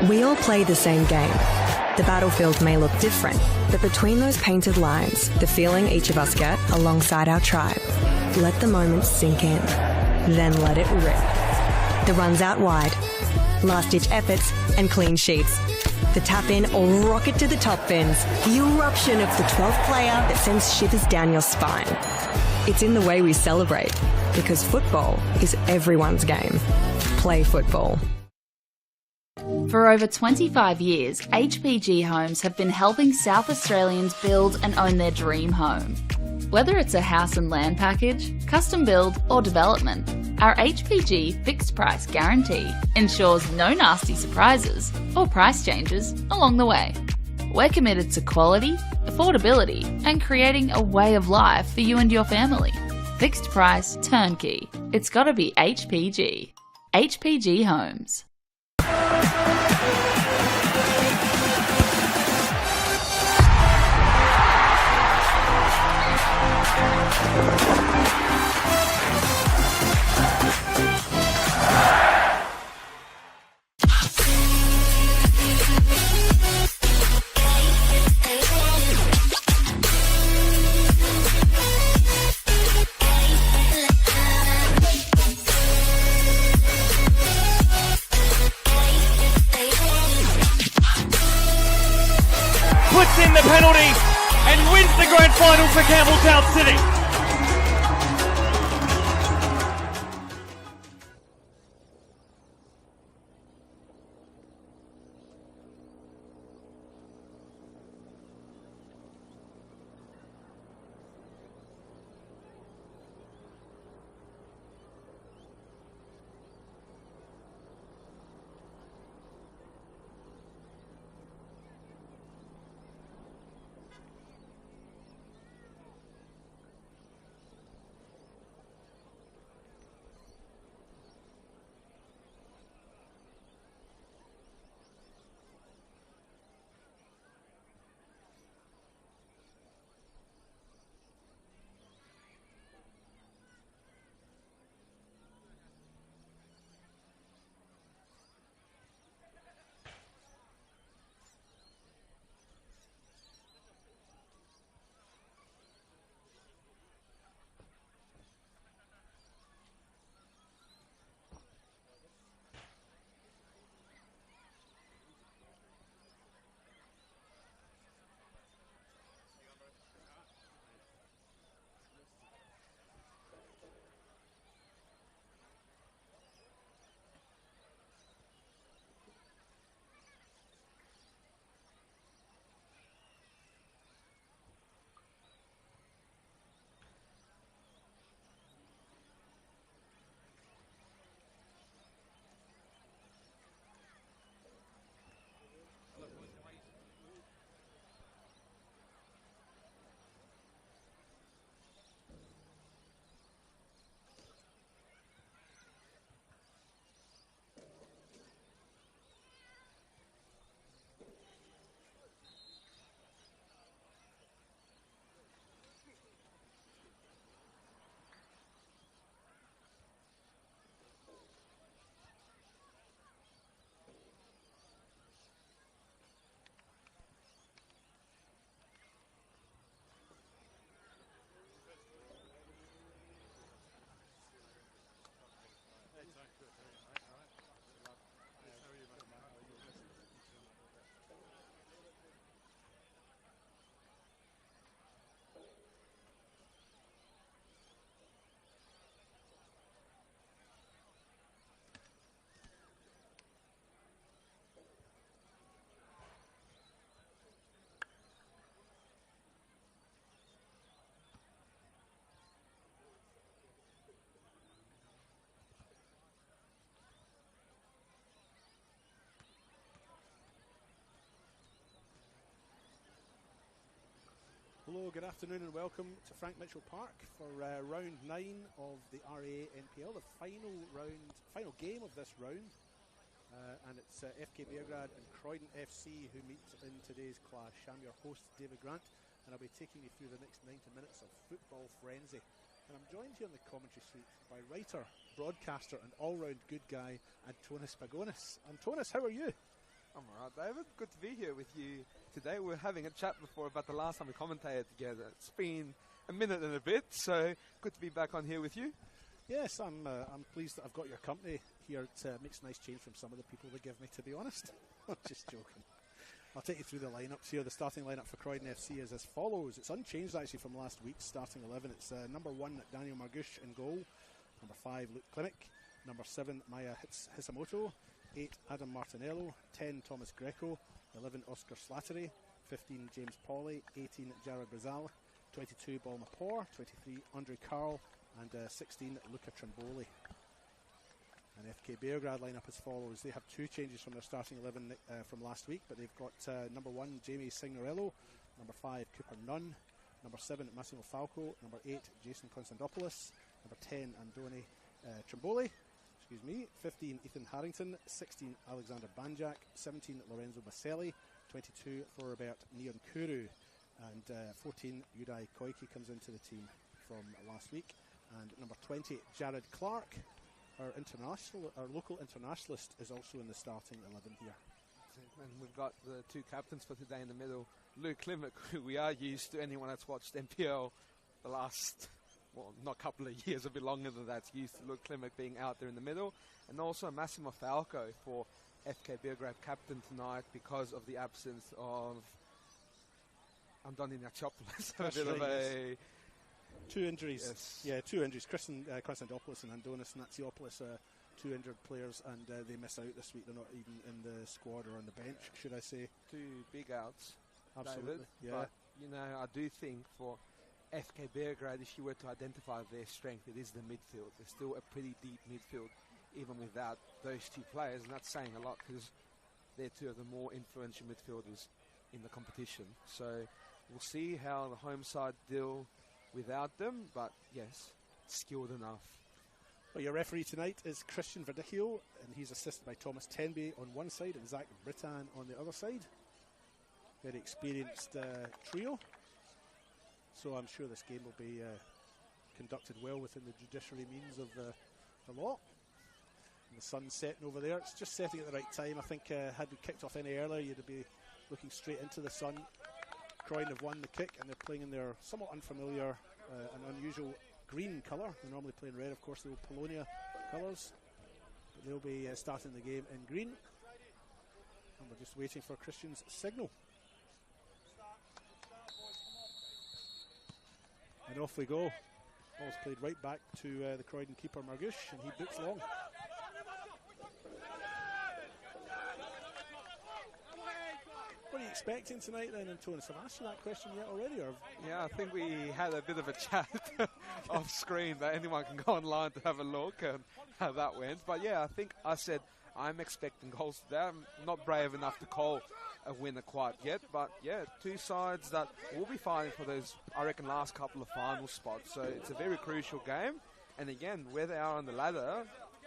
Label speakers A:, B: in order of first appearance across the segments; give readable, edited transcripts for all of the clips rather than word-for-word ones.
A: We all play the same game. The battlefield may look different, but between those painted lines, the feeling each of us get alongside our tribe. Let the moment sink in, then let it rip. The runs out wide, last-ditch efforts and clean sheets. The tap-in or rocket to the top bins. The eruption of the 12th player that sends shivers down your spine. It's in the way we celebrate, because football is everyone's game. Play football.
B: For over 25 years, HPG Homes have been helping South Australians build and own their dream home. Whether it's a house and land package, custom build or development, our HPG fixed price guarantee ensures no nasty surprises or price changes along the way. We're committed to quality, affordability and creating a way of life for you and your family. Fixed price, turnkey. It's gotta be HPG. HPG Homes.
C: Puts in the penalty and wins the grand final for Campbelltown City.
D: Hello, good afternoon and welcome to Frank Mitchell Park for round 9 of the RA NPL, the final game of this round. And it's FK Beograd and Croydon FC who meet in today's clash. I'm your host, David Grant, and I'll be taking you through the next 90 minutes of football frenzy. And I'm joined here in the commentary suite by writer, broadcaster and all-round good guy, Antonis Pagonis. Antonis, how are you?
E: I'm alright, David. Good to be here with you today. We were having a chat before about the last time we commentated together. It's been a minute and a bit, so good to be back on here with you.
D: Yes, I'm pleased that I've got your company here. It makes a nice change from some of the people they give me, to be honest. I'm just joking. I'll take you through the lineups here. The starting lineup for Croydon FC is as follows. It's unchanged actually from last week's starting 11. It's number 1, Daniel Margush in goal. Number 5, Luke Klimek. Number 7, Maya Hisamoto. 8, Adam Martinello. 10, Thomas Greco. 11, Oscar Slattery. 15, James Pawley. 18, Jared Brazal. 22, Ball Mapor. 23, Andre Carl. And 16, Luca Trimboli. And FK Beograd line up as follows. They have 2 changes from their starting 11 from last week, but they've got number 1, Jamie Signorello. Number 5, Cooper Nunn. Number 7, Massimo Falco. Number 8, Jason Constantopoulos. Number 10, Andoni Trimboli. 15, Ethan Harrington. 16, Alexander Banjak. 17, Lorenzo Baselli. 22, Floribert Nyonkuru. And 14, Udai Koike comes into the team from last week. And number 20, Jared Clark, our local internationalist, is also in the starting 11 here.
E: And we've got the 2 captains for today in the middle. Luke Klimek, who we are used to, anyone that's watched NPL the last, well, not couple of years, a bit longer than that, used to Luke Klimek being out there in the middle. And also Massimo Falco for FK Beograd captain tonight because of the absence of Andoni Nachopoulos. A bit of a...
D: 2 injuries.
E: Yes.
D: Yeah, 2 injuries. Constantopoulos and Andonis Natsiopoulos, 2 injured players, and they miss out this week. They're not even in the squad or on the bench, should I say. 2
E: big outs.
D: Absolutely.
E: David.
D: Yeah.
E: But, you know, I do think for FK Beograd, if you were to identify their strength, it is the midfield. There's still a pretty deep midfield, even without those 2 players, and that's saying a lot because they're 2 of the more influential midfielders in the competition. So we'll see how the home side deal without them, but yes, skilled enough.
D: Well, your referee tonight is Christian Verdicchio, and he's assisted by Thomas Tenby on one side and Zach Britan on the other side. Very experienced trio. So I'm sure this game will be conducted well within the judiciary means of the law. And the sun's setting over there. It's just setting at the right time. I think had we kicked off any earlier, you'd be looking straight into the sun. Croydon have won the kick, and they're playing in their somewhat unfamiliar and unusual green colour. They normally play in red, of course, the old Polonia colours. But they'll be starting the game in green. And we're just waiting for Christian's signal. And off we go. Ball's played right back to the Croydon keeper, Margush, and he boots long. What are you expecting tonight then, Antonis? Have I asked you that question yet already? Or?
E: Yeah, I think we had a bit of a chat off screen, but anyone can go online to have a look and how that went. But yeah, I think I said I'm expecting goals today. I'm not brave enough to call a winner quite yet, but yeah, 2 sides that will be fighting for those, I reckon, last couple of final spots. So it's a very crucial game. And again, where they are on the ladder,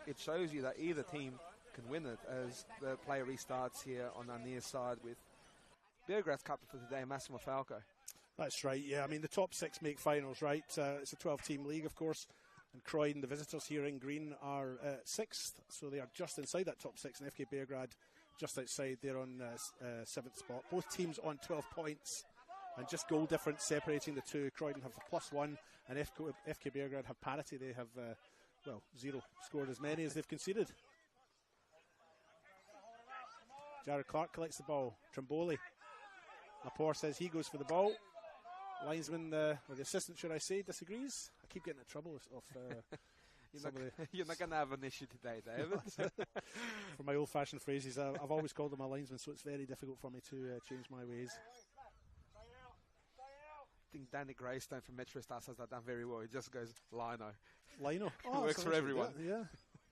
E: it shows you that either team can win it as the play restarts here on our near side with Beograd's captain for today, Massimo Falco.
D: That's right, yeah. I mean, the top 6 make finals, right? It's a 12-team league, of course. And Croydon, the visitors here in green, are 6th. So they are just inside that top 6. And FK Beograd just outside. They're on 7th spot. Both teams on 12 points. And just goal difference separating the 2. Croydon have the +1. And FK Beograd have parity. They have, 0. Scored as many as they've conceded. Jared Clark collects the ball. Trimboli. Lapore says he goes for the ball. Linesman, or the assistant, should I say, disagrees. I keep getting in trouble off
E: You're not going to have an issue today, David.
D: For my old-fashioned phrases, I've always called him a linesman, so it's very difficult for me to change my ways.
E: I think Danny Greystone from Metro Star says that done very well. He just goes Lino.
D: Lino?
E: Oh, works for everyone.
D: Yeah,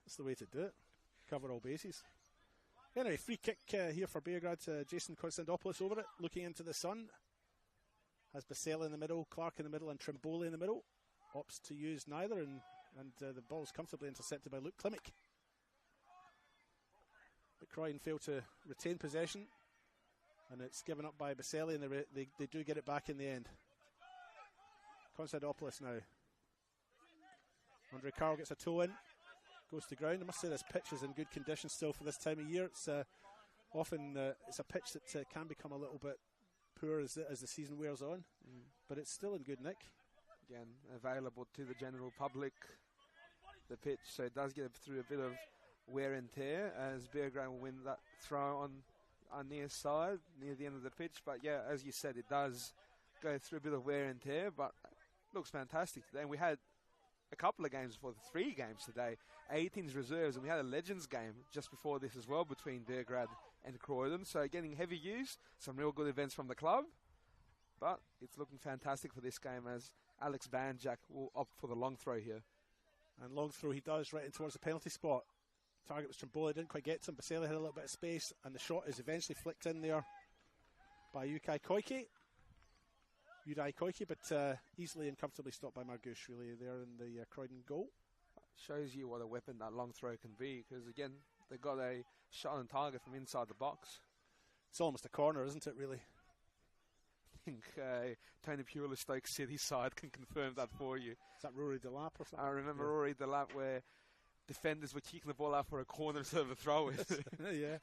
D: that's the way to do it. Cover all bases. Anyway, free kick here for Beograd. Jason Constantopoulos over it, looking into the sun. Has Baselli in the middle, Clark in the middle, and Trimboli in the middle. Opts to use neither, and the ball's comfortably intercepted by Luke Klimek. But Croydon failed to retain possession, and it's given up by Baselli, and they do get it back in the end. Constantopoulos now. Andre Carl gets a toe in. Goes to ground. I must say this pitch is in good condition still for this time of year. It's Often it's a pitch that can become a little bit poor as the season wears on, but it's still in good nick.
E: Again, available to the general public, the pitch, so it does get through a bit of wear and tear as Beograd will win that throw on near side, near the end of the pitch. But yeah, as you said, it does go through a bit of wear and tear, but looks fantastic today. And we had a couple of games before, 3 games today, 18's reserves, and we had a Legends game just before this as well between Beograd and Croydon. So getting heavy use, some real good events from the club, but it's looking fantastic for this game as Alex Banjak will opt for the long throw here.
D: And long throw he does right in towards the penalty spot. Target was Trimbola, didn't quite get to him. Baselli had a little bit of space, and the shot is eventually flicked in there by Udai Koike, but easily and comfortably stopped by Margush, really, there in the Croydon goal.
E: Shows you what a weapon that long throw can be, because again, they got a shot on target from inside the box.
D: It's almost a corner, isn't it, really?
E: I think Tony Pulis Stoke City side can confirm that for you.
D: Is that Rory Delap or something?
E: I remember Rory Delap where defenders were kicking the ball out for a corner instead of a throw-in.
D: Yeah.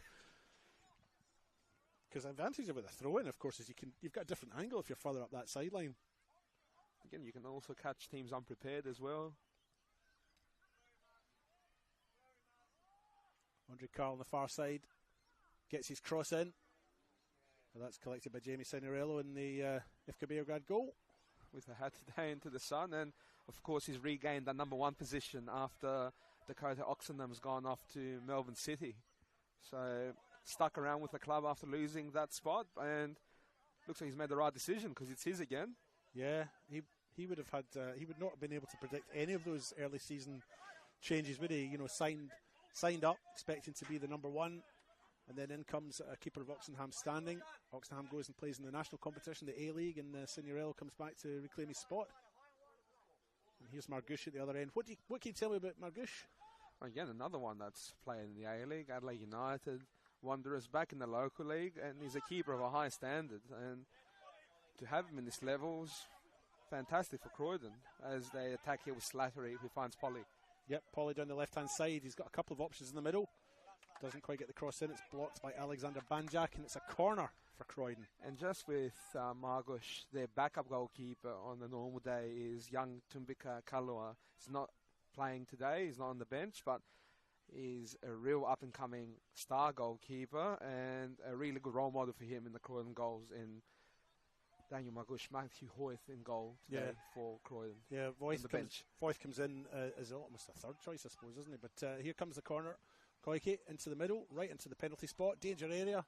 D: Because the advantage of it, the throw-in, of course, is you've got a different angle if you're further up that sideline.
E: Again, you can also catch teams unprepared as well.
D: Andre Carl on the far side gets his cross in. Well, that's collected by Jamie Signorello in the FK Beograd goal.
E: With a hat today into the sun, and of course he's regained that number 1 position after Dakota Oxenham's gone off to Melbourne City. So stuck around with the club after losing that spot, and looks like he's made the right decision because it's his again.
D: Yeah, he would have had he would not have been able to predict any of those early season changes, would he? You know, signed up expecting to be the number 1, and then in comes a keeper of Oxenham standing. Oxenham goes and plays in the national competition, the A-League, and Signorello comes back to reclaim his spot. And here's Margush at the other end. What can you tell me about Margush?
E: Again, another one that's playing in the A-League, Adelaide United, Wanderers back in the local league, and he's a keeper of a high standard. And to have him in this level's fantastic for Croydon as they attack here with Slattery, who finds Polly.
D: Yep, Polly down the left-hand side. He's got a couple of options in the middle. Doesn't quite get the cross in. It's blocked by Alexander Banjak, and it's a corner for Croydon.
E: And just with Margush, their backup goalkeeper on the normal day is young Tumbika Kalua. He's not playing today. He's not on the bench, but he's a real up-and-coming star goalkeeper and a really good role model for him in the Croydon goals in Daniel Margush, Matthew Hoyth in goal today for Croydon.
D: Yeah, Voith comes in as almost a third choice, I suppose, isn't he? But here comes the corner. Koike into the middle, right into the penalty spot, danger area.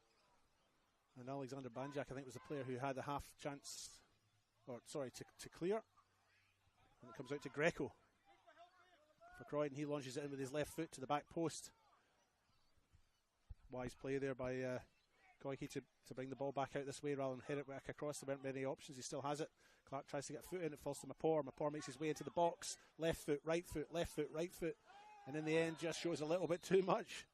D: And Alexander Banjak, I think, was the player who had a half chance, to clear. And it comes out to Greco. For Croydon, he launches it in with his left foot to the back post. Wise play there by Koike to bring the ball back out this way rather than head it back across. There weren't many options. He still has it. Clark tries to get a foot in. It falls to Mapor. Mapor makes his way into the box. Left foot, right foot, left foot, right foot. And in the end, just shows a little bit too much.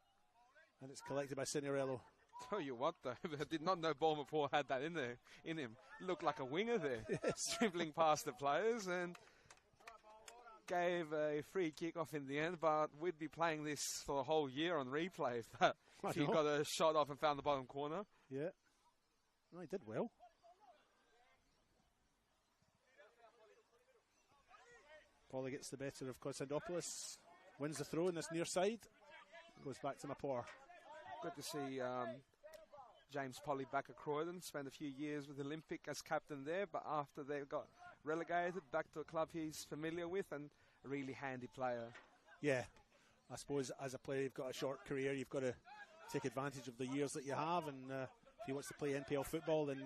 D: And it's collected by Signorello.
E: Tell you what, though, I did not know Ball Mapor had that in him. Looked like a winger there, dribbling past the players, and gave a free kick off in the end. But we'd be playing this for a whole year on replay if he got a shot off and found the bottom corner.
D: Yeah, well, he did well. Paulie gets the better of Konstantopoulos. Wins the throw in this near side. Goes back to Mapor.
E: Good to see James Polly back at Croydon. Spent a few years with Olympic as captain there, but after they got relegated, back to a club he's familiar with and a really handy player. Yeah,
D: I suppose as a player you've got a short career, you've got to take advantage of the years that you have, and if he wants to play NPL football, then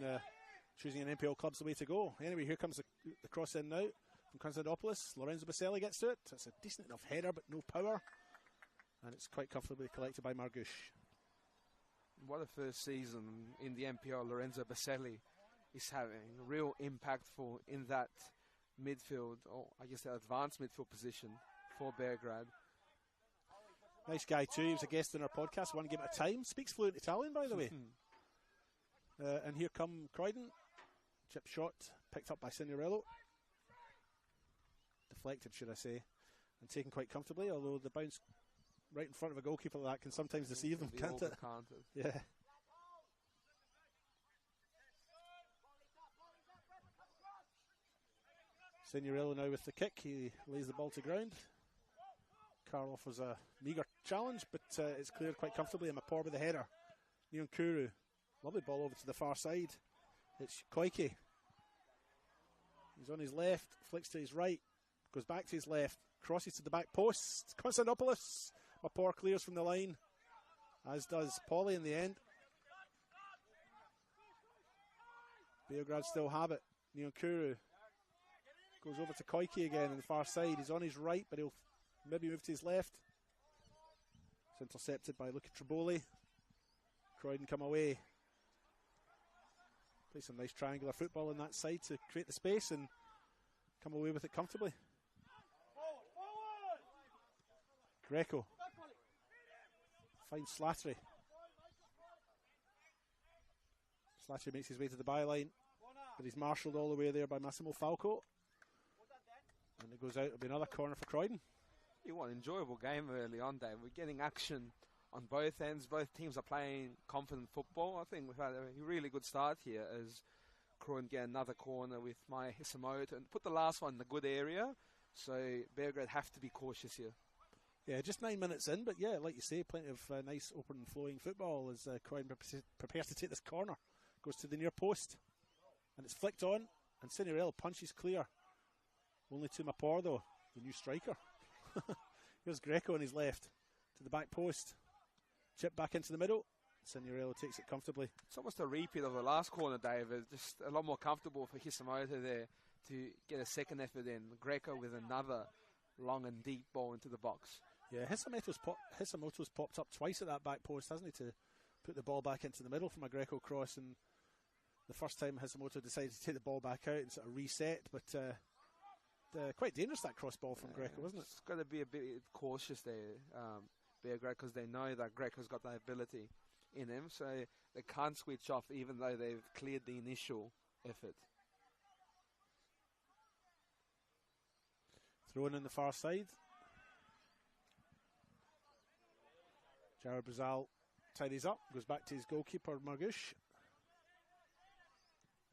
D: choosing an NPL club's the way to go. Anyway, here comes the cross in now from Konstantopoulos. Lorenzo Baselli gets to it. It's a decent enough header, but no power. And it's quite comfortably collected by Margush.
E: What a first season in the NPL. Lorenzo Baselli is having real impactful in that midfield, or I guess the advanced midfield position for Beograd.
D: Nice guy too. He was a guest on our podcast one game at a time. Speaks fluent Italian, by the way. And here come Croydon. Chip shot picked up by Signorello. Deflected, should I say, and taken quite comfortably, although the bounce right in front of a goalkeeper like that can sometimes deceive them, can't it?
E: Yeah.
D: Signorello now with the kick. He lays the ball to ground. Carl offers a meagre challenge, but it's cleared quite comfortably. And Mapor with the header. Nyonkuru. Lovely ball over to the far side. It's Koike. He's on his left, flicks to his right, goes back to his left, crosses to the back post. Konstantinopoulos. Mapor clears from the line, as does Pauly in the end. Beograd still have it. Nyonkuru goes over to Koike again on the far side. He's on his right, but he'll maybe move to his left. It's intercepted by Luca Triboli. Croydon come away. Play some nice triangular football on that side to create the space and come away with it comfortably. Greco finds Slattery. Slattery makes his way to the byline, but he's marshalled all the way there by Massimo Falco. And it goes out. It'll be another corner for Croydon.
E: You want an enjoyable game early on, Dave. We're getting action on both ends. Both teams are playing confident football. I think we've had a really good start here as Croydon get another corner with Maya Hisamoto and put the last one in the good area. So Beograd have to be cautious here.
D: Yeah, just 9 minutes in, but yeah, like you say, plenty of nice open flowing football as Croydon prepares to take this corner. Goes to the near post, and it's flicked on, and Signorello punches clear. Only to Mapor though, the new striker. Here's Greco on his left, to the back post. Chip back into the middle. Signorello takes it comfortably.
E: It's almost a repeat of the last corner, Dave. It's just a lot more comfortable for Hisamoto there to get a second effort in. Greco with another long and deep ball into the box.
D: Yeah, Hisamoto's popped up twice at that back post, hasn't he, to put the ball back into the middle from a Greco cross. And the first time Hisamoto decided to take the ball back out and sort of reset, but quite dangerous, that cross ball from Greco, wasn't it?
E: It's got to be a bit cautious there, Beograd, because they know that Greco's got that ability in him, so they can't switch off even though they've cleared the initial effort.
D: Thrown in the far side. Jared Brazal tidies up, goes back to his goalkeeper Margush,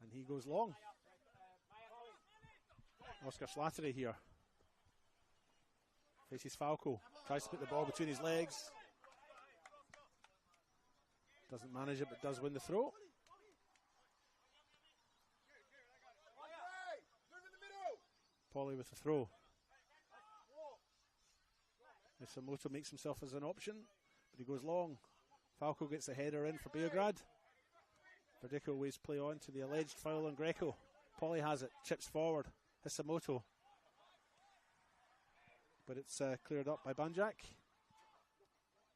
D: and he goes long. Oscar Slattery here faces Falco, tries to put the ball between his legs, doesn't manage it but does win the throw. Pauly with the throw. Isamoto makes himself as an option, but he goes long. Falco gets the header in for Beograd. Verdico waves play on to the alleged foul on Greco. Pauly has it, chips forward. Hisamoto, but it's cleared up by Banjak,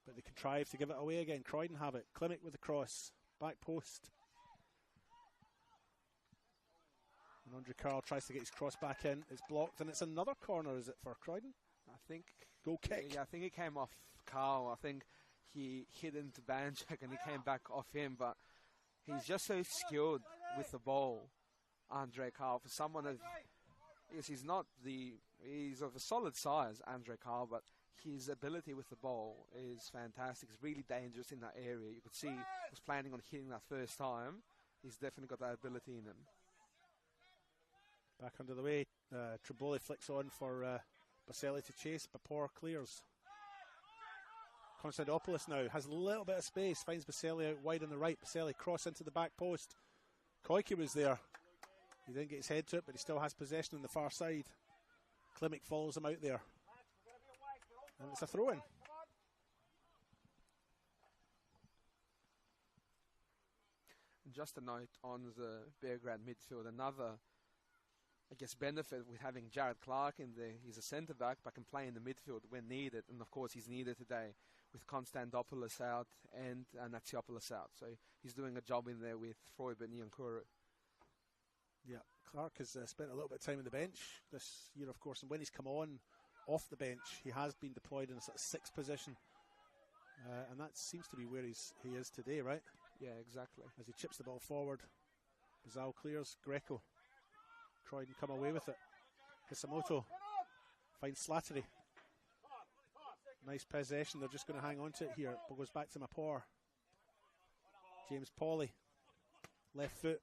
D: but they contrive to give it away again. Croydon have it. Klimek with the cross, back post, and Andre Carl tries to get his cross back in. It's blocked, and it's another corner. Is it for Croydon?
E: I think
D: goal kick.
E: Yeah, I think it came off Carl. I think he hit into Banjak and he came back off him, but he's just so skilled with the ball, Andre Carl, for someone of. Yes, he's of a solid size, Andre Carl, but his ability with the ball is fantastic. He's really dangerous in that area. You could see he was planning on hitting that first time. He's definitely got that ability in him.
D: Back under the way. Triboli flicks on for Baselli to chase. Mapor clears. Konstantinopoulos now has a little bit of space. Finds Baselli out wide on the right. Baselli cross into the back post. Koike was there. He didn't get his head to it, but he still has possession on the far side. Klimek follows him out there. And it's a throw-in.
E: Just a note on the Beograd midfield, another, I guess, benefit with having Jared Clark in there. He's a centre-back, but can play in the midfield when needed. And, of course, he's needed today with Konstantopoulos out and Natsiopoulos out. So he's doing a job in there with Freud and Nyonkuru.
D: Yeah, Clark has spent a little bit of time on the bench this year, of course, and when he's come on off the bench, he has been deployed in a sort of sixth position, and that seems to be where he is today, right?
E: Yeah, exactly.
D: As he chips the ball forward, Bazal clears. Greco, Croydon come away with it. Hisamoto finds Slattery. Nice possession. They're just going to hang on to it here. But goes back to Mapor. James Pauly, left foot.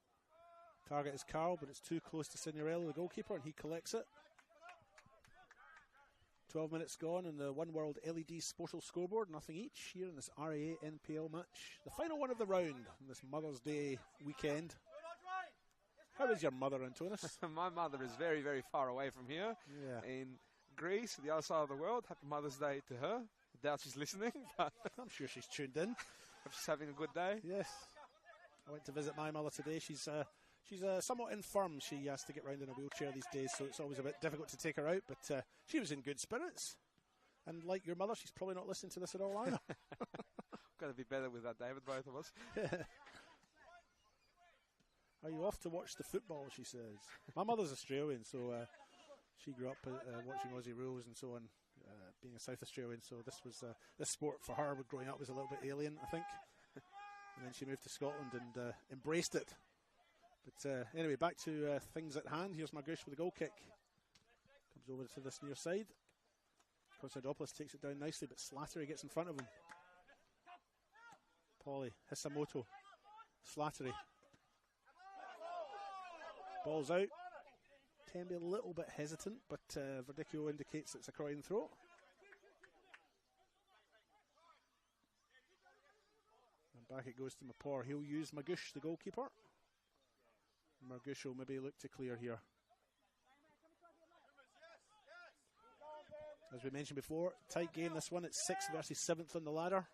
D: Target is Carl, but it's too close to Signorello, the goalkeeper, and he collects it. 12 minutes gone in the One World LED Sportal scoreboard, nothing each here in this RAA NPL match. The final one of the round on this Mother's Day weekend. How is your mother, Antonis?
E: My mother is very, very far away from here in Greece, the other side of the world. Happy Mother's Day to her. I doubt she's listening, but
D: I'm sure she's tuned in.
E: Hope she's having a good day.
D: Yes. I went to visit my mother today. She's somewhat infirm. She has to get round in a wheelchair these days, so it's always a bit difficult to take her out, but she was in good spirits. And like your mother, she's probably not listening to this at all either.
E: Got to be better with that, David, both of us.
D: Are you off to watch the football, she says. My mother's Australian, so she grew up watching Aussie rules and so on, being a South Australian, so this sport for her growing up was a little bit alien, I think. And then she moved to Scotland and embraced it. But anyway, back to things at hand. Here's Margush with a goal kick. Comes over to this near side. Konstantopoulos takes it down nicely, but Slattery gets in front of him. Pauly, Hisamoto, Slattery. Ball's out. Can be a little bit hesitant, but Verdicchio indicates it's a Croydon throw. And back it goes to Mapor. He'll use Margush, the goalkeeper. Margush will maybe look to clear here. As we mentioned before, tight game this one. It's 6th versus 7th on the ladder.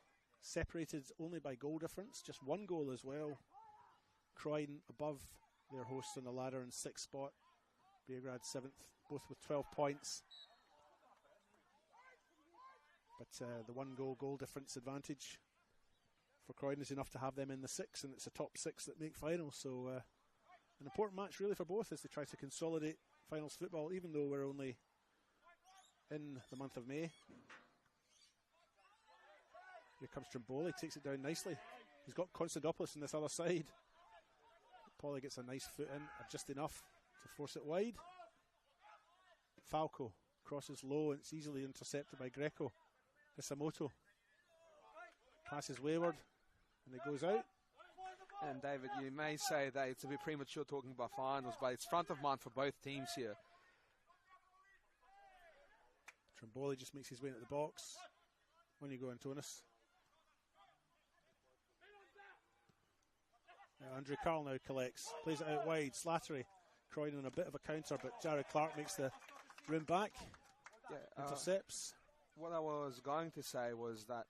D: Separated only by goal difference. Just one goal as well. Croydon above their hosts on the ladder in 6th spot. Beograd 7th, both with 12 points. But the one goal difference advantage for Croydon is enough to have them in the 6, and it's the top 6 that make finals. So an important match really for both as they try to consolidate finals football, even though we're only in the month of May. Here comes Trimboli, takes it down nicely. He's got Konstantopoulos on this other side. Pauly gets a nice foot in, just enough to force it wide. Falco crosses low and it's easily intercepted by Greco. Hisamoto passes wayward and it goes out.
E: And David, you may say that it's a bit premature talking about finals, but it's front of mind for both teams here.
D: Trimboli just makes his way into the box. When you go, Antonis. Andrew Carl now collects, plays it out wide. Slattery, Croydon on a bit of a counter, but Jared Clark makes the room back. Intercepts.
E: What I was going to say was that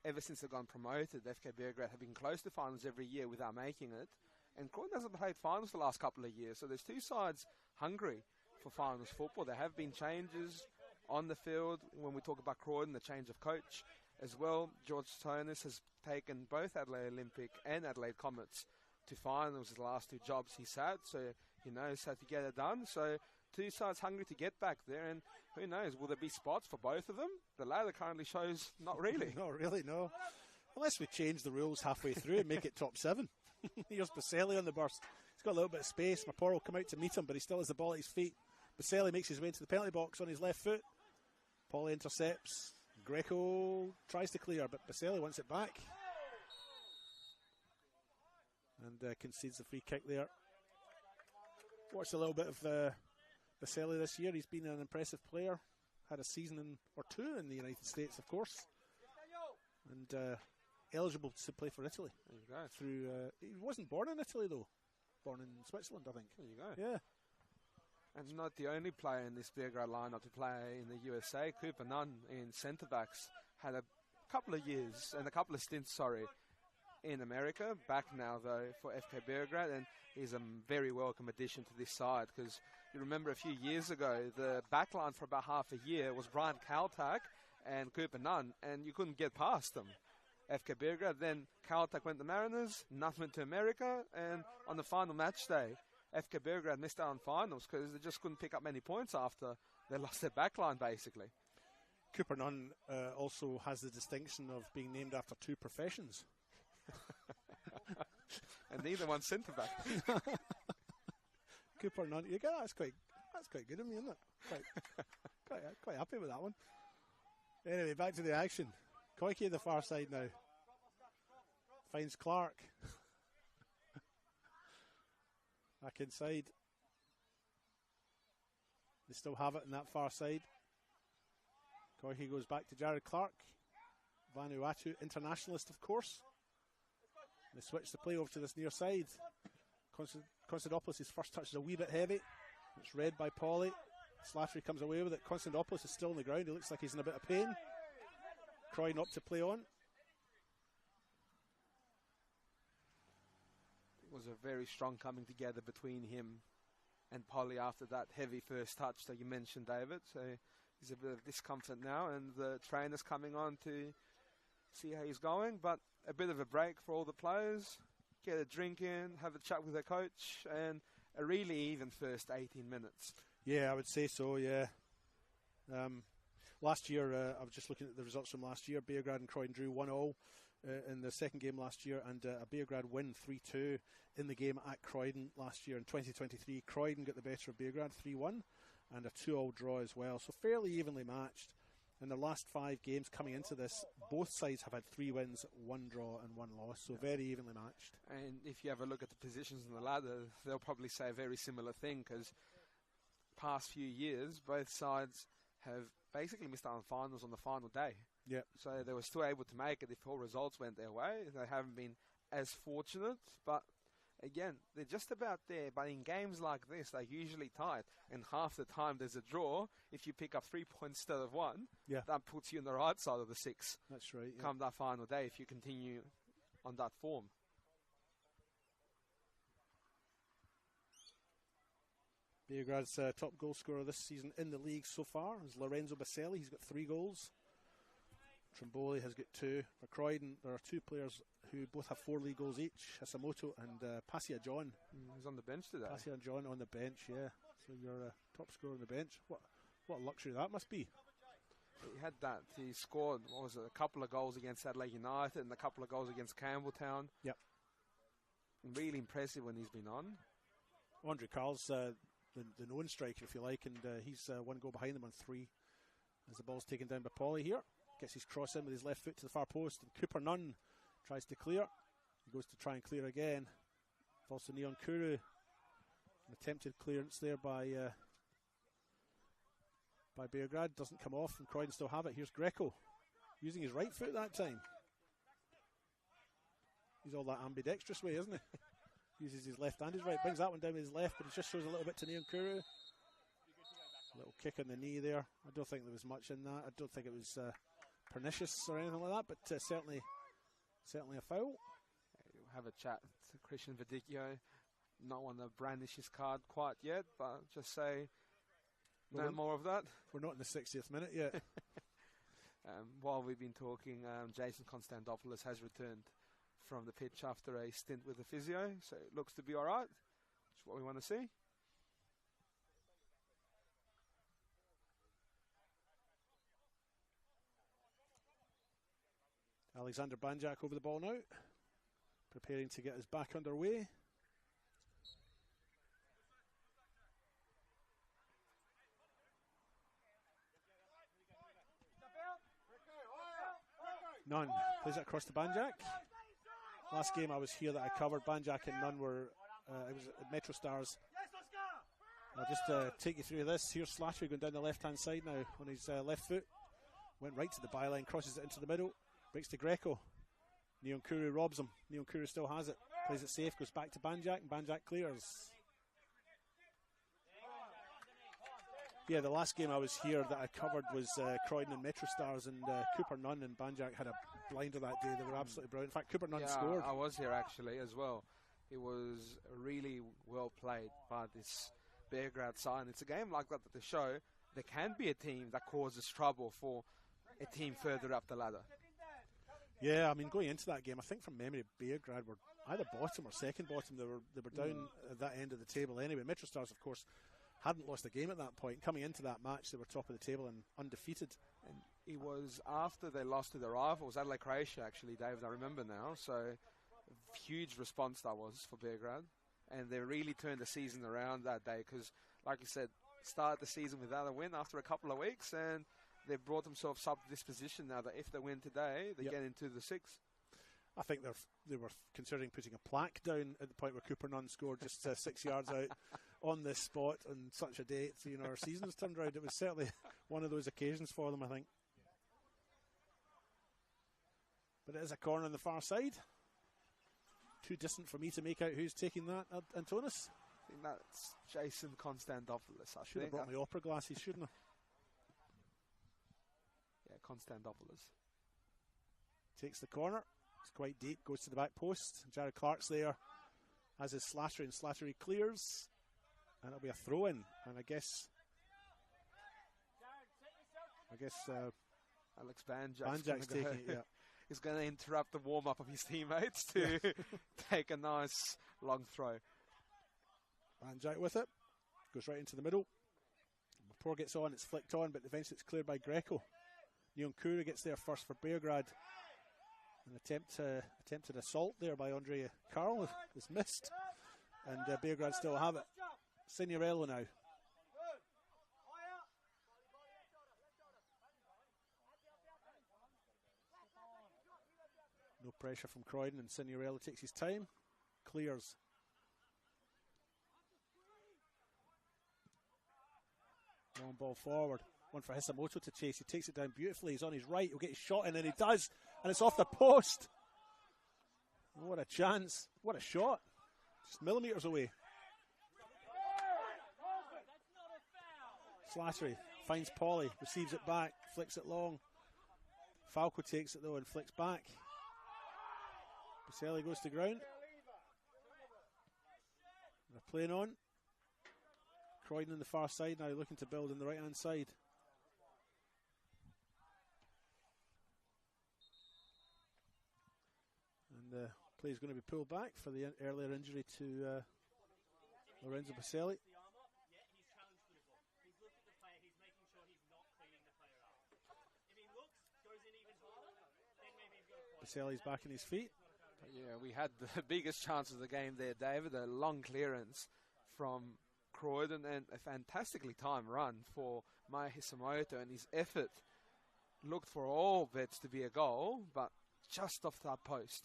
E: ever since they've gone promoted, FK Beograd have been close to finals every year without making it. And Croydon hasn't played finals the last couple of years, so there's two sides hungry for finals football. There have been changes on the field. When we talk about Croydon, the change of coach as well. George Tonis has taken both Adelaide Olympic and Adelaide Comets to finals the last 2 jobs he's had, so he knows how to get it done. So two sides hungry to get back there, and who knows, will there be spots for both of them? The ladder currently shows not really.
D: Not really, no. Unless we change the rules halfway through and make it top 7. Here's Baselli on the burst. He's got a little bit of space. Mapor will come out to meet him, but he still has the ball at his feet. Baselli makes his way into the penalty box on his left foot. Pauly intercepts. Greco tries to clear, but Baselli wants it back. And concedes the free kick there. Watched a little bit of Baselli this year. He's been an impressive player. Had a season or 2 in the United States, of course. And eligible to play for Italy.
E: There you go.
D: Through, he wasn't born in Italy, though. Born in Switzerland, I think.
E: There you go.
D: Yeah.
E: And not the only player in this Beograd lineup to play in the USA. Cooper Nunn in centre-backs had a couple of years and a couple of stints, in America. Back now, though, for FK Beograd, and he's a very welcome addition to this side, because you remember a few years ago, the backline for about half a year was Brian Kaltak and Cooper Nunn, and you couldn't get past them. FK Beograd, then Kaltak went to Mariners, Nunn went to America, and on the final match day, FK Beograd missed out on finals because they just couldn't pick up many points after they lost their backline, basically.
D: Cooper Nunn also has the distinction of being named after 2 professions.
E: And neither one's centre back.
D: Cooper Nunn, that's quite good of me, isn't it? Quite happy with that one. Anyway, back to the action. Koike the far side now. Finds Clark. Back inside. They still have it in that far side. Koike goes back to Jared Clark. Vanuatu, internationalist, of course. They switch the play over to this near side. Konstantopoulos' first touch is a wee bit heavy. It's read by Pauly. Slattery comes away with it. Konstantopoulos is still on the ground. He looks like he's in a bit of pain. Croydon up to play on.
E: It was a very strong coming together between him and Pauly after that heavy first touch that you mentioned, David. So there's a bit of discomfort now, and the trainer's coming on to see how he's going. But a bit of a break for all the players. Get a drink in, have a chat with their coach, and a really even first 18 minutes.
D: Yeah, I would say so, yeah. Last year, I was just looking at the results from last year. Beograd and Croydon drew 1-0 in the second game last year, and a Beograd win 3-2 in the game at Croydon last year in 2023. Croydon got the better of Beograd 3-1, and a 2-2 draw as well. So fairly evenly matched. In the last 5 games coming into this, both sides have had 3 wins, 1 draw and 1 loss, so very evenly matched.
E: And if you have a look at the positions in the ladder, they'll probably say a very similar thing, because past few years, both sides have basically missed out on finals on the final day.
D: Yeah.
E: So they were still able to make it if all results went their way. They haven't been as fortunate, but again, they're just about there. But in games like this, they're usually tight, and half the time there's a draw. If you pick up 3 points instead of 1, that puts you on the right side of the 6.
D: That's right.
E: Come that final day, if you continue on that form.
D: Beograd's top goal scorer this season in the league so far is Lorenzo Baselli. He's got 3 goals. Trimboli has got 2. For Croydon, there are 2 players who both have 4 league goals each, Hasamoto and Passia John.
E: He's on the bench today.
D: Passia John on the bench, yeah. So you're top scorer on the bench. What luxury that must be.
E: He had that. He scored, what was it, a couple of goals against Adelaide United and a couple of goals against Campbelltown.
D: Yep.
E: Really impressive when he's been on.
D: Andre Carl's the known striker, if you like, and he's 1 goal behind them on 3 as the ball's taken down by Pauly here. Gets his cross in with his left foot to the far post, and Cooper Nunn tries to clear. He goes to try and clear again. Falls to Neon Kuru. An attempted clearance there by Beograd. Doesn't come off, and Croydon still have it. Here's Greco, using his right foot that time. He's all that ambidextrous way, isn't he? Uses his left and his right. Brings that one down with his left, but it just shows a little bit to Neon Kuru. A little kick on the knee there. I don't think there was much in that. I don't think it was pernicious or anything like that, but certainly a foul.
E: We'll have a chat to Christian Verdicchio. Not want to brandish his card quite yet, but just say no more of that.
D: We're not in the 60th minute yet.
E: While we've been talking, Jason Konstantopoulos has returned from the pitch after a stint with the physio, so it looks to be all right. That's what we want to see.
D: Alexander Banjak over the ball now, preparing to get us back underway. Nunn plays it across to Banjak. Last game I was here that I covered, Banjak and Nunn were, it was at Metro Stars. I'll just take you through this. Here's Slattery going down the left-hand side now on his left foot. Went right to the byline, crosses it into the middle, breaks to Greco. Neon Kuru robs him. Neon Kuru still has it. Plays it safe, goes back to Banjak, and Banjak clears. Yeah, the last game I was here that I covered was Croydon and Metro Stars, and Cooper Nunn and Banjak had a blinder that day. They were absolutely brilliant. In fact, Cooper Nunn scored.
E: I was here actually as well. It was really well played by this Beograd side. And it's a game like that they show there can be a team that causes trouble for a team further up the ladder.
D: Yeah, I mean, going into that game, I think from memory, Beograd were either bottom or second bottom. They were down at that end of the table anyway. Metro Stars, of course, hadn't lost a game at that point. Coming into that match, they were top of the table and undefeated.
E: And it was after they lost to their rivals, Adelaide Croatia, actually, David, I remember now. So, huge response that was for Beograd. And they really turned the season around that day because, like you said, started the season without a win after a couple of weeks, and they've brought themselves up to this position now that if they win today, they get into the 6th.
D: I think they were considering putting a plaque down at the point where Cooper Nunn scored just 6 yards out on this spot on such a date. You know, our season's turned around. It was certainly one of those occasions for them, I think. But it is a corner on the far side. Too distant for me to make out who's taking that, Antonis.
E: I think that's Jason Konstantopoulos. I
D: should have brought my opera glasses, shouldn't I?
E: Yeah, Konstantopoulos.
D: Takes the corner. It's quite deep. Goes to the back post. Jared Clark's there, as is Slattery, and Slattery clears. And it'll be a throw-in. And I guess
E: Alex Banjak's
D: taking it, yeah.
E: He's going to interrupt the warm-up of his teammates to take a nice long throw.
D: Banjak with it. Goes right into the middle. Poor gets on, it's flicked on, but eventually it's cleared by Greco. Nyonkuru gets there first for Beograd. An attempted assault there by Andre Carl is missed. And Beograd still have it. Signorello now. No pressure from Croydon, and Signorello takes his time. Clears. Long ball forward. One for Hisamoto to chase. He takes it down beautifully. He's on his right. He'll get his shot in, and he does. And it's off the post. What a chance. What a shot. Just millimetres away. Slattery finds Polly. Receives it back. Flicks it long. Falco takes it though and flicks back. Baselli goes to ground. They're playing on. Croydon on the far side now, looking to build on the right hand side. And the play is going to be pulled back for the earlier injury to Lorenzo Baselli. Baselli's back on his feet.
E: Yeah, we had the biggest chance of the game there, David. A long clearance from Croydon and a fantastically timed run for Maya Hisamoto, and his effort looked for all bets to be a goal, but just off that post.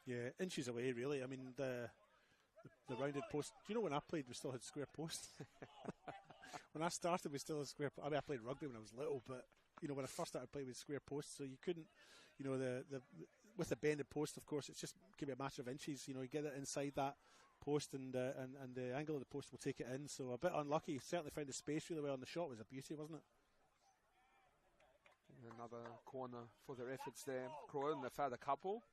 D: Yeah, inches away really. I mean, the rounded post. Do you know when I played we still had square posts? When I started we still had square posts. I mean, I played rugby when I was little, but you know, when I first started playing with square posts, so you couldn't, you know, with the bended post, of course, it's just give me a matter of inches. You know, you get it inside that post, and the angle of the post will take it in. So a bit unlucky. He certainly found the space really well, and the shot was a beauty, wasn't it?
E: Another corner for their efforts there. Croydon, they've had a couple.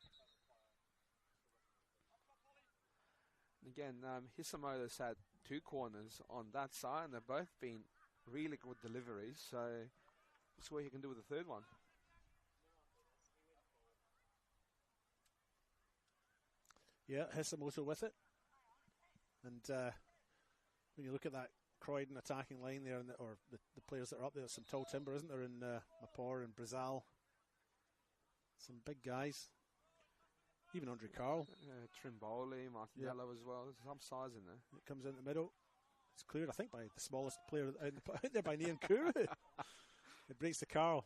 E: Again, Hisamoto's had 2 corners on that side, and they've both been really good deliveries. So we'll see what he can do with the third one.
D: Yeah, Hisamoto with it. And when you look at that Croydon attacking line there, and or the players that are up there, there's some tall timber, isn't there, in Mapor and Brazil. Some big guys. Even Andre Carl.
E: Trimboli, Martinello as well. There's some size in there.
D: It comes in the middle. It's cleared, I think, by the smallest player out there by Nyonkuru. It breaks to Carl.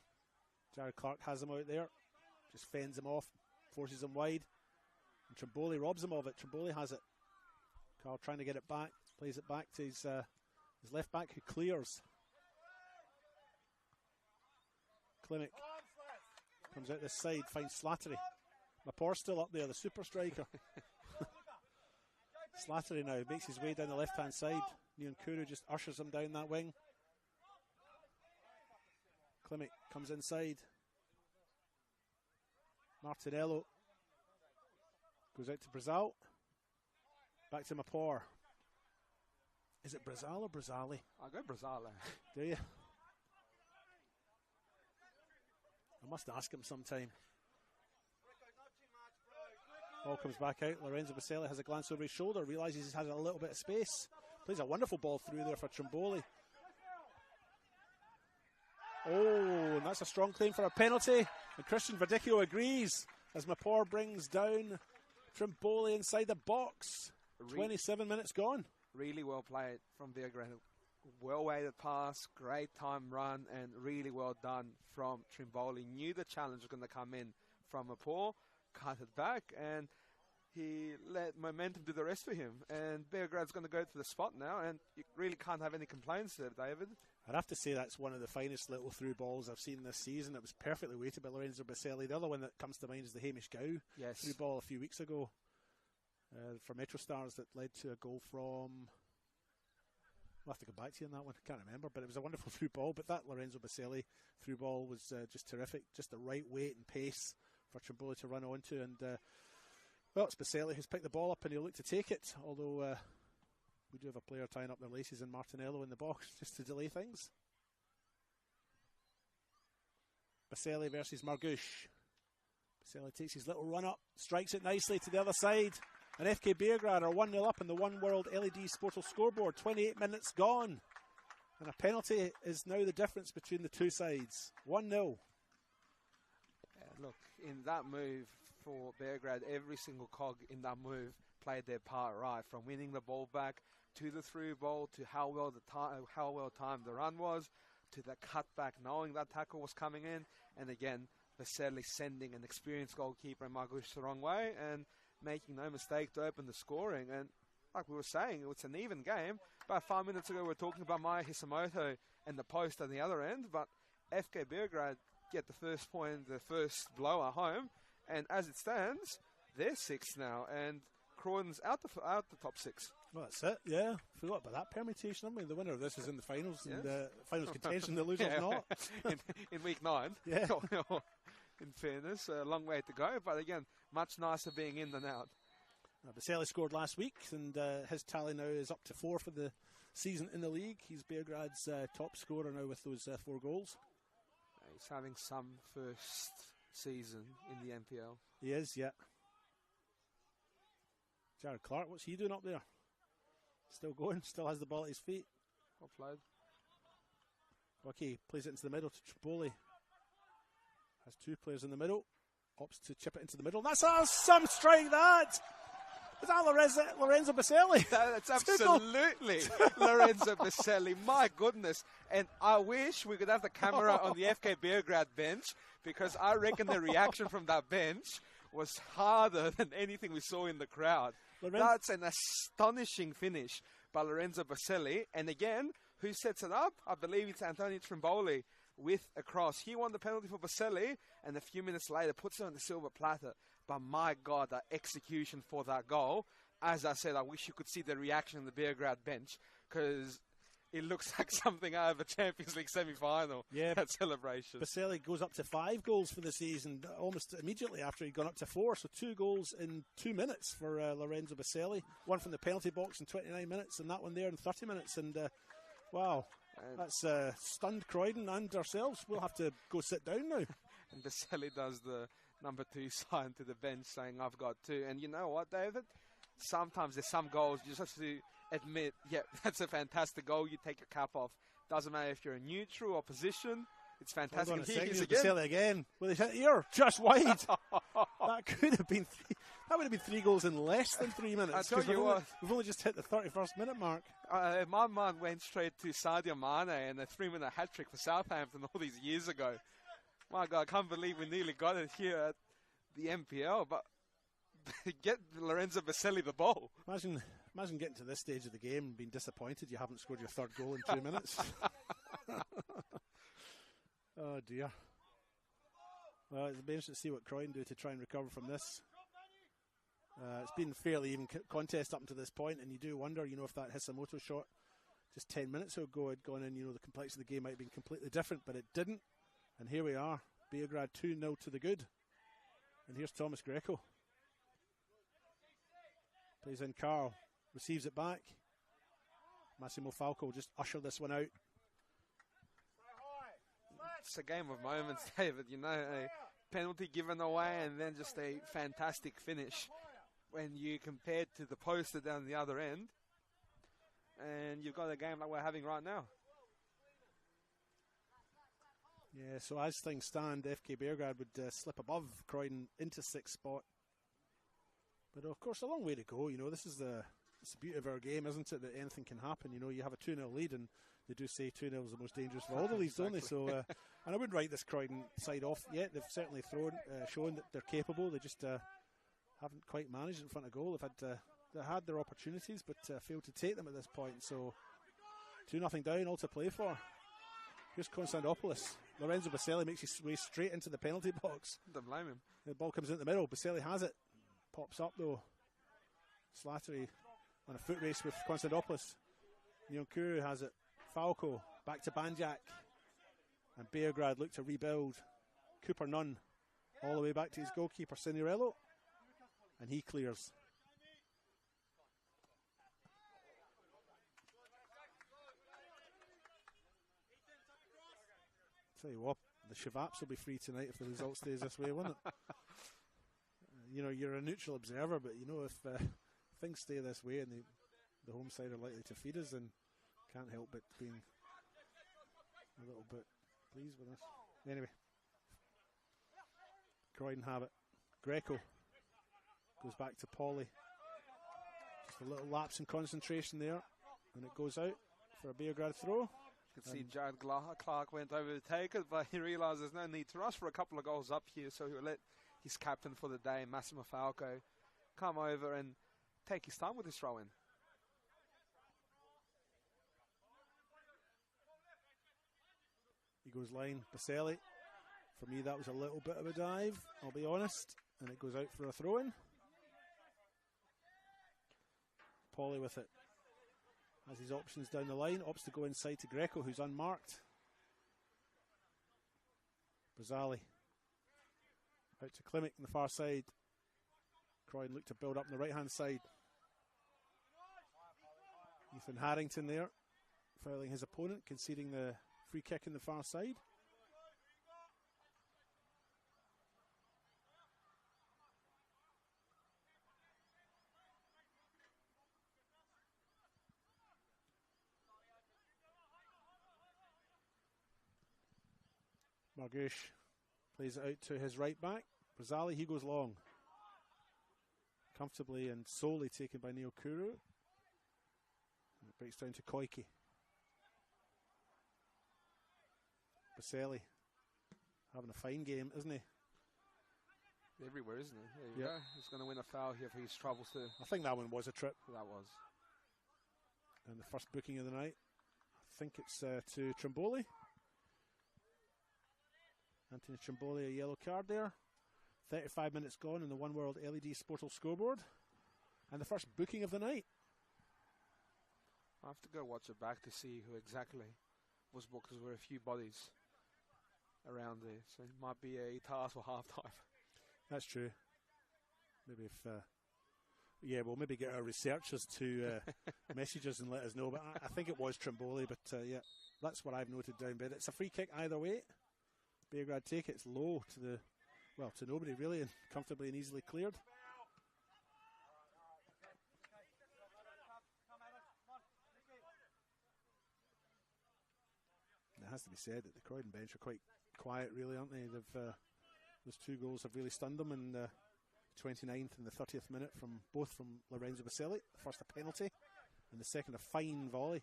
D: Jared Clark has him out there. Just fends him off. Forces him wide. And Trimboli robs him of it. Trimboli has it. Carl trying to get it back. Plays it back to his left back, who clears. Klimek comes out this side, finds Slattery. Mapor still up there, the super striker. Slattery now makes his way down the left hand side. Nyonkuru just ushers him down that wing. Klimek comes inside. Martinello goes out to Brazil. Back to Mapor. Is it Brazil or Brazali?
E: I'll go Brazil.
D: Do you? I must ask him sometime. Ball comes back out. Lorenzo Baselli has a glance over his shoulder, realises he has a little bit of space. Plays a wonderful ball through there for Trimboli. Oh, and that's a strong claim for a penalty. And Christian Verdicchio agrees as Mapor brings down Trimboli inside the box. 27 minutes gone.
E: Really well played from Beograd. Well weighted pass, great time run, and really well done from Trimboli. Knew the challenge was going to come in from Mapor. cut it back, and he let momentum do the rest for him. And Beograd's going to go to the spot now, and you really can't have any complaints there, David.
D: I'd have to say that's one of the finest little through balls I've seen this season. It was perfectly weighted by Lorenzo Baselli. The other one that comes to mind is the Hamish Gow through ball a few weeks ago for Metro Stars that led to a goal from... I'll have to go back to you on that one. I can't remember, but it was a wonderful through ball. But that Lorenzo Baselli through ball was just terrific. Just the right weight and pace for Trimboli to run onto. And, well, it's Baselli who's picked the ball up and he'll look to take it. Although we do have a player tying up their laces in Martinello in the box just to delay things. Baselli versus Margouche. Baselli takes his little run up, strikes it nicely to the other side. And FK Beograd are 1-0 up in the One World LED Sportal scoreboard. 28 minutes gone. And a penalty is now the difference between the two sides. 1-0.
E: Look, in that move for Beograd, every single cog in that move played their part right. From winning the ball back, to the through ball, to how well timed the run was, to the cutback, knowing that tackle was coming in. And again, Baselli sending an experienced goalkeeper and Margouche the wrong way, and making no mistake to open the scoring. And like we were saying, it's an even game. About 5 minutes ago, we were talking about Maya Hisamoto and the post on the other end, but FK Beograd get the first point, the first blower home, and as it stands, they're sixth now, and Croydon's out the top six.
D: Well, that's it, yeah. Forgot about that permutation, haven't we? The winner of this is in the finals, and finals contention, the loser's not.
E: in week 9.
D: Yeah.
E: In fairness, a long way to go, but again, much nicer being in than out.
D: Baselli scored last week, and his tally now is up to 4 for the season in the league. He's Beograd's top scorer now with those 4 goals.
E: He's having some first season in the NPL.
D: He is, yeah. Jared Clark, what's he doing up there? Still going, still has the ball at his feet.
E: Well played.
D: Okay, plays it into the middle to Trimboli. Has 2 players in the middle. Opts to chip it into the middle. That's some strike, that! Is that Lorenzo Baselli?
E: That's absolutely Lorenzo Baselli. My goodness. And I wish we could have the camera on the FK Beograd bench, because I reckon the reaction from that bench was harder than anything we saw in the crowd. That's an astonishing finish by Lorenzo Baselli. And again, who sets it up? I believe it's Antonio Trimboli with a cross. He won the penalty for Baselli, and a few minutes later puts it on the silver platter. But my God, the execution for that goal. As I said, I wish you could see the reaction on the Beograd bench, because it looks like something out of a Champions League semi-final. Yeah, that celebration.
D: Baselli goes up to 5 goals for the season, almost immediately after he'd gone up to 4. So 2 goals in 2 minutes for Lorenzo Baselli. One from the penalty box in 29 minutes, and that one there in 30 minutes. And wow, that's stunned Croydon and ourselves. We'll have to go sit down now.
E: And Baselli does the number 2 sign to the bench saying, I've got 2. And you know what, David? Sometimes there's some goals you just have to admit, yeah, that's a fantastic goal. You take your cap off. Doesn't matter if you're a neutral or position. It's fantastic.
D: Hold on a second, Baselli again. Will he hit here? Just wide. That could have been 3. That would have been 3 goals in less than 3 minutes.
E: I tell you what,
D: we've only just hit the 31st minute mark.
E: My mind went straight to Sadio Mane and a 3-minute hat-trick for Southampton all these years ago. My God, I can't believe we nearly got it here at the NPL, but get Lorenzo Baselli the ball.
D: Imagine getting to this stage of the game and being disappointed you haven't scored your 3rd goal in 2 minutes. Oh dear. Well, it'll be interesting to see what Croydon do to try and recover from this. It's been fairly even contest up to this point, and you do wonder, if that Hisamoto shot just 10 minutes ago had gone in, the complexity of the game might have been completely different, but it didn't. And here we are, Beograd 2-0 to the good. And here's Thomas Greco. Plays in Carl, receives it back. Massimo Falco will just usher this one out.
E: It's a game of moments, David. A penalty given away and then just a fantastic finish when you compare it to the poster down the other end. And you've got a game like we're having right now.
D: Yeah, so as things stand, FK Beograd would slip above Croydon into 6th spot. But of course, a long way to go. This is the it's the beauty of our game, isn't it, that anything can happen. You know, you have a 2-0 lead, and they do say 2-0 is the most dangerous of all the leads, don't they? So, and I wouldn't write this Croydon side off yet. They've certainly shown that they're capable. They just haven't quite managed in front of goal. They had their opportunities, but failed to take them at this point. So 2-0 down, all to play for. Here's Konstantopoulos. Lorenzo Baselli makes his way straight into the penalty box.
E: Don't blame him.
D: The ball comes into the middle. Baselli has it. Pops up though. Slattery on a foot race with Konstantopoulos. Nyonkuru has it. Falco back to Banjak. And Beograd look to rebuild. Cooper Nunn all the way back to his goalkeeper Signorello. And he clears. Tell you what, the Shavapps will be free tonight if the result stays this way, won't it? You know, you're a neutral observer, but you know, if things stay this way and the home side are likely to feed us, then can't help but being a little bit pleased with us. Anyway, Croydon have it. Greco goes back to Pauly. Just a little lapse in concentration there, and it goes out for a Beograd throw.
E: You can see Jared Clark went over to take it, but he realised there's no need to rush for a couple of goals up here, so he'll let his captain for the day, Massimo Falco, come over and take his time with his throw-in.
D: He goes line, Baselli. For me, that was a little bit of a dive, I'll be honest, and it goes out for a throw-in. Pauly with it. Has his options down the line, opts to go inside to Greco, who's unmarked. Barzali out to Klimek on the far side. Croydon look to build up on the right hand side. Ethan Harrington there, fouling his opponent, conceding the free kick in the far side. Margouche plays it out to his right back. Barzali, he goes long. Comfortably and solely taken by Neil Kuru. And it breaks down to Koike. Baselli having a fine game, isn't he?
E: Everywhere, isn't he? There you go. He's going to win a foul here for his troubles too.
D: I think that one was a trip.
E: That was.
D: And the first booking of the night. I think it's to Trimboli. Anthony Trimboli, a yellow card there. 35 minutes gone in the One World LED Sportal scoreboard. And the first booking of the night.
E: I have to go watch it back to see who exactly was booked, because there were a few bodies around there. So it might be a task for half-time.
D: That's true. Maybe if... we'll maybe get our researchers to message us and let us know. But I think it was Trimboli. But yeah, that's what I've noted down. But it's a free kick either way. Beograd take it. It's low to nobody really, and comfortably and easily cleared. It has to be said that the Croydon bench are quite quiet, really, aren't they? Those two goals have really stunned them in the 29th and the 30th minute from Lorenzo Baselli. The first a penalty, and the second a fine volley.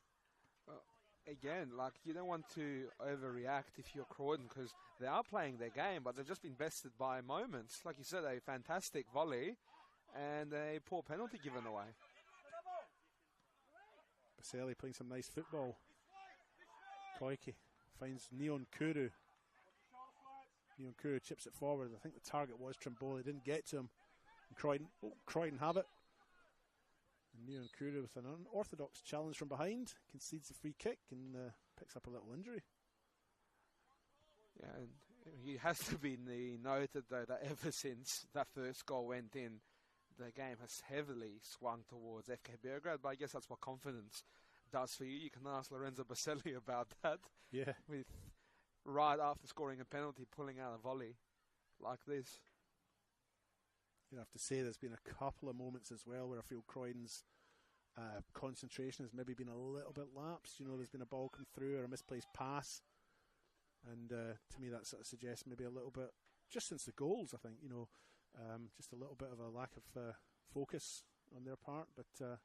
E: Well, again, like, you don't want to overreact if you're Croydon, because they are playing their game, but they've just been bested by moments. Like you said, a fantastic volley and a poor penalty given away.
D: Baselli playing some nice football. Koike finds Neon Kuru. Neon Kuru chips it forward. I think the target was Trimboli. Didn't get to him. And Croydon have it. And Neon Kuru with an unorthodox challenge from behind. Concedes the free kick and picks up a little injury.
E: Yeah, and he has to be noted, though, that ever since that first goal went in, the game has heavily swung towards FK Beograd. But I guess that's what confidence does for you. You can ask Lorenzo Baselli about that.
D: Yeah.
E: With right after scoring a penalty, pulling out a volley like this.
D: You have to say there's been a couple of moments as well where I feel Croydon's concentration has maybe been a little bit lapsed. You know, there's been a ball come through or a misplaced pass. And to me that sort of suggests maybe a little bit, just since the goals, I think, you know, just a little bit of a lack of focus on their part. But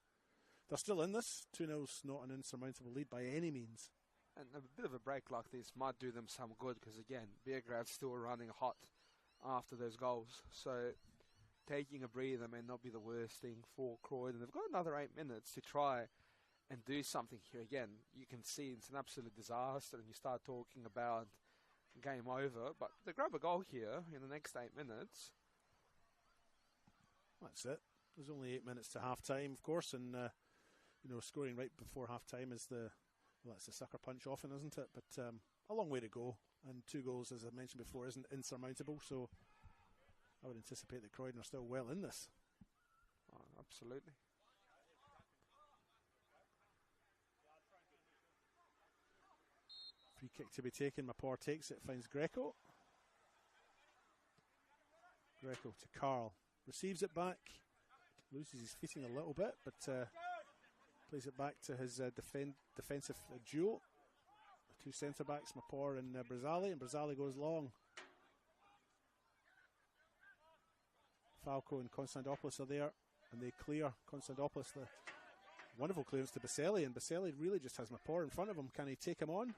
D: they're still in this. 2-0's not an insurmountable lead by any means.
E: And a bit of a break like this might do them some good because, again, Beograd's still running hot after those goals. So taking a breather may not be the worst thing for Croydon. They've got another 8 minutes to try and do something here. Again, you can see it's an absolute disaster and you start talking about game over. But they grab a goal here in the next 8 minutes.
D: That's it. There's only 8 minutes to half-time, of course, and scoring right before half-time is it's the sucker punch often, isn't it? But a long way to go, and 2 goals, as I mentioned before, isn't insurmountable, so I would anticipate that Croydon are still well in this.
E: Oh, absolutely.
D: Free kick to be taken, Mapor takes it, finds Greco. Greco to Carl, receives it back, loses his footing a little bit, but plays it back to his defensive duo. The 2 centre-backs, Mapor and Brazali, and Brazali goes long. Falco and Konstantopoulos are there, and they clear Konstantopoulos. The wonderful clearance to Baselli, and Baselli really just has Mapor in front of him. Can he take him on?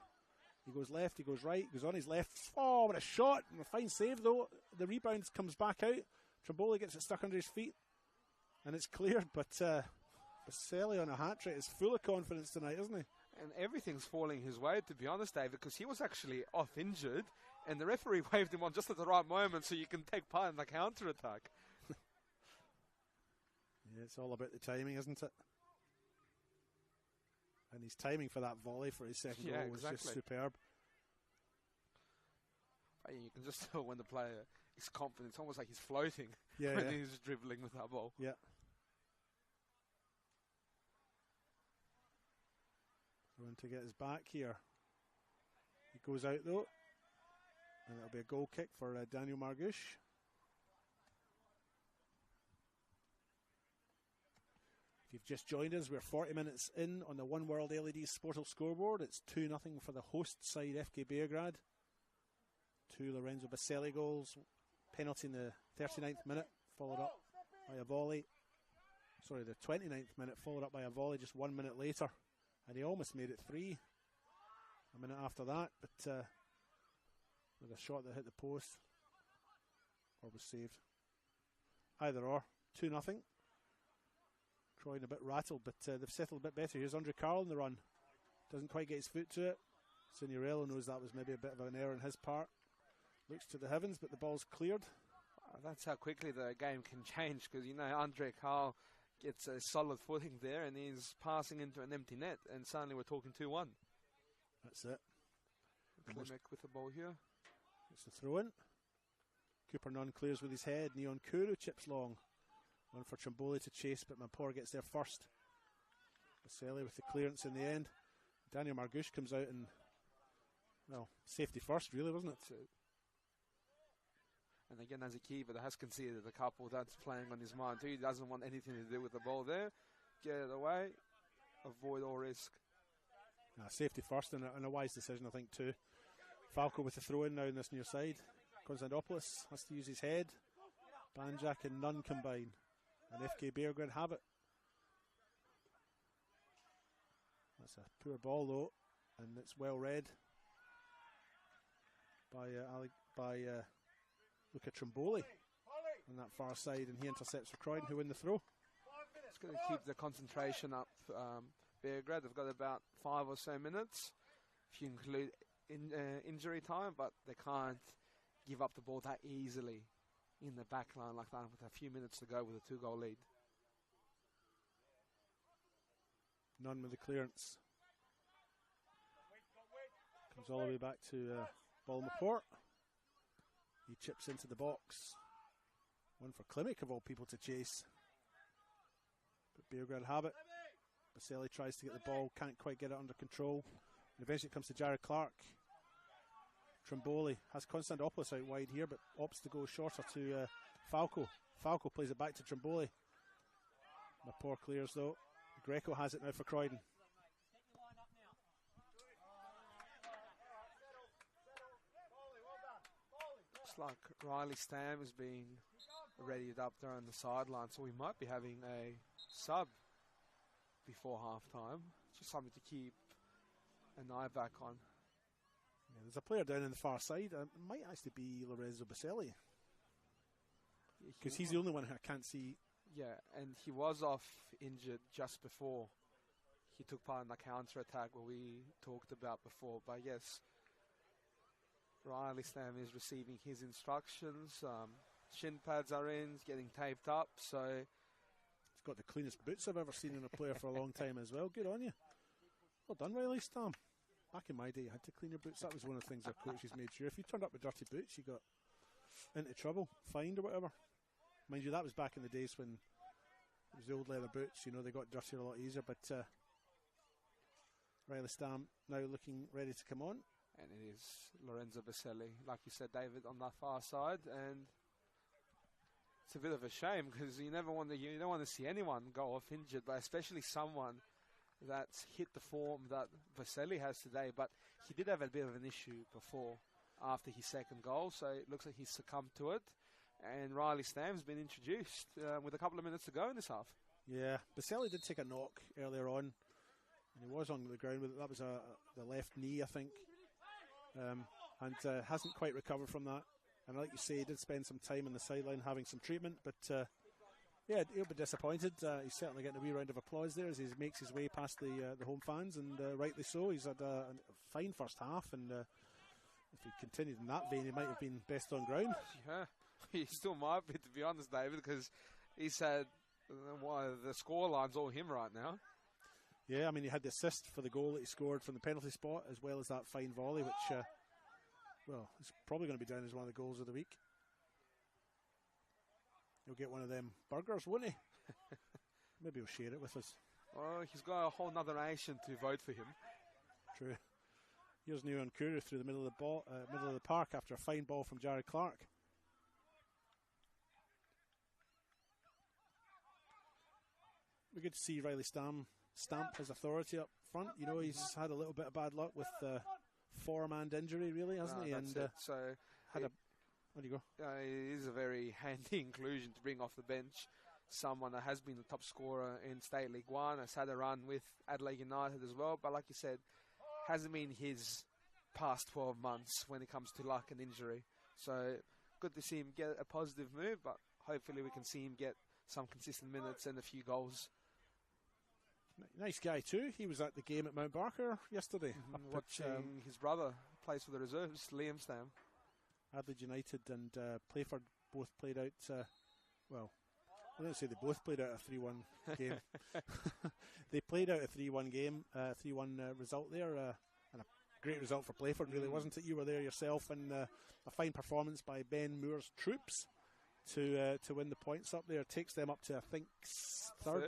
D: He goes left, he goes right, goes on his left. Oh, what a shot! And a fine save though. The rebound comes back out. Tramboli gets it stuck under his feet, and it's cleared, but Baselli on a hat-trick is full of confidence tonight, isn't he?
E: And everything's falling his way, to be honest, David, because he was actually off injured, and the referee waved him on just at the right moment so you can take part in the counter-attack.
D: Yeah, it's all about the timing, isn't it? And his timing for that volley for his second goal was just superb.
E: You can just tell when the player is confident. It's almost like he's floating
D: when
E: he's dribbling with that ball.
D: Yeah. Going to get his back here. He goes out though, and it'll be a goal kick for Daniel Margush. If you've just joined us, we're 40 minutes in on the One World LED Sportal scoreboard. It's 2-0 for the host side, FK Beograd. 2 Lorenzo Baselli goals. Penalty in the 39th minute, followed up by a volley. Sorry, the 29th minute, followed up by a volley just 1 minute later. And he almost made it 3 a minute after that, but with a shot that hit the post or was saved. Either or, 2-0. Croydon a bit rattled, but they've settled a bit better. Here's Andre Carl in the run. Doesn't quite get his foot to it. Signorello knows that was maybe a bit of an error on his part. Looks to the heavens, but the ball's cleared.
E: That's how quickly the game can change, because, Andre Carl gets a solid footing there, and he's passing into an empty net, and suddenly we're talking 2-1.
D: That's it.
E: Klimek with the ball here.
D: It's the throw-in. Cooper Nunn clears with his head. Neon Kuru chips long. One for Tramboli to chase, but Mapor gets there first. Baselli with the clearance in the end. Daniel Margush comes out and, safety first, really, wasn't it?
E: And again, as a keeper that has conceded a couple, that's playing on his mind too. He doesn't want anything to do with the ball there. Get it away, avoid all risk.
D: Safety first, and a wise decision, I think, too. Falco with the throw-in now in this near side. Konstantopoulos has to use his head. Banjak and Nunn combine. And FK Beograd have it. That's a poor ball though, and it's well read by Luca Tramboli on that far side, and he intercepts for Croydon, who win the throw.
E: It's going to keep the concentration up. Beograd, they've got about 5 or so minutes, if you include injury time, but they can't give up the ball that easily in the back line like that with a few minutes to go with a 2-goal lead.
D: None with the clearance. Comes all the way back to Balmaport. He chips into the box. One for Klimek, of all people, to chase. But Beograd have it. Baselli tries to get the ball, can't quite get it under control. And eventually it comes to Jared Clark. Tramboli has Konstantopoulos out wide here, but opts to go shorter to Falco. Falco plays it back to Tramboli. Mapor clears though. Greco has it now for Croydon.
E: Looks like Riley Stam is being readied up there on the sideline, so we might be having a sub before half-time. Just something to keep an eye back on.
D: Yeah, there's a player down on the far side. It might actually be Lorenzo Baselli, because he's the only one who I can't see.
E: Yeah, and he was off injured just before he took part in the counter-attack what we talked about before. But yes, Riley Stam is receiving his instructions. Shin pads are in, he's getting taped up, so...
D: He's got the cleanest boots I've ever seen in a player for a long time as well. Good on you. Well done, Riley Stam. Back in my day, you had to clean your boots. That was one of the things our coaches made sure. If you turned up with dirty boots, you got into trouble, fined or whatever. Mind you, that was back in the days when it was the old leather boots. You know, they got dirtier a lot easier. But Riley Stam now looking ready to come on.
E: And it is Lorenzo Baselli, like you said, David, on that far side. And it's a bit of a shame because you don't want to see anyone go off injured, but especially someone that's hit the form that Baselli has today. But he did have a bit of an issue before, after his second goal, so it looks like he's succumbed to it. And Riley Stam's been introduced with a couple of minutes to go in this half.
D: Yeah, Baselli did take a knock earlier on, and he was on the ground with it. That was the left knee, I think, and hasn't quite recovered from that. And like you say, he did spend some time on the sideline having some treatment, but yeah, he'll be disappointed. He's certainly getting a wee round of applause there as he makes his way past the home fans, and rightly so. He's had a fine first half, and if he continued in that vein, he might have been best on ground.
E: Yeah, he still might be, to be honest, David, because he said the scoreline's all him right now.
D: Yeah, I mean, he had the assist for the goal that he scored from the penalty spot, as well as that fine volley, which, well, is probably going to be down as one of the goals of the week. He'll get one of them burgers, won't he? Maybe he'll share it with us.
E: Oh, he's got a whole nother nation to vote for him.
D: True. Here's Neon Kuru through the middle of the park after a fine ball from Jared Clark. We get to see Riley Stamp his authority up front. You know, he's had a little bit of bad luck with form and injury, really, hasn't he?
E: And so
D: had where do you go?
E: It is a very handy inclusion to bring off the bench. Someone that has been the top scorer in State League One, has had a run with Adelaide United as well, but like you said, hasn't been his past 12 months when it comes to luck and injury. So good to see him get a positive move, but hopefully we can see him get some consistent minutes and a few goals.
D: Nice guy too. He was at the game at Mount Barker yesterday.
E: Watching his brother plays for the reserves, Liam Stam.
D: Adelaide United and Playford both played out, well, I don't say they both played out a 3-1 game. They played out a 3-1 game, 3-1 result there, and a great result for Playford, really, wasn't it? You were there yourself, and a fine performance by Ben Moore's troops to win the points up there. Takes them up to, I think, third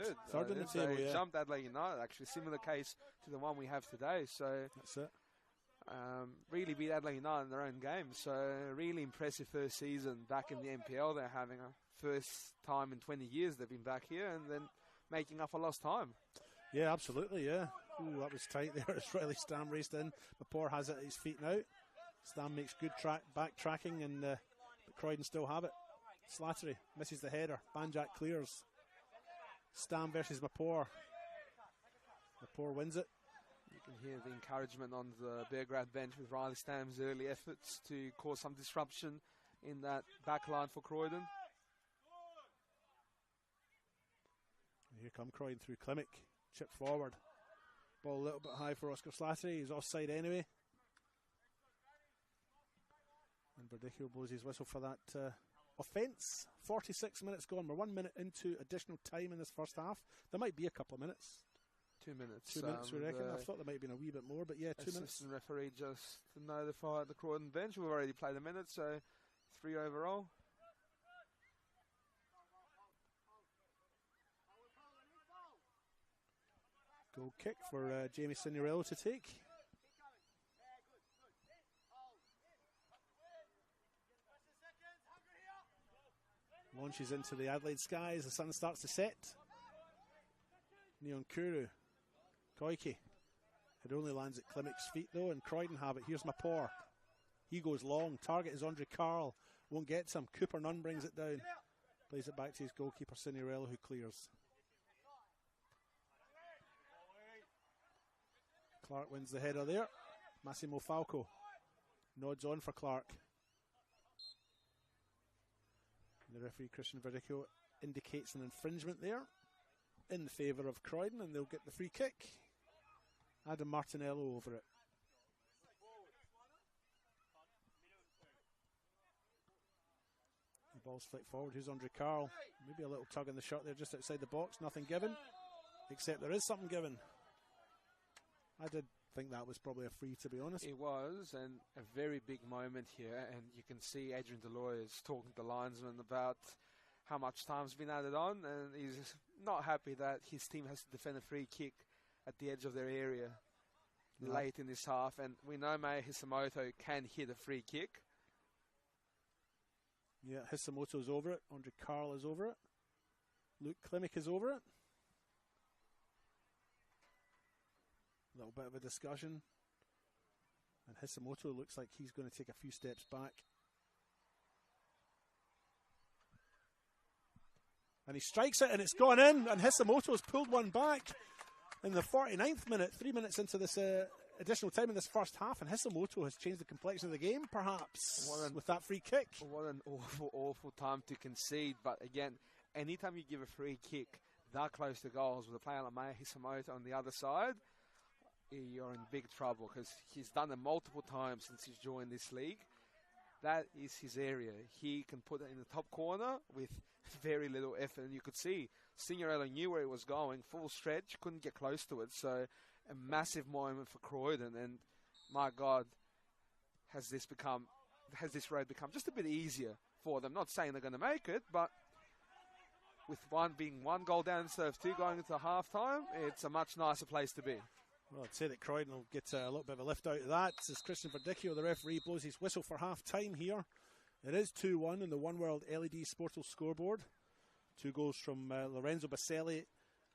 D: in the table.
E: They jumped Adelaide United, actually, similar case to the one we have today. So
D: that's it.
E: Really beat Adelaide United in their own game. So really impressive first season back in the NPL. They're having a first time in 20 years they've been back here, and then making up for lost time.
D: Yeah, absolutely, yeah. Ooh, that was tight there as Riley Stam raced in. Mapor has it at his feet now. Stam makes good backtracking, and but Croydon still have it. Slattery misses the header. Banjak clears. Stam versus Mapor. Mapor wins it.
E: You can hear the encouragement on the Beograd bench with Riley Stam's early efforts to cause some disruption in that back line for Croydon.
D: Here come Croydon through Klimek. Chip forward. Ball a little bit high for Oscar Slattery. He's offside anyway. And Berdicchio blows his whistle for that offence. 46 minutes gone. We're 1 minute into additional time in this first half. There might be a couple of minutes.
E: 2 minutes.
D: 2 minutes, we reckon. I thought there might have been a wee bit more, but yeah, 2 minutes.
E: Assistant referee just notified the Croydon bench. We've already played a minute, so 3 overall.
D: Goal kick for Jamie Signorello to take. Launches into the Adelaide skies. The sun starts to set. Neon Kuru. Koike. It only lands at Klimek's feet though, and Croydon have it. Here's Mapor. He goes long. Target is Andre Carl. Won't get to him. Cooper Nunn brings it down. Plays it back to his goalkeeper Signorello, who clears. Clark wins the header there. Massimo Falco nods on for Clark. The referee, Christian Verdicchio, indicates an infringement there in favour of Croydon, and they'll get the free kick. Adam Martinello over it. The ball's flicked forward. Here's Andre Carl. Maybe a little tug in the shirt there just outside the box. Nothing given, except there is something given. I did think that was probably a free, to be honest.
E: It was, and a very big moment here, and you can see Adrian Deloy is talking to the linesman about how much time's been added on, and he's not happy that his team has to defend a free kick at the edge of their area late in this half, and we know Maya Hisamoto can hit a free kick.
D: Yeah, Hisamoto's over it. Andre Carl is over it. Luke Klimek is over it. A little bit of a discussion, and Hisamoto looks like he's going to take a few steps back. And he strikes it, and it's gone in, and Hisamoto's pulled one back in the 49th minute, 3 minutes into this additional time in this first half, and Hisamoto has changed the complexion of the game, perhaps, with that free kick.
E: What an awful, awful time to concede, but again, anytime you give a free kick that close to goals with a player like Maya Hisamoto on the other side, you're in big trouble, because he's done it multiple times since he's joined this league. That is his area. He can put it in the top corner with very little effort, and you could see Signorello knew where he was going, full stretch, couldn't get close to it, so a massive moment for Croydon, and my God, has this road become just a bit easier for them? Not saying they're going to make it, but with one goal down instead of two going into half-time, it's a much nicer place to be.
D: Well, I'd say that Croydon will get a little bit of a lift out of that as Christian Verdicchio, the referee, blows his whistle for half-time here. It is 2-1 in the One World LED Sportal scoreboard. 2 goals from Lorenzo Baselli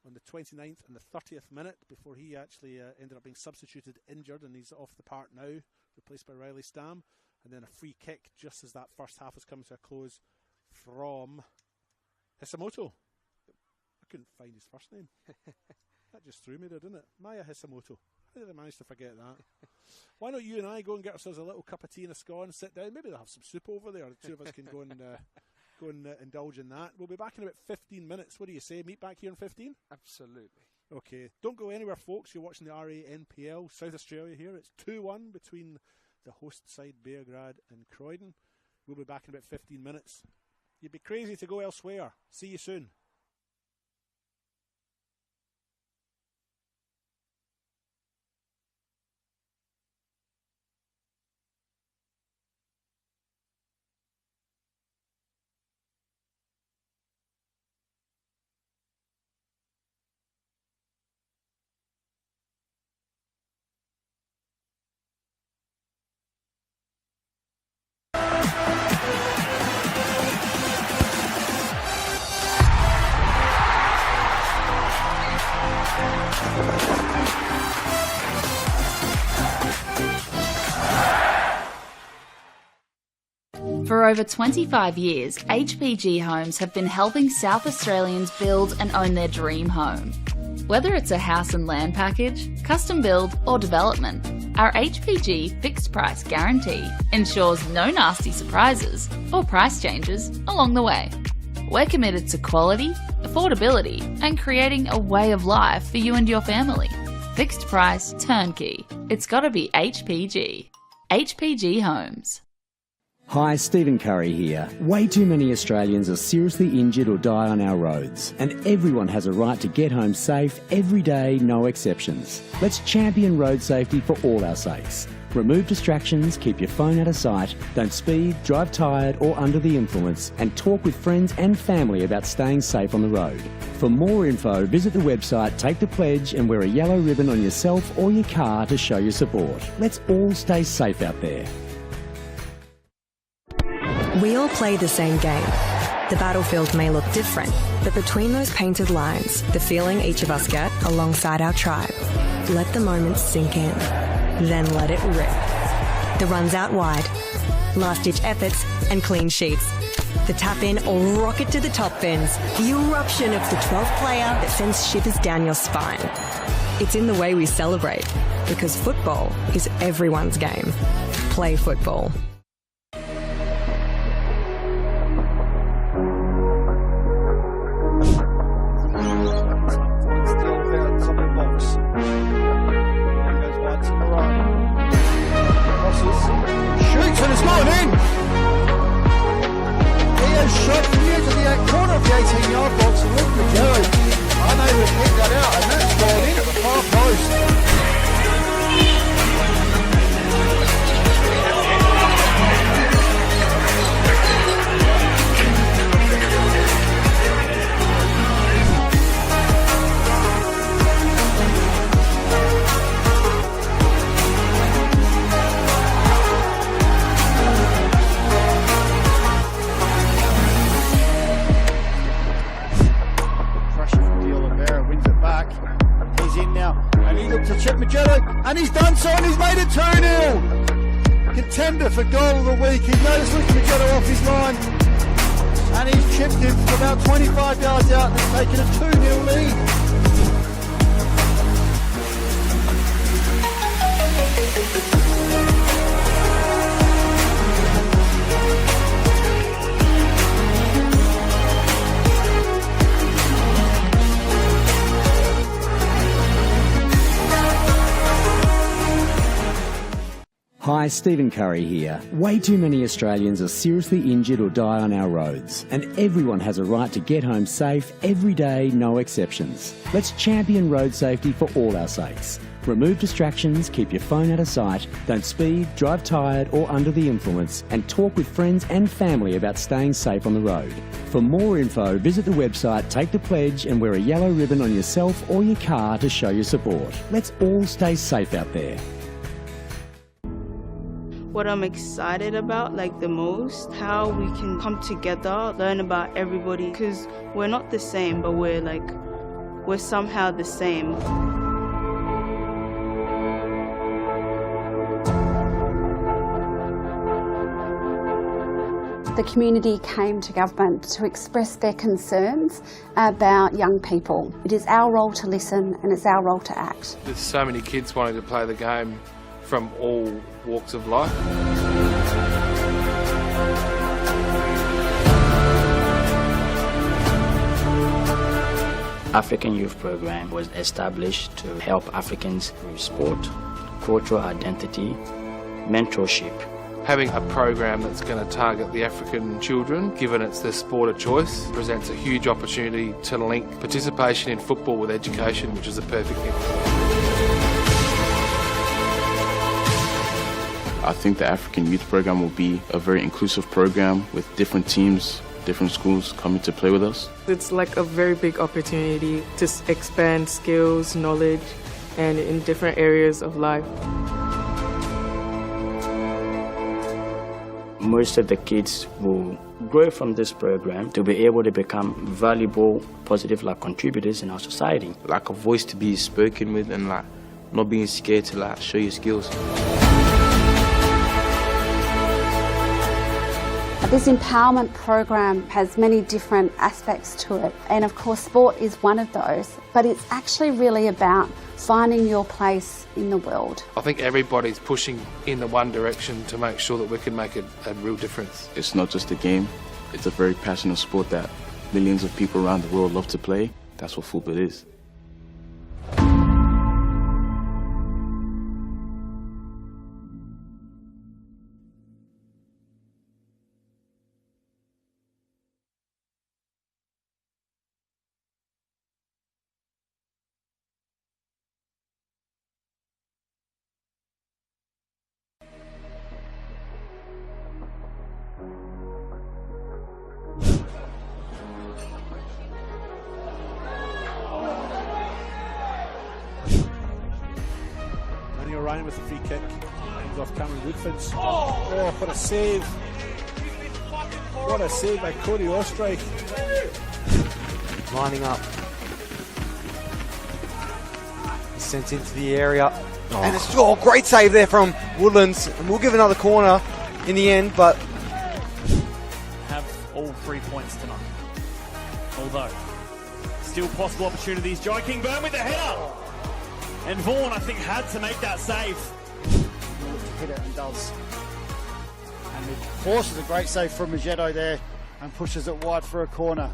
D: on the 29th and the 30th minute before he actually ended up being substituted injured, and he's off the park now, replaced by Riley Stam. And then a free kick just as that first half has come to a close from Hisamoto. I couldn't find his first name. That just threw me there, didn't it? Maya Hisamoto. How did I manage to forget that? Why don't you and I go and get ourselves a little cup of tea and a scone, sit down, maybe they'll have some soup over there. The two of us can go and indulge in that. We'll be back in about 15 minutes. What do you say? Meet back here in 15?
E: Absolutely.
D: Okay. Don't go anywhere, folks. You're watching the RA NPL, South Australia here. It's 2-1 between the host side, Beograd, and Croydon. We'll be back in about 15 minutes. You'd be crazy to go elsewhere. See you soon.
B: For over 25 years, HPG Homes have been helping South Australians build and own their dream home. Whether it's a house and land package, custom build or development, our HPG fixed price guarantee ensures no nasty surprises or price changes along the way. We're committed to quality, affordability and creating a way of life for you and your family. Fixed price turnkey. It's gotta be HPG. HPG Homes.
F: Hi, Stephen Curry here. Way too many Australians are seriously injured or die on our roads, and everyone has a right to get home safe every day, no exceptions. Let's champion road safety for all our sakes. Remove distractions, keep your phone out of sight, don't speed, drive tired or under the influence, and talk with friends and family about staying safe on the road. For more info, visit the website, take the pledge and wear a yellow ribbon on yourself or your car to show your support. Let's all stay safe out there.
A: We all play the same game. The battlefield may look different, but between those painted lines, the feeling each of us get alongside our tribe. Let the moment sink in, then let it rip. The run's out wide. last-ditch efforts and clean sheets. The tap-in or rocket to the top bins, the eruption of the 12th player that sends shivers down your spine. It's in the way we celebrate, because football is everyone's game. Play football.
G: Shoots and it's gone in! He has shot from near to the corner of the 18-yard box and Luke McGarry unable to pick that out, and that's gone in at the far post. And he's done so, and he's made it 2-0. Contender for goal of the week. He knows Luke Magello off his line, and he's chipped him from about 25 yards out and taken a 2-0 lead.
F: Hi, Stephen Curry here. Way too many Australians are seriously injured or die on our roads, and everyone has a right to get home safe every day, no exceptions. Let's champion road safety for all our sakes. Remove distractions, keep your phone out of sight, don't speed, drive tired or under the influence, and talk with friends and family about staying safe on the road. For more info, visit the website, take the pledge and wear a yellow ribbon on yourself or your car to show your support. Let's all stay safe out there.
H: What I'm excited about, the most, how we can come together, learn about everybody, because we're not the same, but we're somehow the same.
I: The community came to government to express their concerns about young people. It is our role to listen and it's our role to act.
J: There's so many kids wanting to play the game from all walks of life.
K: African Youth Program was established to help Africans with sport, cultural identity, mentorship.
J: Having a program that's going to target the African children, given it's their sport of choice, presents a huge opportunity to link participation in football with education, which is a perfect thing.
L: I think the African Youth Program will be a very inclusive program with different teams, different schools coming to play with us.
M: It's like a very big opportunity to expand skills, knowledge, and in different areas of life.
K: Most of the kids will grow from this program to be able to become valuable, positive contributors in our society.
N: Like a voice to be spoken with and not being scared to show your skills.
I: This empowerment program has many different aspects to it, and of course sport is one of those, but it's actually really about finding your place in the world.
J: I think everybody's pushing in the one direction to make sure that we can make a real difference.
L: It's not just a game, it's a very passionate sport that millions of people around the world love to play. That's what football is.
D: Ryan with the free kick. Hands off Cameron Woodfins. Oh, what a save. What a save by Cody Ostry.
O: Lining up. Sent into the area. And it's great save there from Woodlands. And we'll give another corner. in the end, but
C: have all 3 points tonight. Although, still possible opportunities. Joy Kingburn with the header. And Vaughan, I think, had to make that save.
G: Hit it and does. And it forces a great save from Magetto there and pushes it wide for a corner.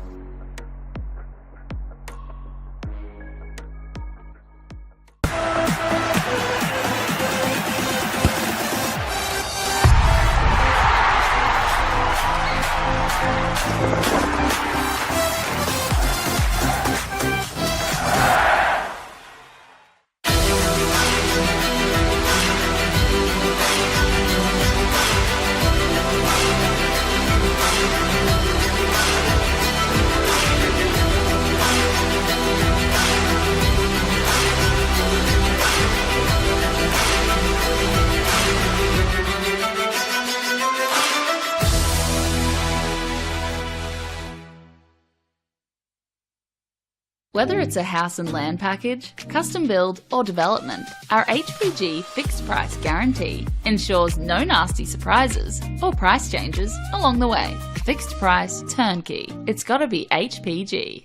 B: Whether it's a house and land package, custom build or development, our HPG fixed price guarantee ensures no nasty surprises or price changes along the way. Fixed price turnkey. It's gotta be HPG.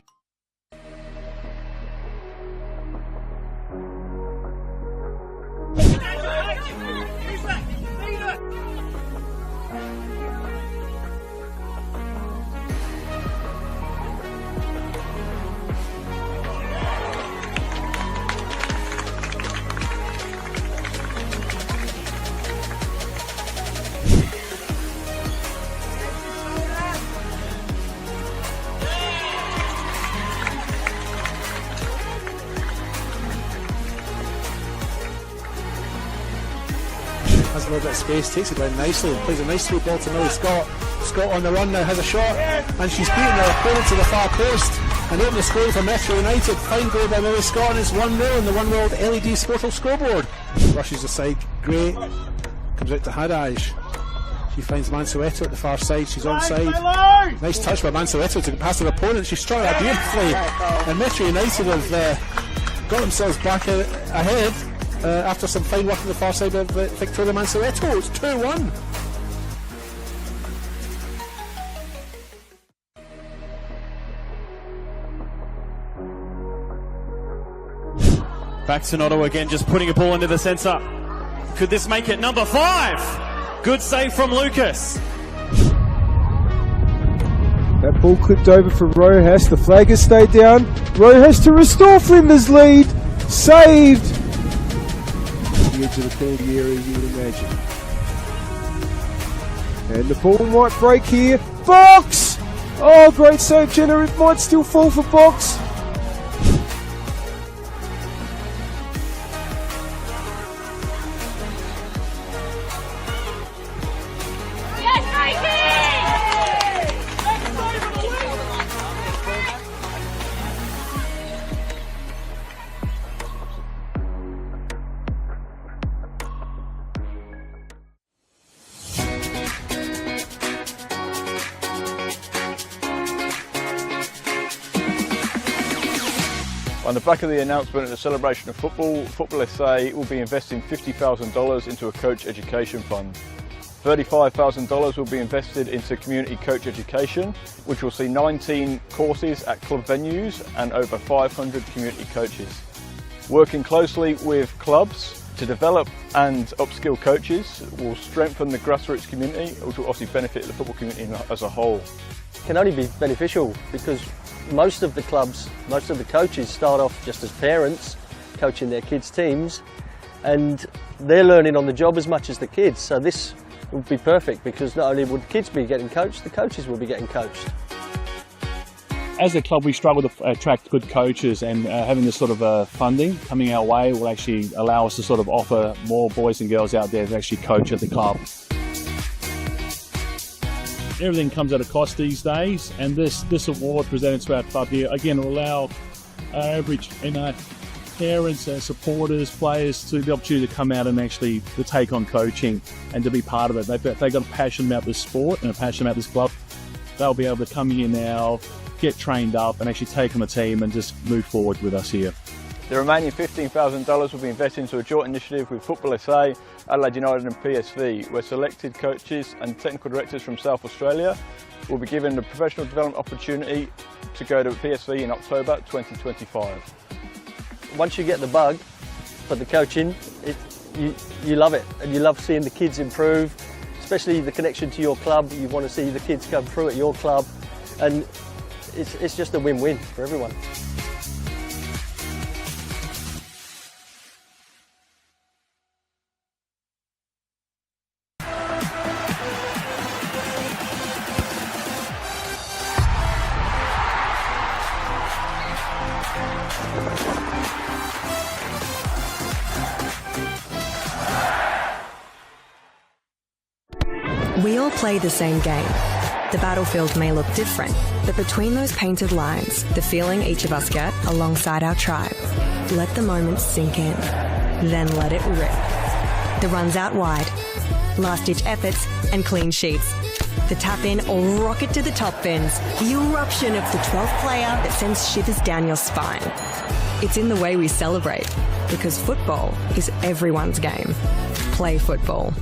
D: Has a little bit of space, takes it down nicely, plays a nice sweet ball to Millie Scott. Scott on the run now, has a shot, and she's beaten her opponent to the far post and opened the score for Metro United. Fine goal by Millie Scott, and it's 1-0 in the One World LED Sportal scoreboard. Rushes aside, great, comes out to Hadaj. She finds Mansueto at the far side, she's onside. Nice touch by Mansueto to get past her opponent, she struck that beautifully. And Metro United have got themselves back ahead. After some fine work on the far side of Victoria Mansueto. It's 2-1.
C: Back to Noto again, just putting a ball into the centre. Could this make it? Number 5. Good save from Lucas.
P: That ball clipped over from Rojas. The flag has stayed down. Rojas to restore Flinders' lead. Saved. The edge of the penalty area, you would imagine. And the ball might break here. Box! Oh, great save, Jenner. It might still fall for Box.
Q: On the back of the announcement of the celebration of football, Football SA will be investing $50,000 into a coach education fund. $35,000 will be invested into community coach education, which will see 19 courses at club venues and over 500 community coaches. Working closely with clubs to develop and upskill coaches will strengthen the grassroots community, which will obviously benefit the football community as a whole.
R: It can only be beneficial because most of the clubs, most of the coaches start off just as parents coaching their kids' teams, and they're learning on the job as much as the kids. So this would be perfect because not only would kids be getting coached, the coaches will be getting coached.
S: As a club, we struggle to attract good coaches, and having this sort of funding coming our way will actually allow us to sort of offer more boys and girls out there to actually coach at the club. Everything comes at a cost these days, and this award presented to our club here again will allow our average parents, supporters, players to the opportunity to come out and actually to take on coaching and to be part of it. They've got a passion about this sport and a passion about this club. They'll be able to come here now, get trained up and actually take on the team and just move forward with us here.
Q: The remaining $15,000 will be invested into a joint initiative with Football SA, Adelaide United and PSV, where selected coaches and technical directors from South Australia will be given the professional development opportunity to go to PSV in October 2025.
R: Once you get the bug for the coaching, you love it, and you love seeing the kids improve, especially the connection to your club. You want to see the kids come through at your club, and it's just a win-win for everyone.
A: We all play the same game. The battlefield may look different, but between those painted lines, the feeling each of us get alongside our tribe. Let the moment sink in, then let it rip. The runs out wide, last-ditch efforts and clean sheets. The tap-in or rocket to the top bins. The eruption of the 12th player that sends shivers down your spine. It's in the way we celebrate, because football is everyone's game. Play football.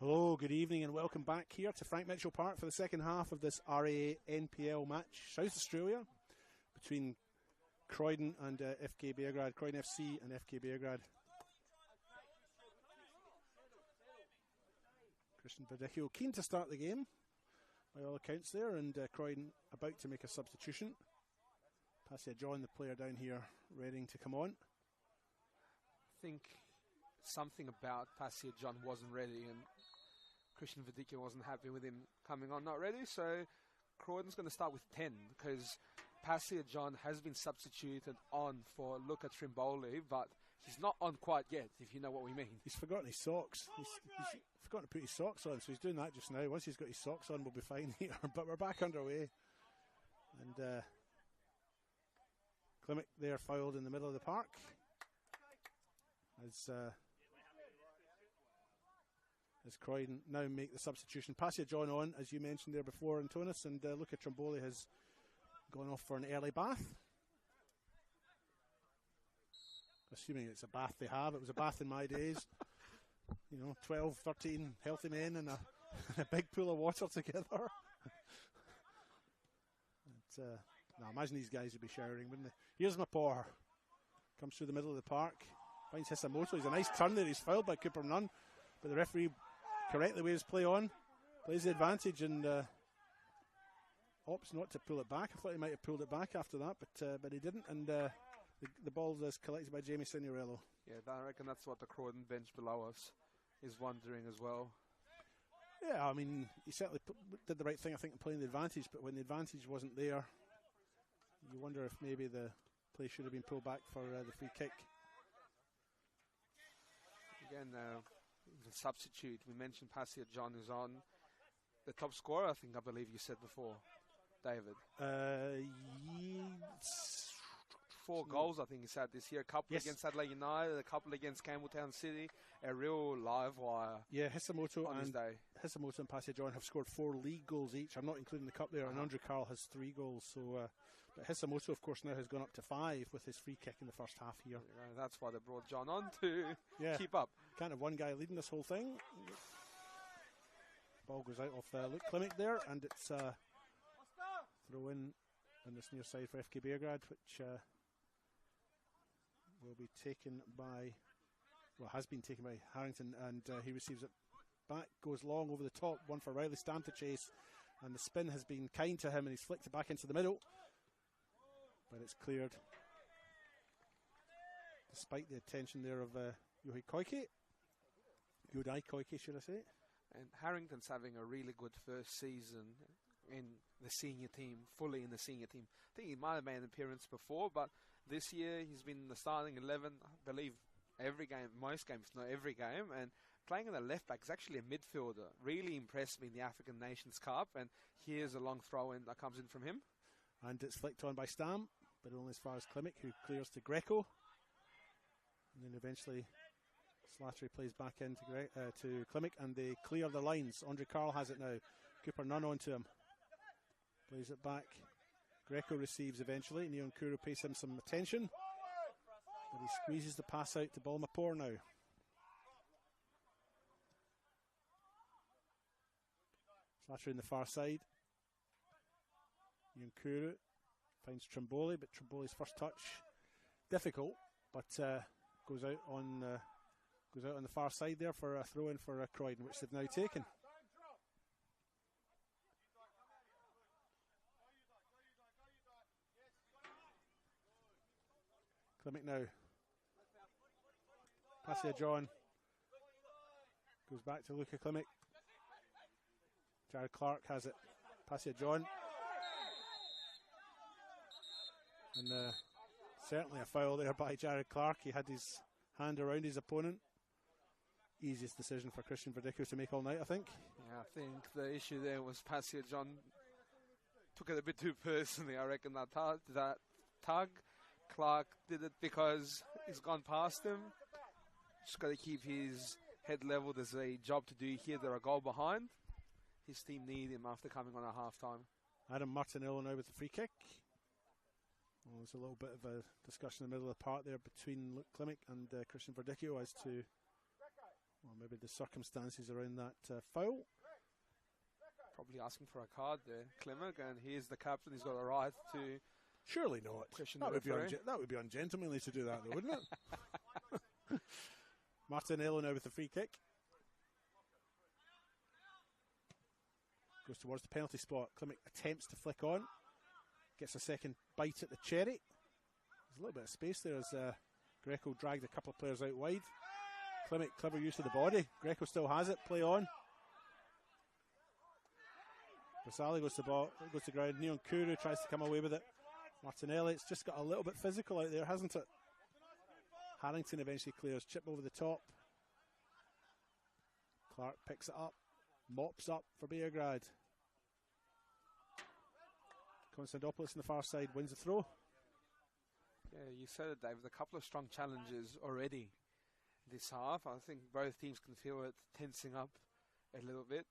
D: Hello, good evening and welcome back here to Frank Mitchell Park for the second half of this RA NPL match, South Australia, between Croydon and FK Beograd, Croydon FC and FK Beograd. Christian Verdicchio keen to start the game, by all accounts there, and Croydon about to make a substitution. Passia John, the player down here, ready to come on.
E: I think something about Passia John wasn't ready, and Christian Verdicchio wasn't happy with him coming on not ready, so Croydon's going to start with 10 because Passia John has been substituted on for Luca Trimboli, but he's not on quite yet, if you know what we mean.
D: He's forgotten his socks. He's forgotten to put his socks on, so he's doing that just now. Once he's got his socks on, we'll be fine here, but we're back underway. And Klimek there fouled in the middle of the park. As Croydon now make the substitution. Passia John on, as you mentioned there before, Antonis, and Luca Trimboli has gone off for an early bath. Assuming it's a bath they have. It was a bath in my days. 12, 13 healthy men in a big pool of water together. Imagine these guys would be showering, wouldn't they? Here's Mapor. Comes through the middle of the park. Finds Hisamoto. He's a nice turn there. He's fouled by Cooper Nunn. But the referee correctly waves play on. Plays the advantage and opts not to pull it back. I thought he might have pulled it back after that, but he didn't. And the ball is collected by Jamie Signorello.
E: Yeah, I reckon that's what the Croydon bench below us is wondering as well.
D: Yeah, I mean, he certainly did the right thing, I think, in playing the advantage. But when the advantage wasn't there, you wonder if maybe the play should have been pulled back for the free kick.
E: Again, the substitute, we mentioned Passia John is on. The top scorer, I believe you said before, David. 4 goals, I think he's had this year. A couple against Adelaide United, a couple against Campbelltown City. A real live wire.
D: Yeah, Hisamoto and Passia John have scored 4 league goals each. I'm not including the cup there, and Andre Carl has 3 goals. So, but Hisamoto, of course, now has gone up to 5 with his free kick in the first half here.
E: Yeah, that's why they brought John on to keep up.
D: Can't have one guy leading this whole thing. Ball goes out off Luke Klimek there, and it's throw in on this near side for FK Beograd, which will be taken by, well, has been taken by Harrington, and he receives it back, goes long over the top, one for Riley Stam to chase, and the spin has been kind to him, and he's flicked it back into the middle, but it's cleared despite the attention there of Yodai Koike, should I say.
E: And Harrington's having a really good first season in the senior team, fully in the senior team. I think he might have made an appearance before, but this year he's been in the starting 11, I believe, every game, most games, not every game, and playing in the left back is actually a midfielder. Really impressed me in the African Nations Cup, and here's a long throw in that comes in from him.
D: And it's flicked on by Stam, but only as far as Klimek, who clears to Greco. And then eventually Slattery plays back into to Klimek, and they clear the lines. Andre Carl has it now. Cooper Nunn onto him. Plays it back. Greco receives eventually. Neon Kuro pays him some attention, but he squeezes the pass out to Balmapore now. Slattery in the far side. Neon Kuro finds Trimboli, but Trimboli's first touch difficult, but goes out on the far side there for a throw in for Croydon, which they've now taken. Klimek now. Passia John goes back to Luca Klimek. Jared Clark has it. Passia John. And certainly a foul there by Jared Clark. He had his hand around his opponent. Easiest decision for Christian Verdicchio to make all night, I think.
E: Yeah, I think the issue there was Passia John took it a bit too personally. I reckon that tug. Clark did it because he's gone past him. Just got to keep his head level. There's a job to do here. They're a goal behind. His team need him after coming on at half-time.
D: Adam Martinello now with the free kick. Well, there's a little bit of a discussion in the middle of the park there between Luke Klimek and Christian Verdicchio as to, well, maybe the circumstances around that foul.
E: Probably asking for a card there, Klimek, and he's the captain. He's got a right to...
D: Surely not. That would be ungentlemanly to do that, though, wouldn't it? Martinello now with the free kick. Goes towards the penalty spot. Klimek attempts to flick on. Gets a second bite at the cherry. There's a little bit of space there as Greco dragged a couple of players out wide. Klimek, clever use of the body. Greco still has it. Play on. Basali goes to ground. Neon Kuru tries to come away with it. Martinelli, it's just got a little bit physical out there, hasn't it? Harrington eventually clears. Chip over the top. Clark picks it up. Mops up for Beograd. Konstantopoulos on the far side wins the throw.
E: Yeah, you said it, David. A couple of strong challenges already this half. I think both teams can feel it tensing up a little bit.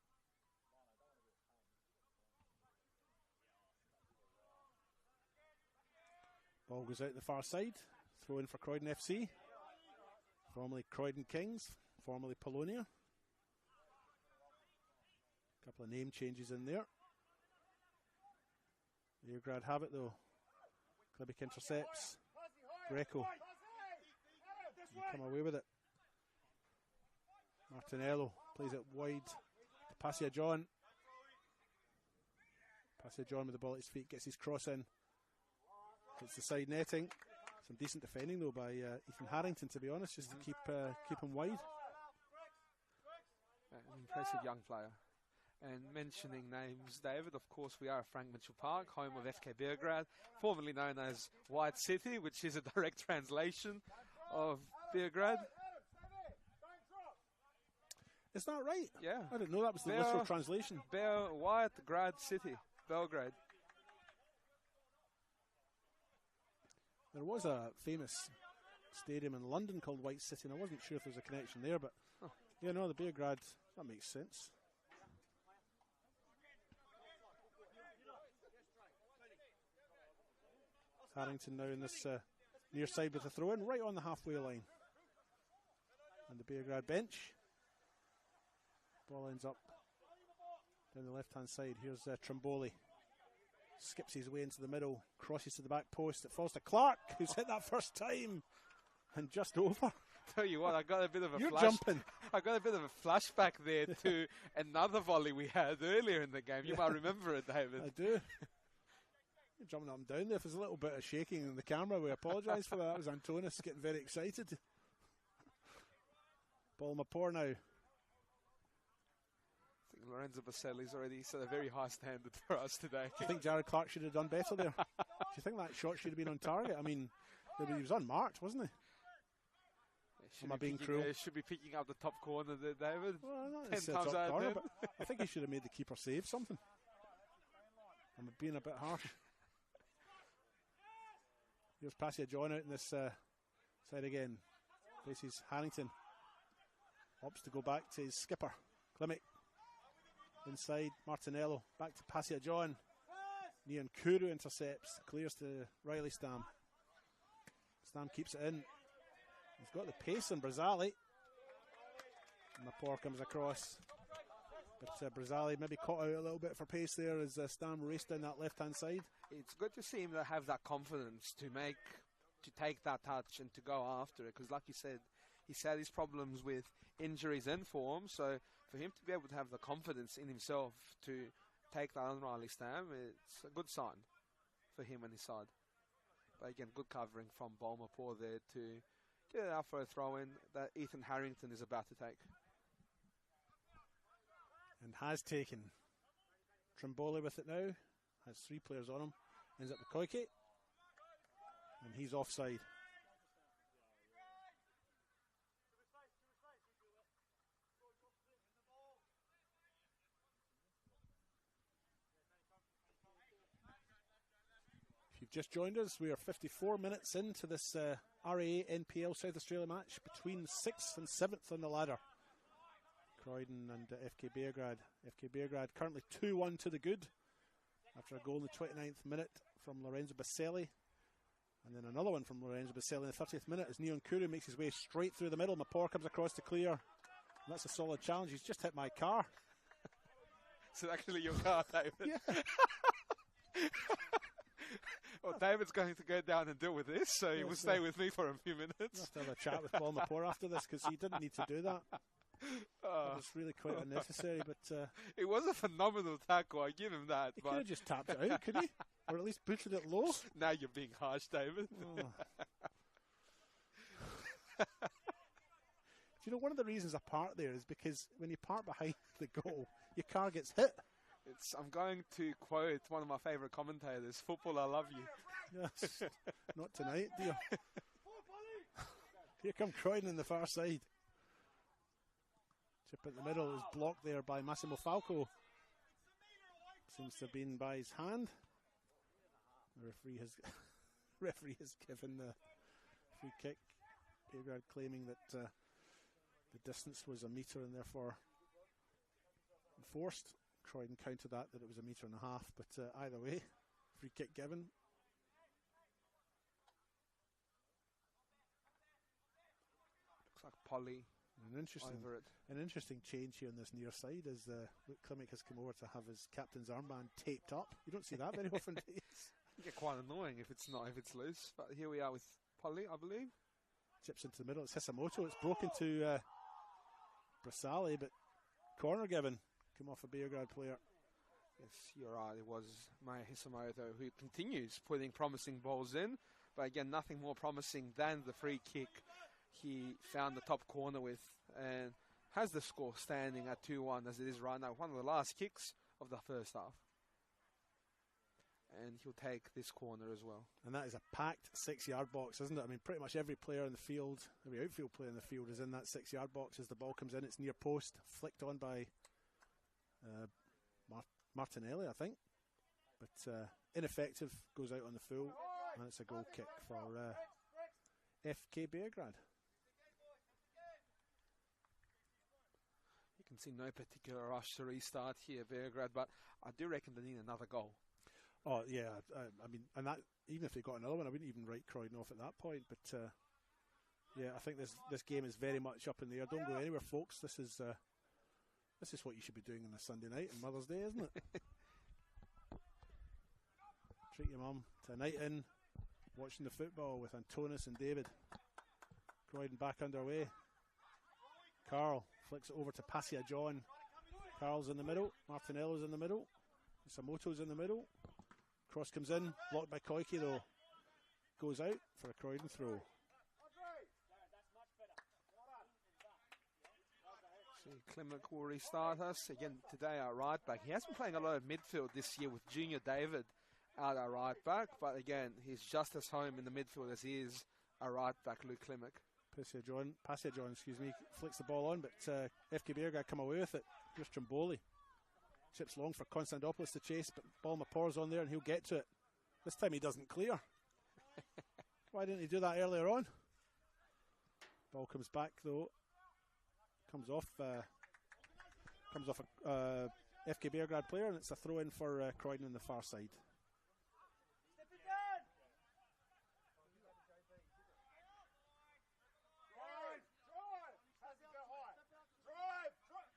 D: Ball goes out the far side. Throw in for Croydon FC. Formerly Croydon Kings. Formerly Polonia. Couple of name changes in there. Beograd have it though. Klimek intercepts. Greco. Come away with it. Martinello plays it wide to Passia John. Passia John with the ball at his feet, gets his cross in. Hits the side netting. Some decent defending though by Ethan Harrington, to be honest, just to keep him wide.
E: An impressive young player. And mentioning names, David, of course we are at Frank Mitchell Park, home of FK Beograd, formerly known as White City, which is a direct translation of Beograd.
D: Is that right?
E: Yeah.
D: I didn't know that was the literal translation.
E: White Grad City, Belgrade.
D: There was a famous stadium in London called White City, and I wasn't sure if there was a connection there, but yeah, no, the Beograd, that makes sense. Harrington now in this near side with a throw in, right on the halfway line. And the Beograd bench. Ball ends up down the left-hand side. Here's Trimboli. Skips his way into the middle, crosses to the back post. It falls to Clark, who's hit that first time and just over.
E: Tell you what, I got a bit of a
D: You're jumping.
E: I got a bit of a flashback there to another volley we had earlier in the game. You might remember it, David.
D: I do. You're jumping up and down there. If there's a little bit of shaking in the camera, we apologise for that. That was Antonis getting very excited. Ball Mapor now.
E: I think Lorenzo Baselli's already set a very high standard for us today.
D: Do you think Jared Clark should have done better there? Do you think that shot should have been on target? I mean, he was unmarked, wasn't he? Am I being cruel?
E: Should be picking up the top corner there, David.
D: Well, not
E: 10
D: top
E: times out
D: corner,
E: of 10.
D: but I think he should have made the keeper save something. I'm being a bit harsh. Here's Passia John out in this side again. Faces Harrington. Opts to go back to his skipper, Klimek. Inside, Martinello. Back to Passia John. Nian Kuru intercepts. Clears to Riley Stam. Stam keeps it in. He's got the pace on Brazzali. Mapor comes across. But Brazzali maybe caught out a little bit for pace there as Stam raced down that left-hand side.
E: It's good to see him to have that confidence to take that touch and to go after it. Because like you said, he's had his problems with injuries and form. So for him to be able to have the confidence in himself to take that on Riley Stam, it's a good sign for him and his side. But again, good covering from Bolmapur there to get it out for a throw-in that Ethan Harrington is about to take.
D: And has taken. Trimboli with it now. Has 3 players on him. Ends up with Koike. And he's offside. If you've just joined us, we are 54 minutes into this RA NPL South Australia match between 6th and 7th on the ladder. Croydon and FK Beograd. FK Beograd currently 2-1 to the good after a goal in the 29th minute from Lorenzo Baselli. And then another one from Lorenzo Baselli in the 30th minute as Nian Kuru makes his way straight through the middle. Mapor comes across to clear. And that's a solid challenge. He's just hit my car.
E: It's actually your car, David.
D: Yeah.
E: Well, David's going to go down and deal with this, so he will stay with me for a few minutes.
D: We'll have to have a chat with Paul Mapor after this because he didn't need to do that. It was really quite unnecessary, but
E: it was a phenomenal tackle. I give him that.
D: He could have just tapped it out, couldn't he? Or at least booted it low.
E: Now you're being harsh, David.
D: Oh. Do you know, one of the reasons I park there is because when you park behind the goal, your car gets hit.
E: I'm going to quote one of my favourite commentators, "Football, I love you."
D: Yes. Not tonight, dear. Here come Croydon on the far side. Chip in the middle is blocked there by Massimo Falco. Seems to have been by his hand. The referee has given the free kick. Beograd claiming that the distance was a metre and therefore enforced. Croydon countered that it was 1.5 metres, but either way, free kick given.
E: Looks like Polly.
D: An interesting change here on this near side as Luke Klimek has come over to have his captain's armband taped up. You don't see that very often, do you?
E: It get quite annoying if it's loose. But here we are with Polly, I believe.
D: Chips into the middle. It's Hisamoto. It's broken to Brassali, but corner given. Come off a Beograd player.
E: Yes, you're right. It was Maya Hisamoto who continues putting promising balls in. But again, nothing more promising than the free kick he found the top corner with and has the score standing at 2-1 as it is right now. One of the last kicks of the first half. And he'll take this corner as well.
D: And that is a packed 6-yard box, isn't it? I mean, pretty much every player in the field, every outfield player in the field is in that 6-yard box as the ball comes in. It's near post, flicked on by Martinelli, I think. But ineffective, goes out on the full. And it's a goal kick for FK Beograd.
E: You can see no particular rush to restart here, Beograd, but I do reckon they need another goal.
D: Oh, yeah. I mean, and that, even if they got another one, I wouldn't even write Croydon off at that point. But, yeah, I think this game is very much up in the air. Don't go anywhere, folks. This is what you should be doing on a Sunday night on Mother's Day, isn't it? Treat your mum to a night in, watching the football with Antonis and David. Croydon back underway. Carl flicks it over to Passia John. Carl's in the middle. Martinello's in the middle. Isamoto's in the middle. Cross comes in. Blocked by Koike, though. Goes out for a Croydon throw.
E: See, Klimek will restart us. Again, today our right back. He has been playing a lot of midfield this year with Junior David out our right back. But again, he's just as home in the midfield as he is our right back, Luke Klimek.
D: Passia John, flicks the ball on, but FK Beograd come away with it. Here's Trimboli. Chips long for Konstantopoulos to chase, but Balmapor's on there and he'll get to it. This time he doesn't clear. Why didn't he do that earlier on? Ball comes back though. Comes off a FK Beograd player, and it's a throw in for Croydon on the far side.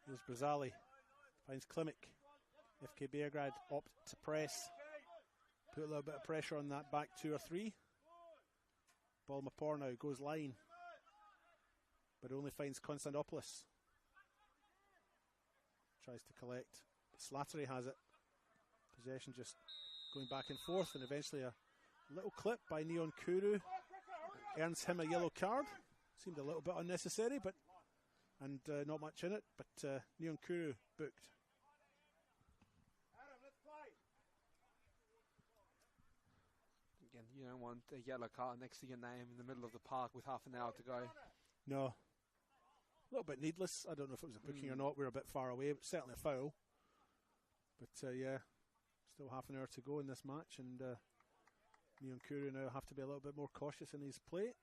D: Here's Brazali, finds Klimek. FK Beograd opt to press. Put a little bit of pressure on that back 2 or 3. Balmapor now goes line, but only finds Konstantopoulos. Tries to collect. Slattery has it. Possession just going back and forth, and eventually a little clip by Neon Kuru earns him a yellow card. Seemed a little bit unnecessary, but not much in it, but Neon Kuru booked.
E: Again, you don't want a yellow card next to your name in the middle of the park with half an hour to go.
D: No. A little bit needless. I don't know if it was a booking or not. We're a bit far away, but certainly a foul. But yeah, still half an hour to go in this match, and Neon Kuru now have to be a little bit more cautious in his play.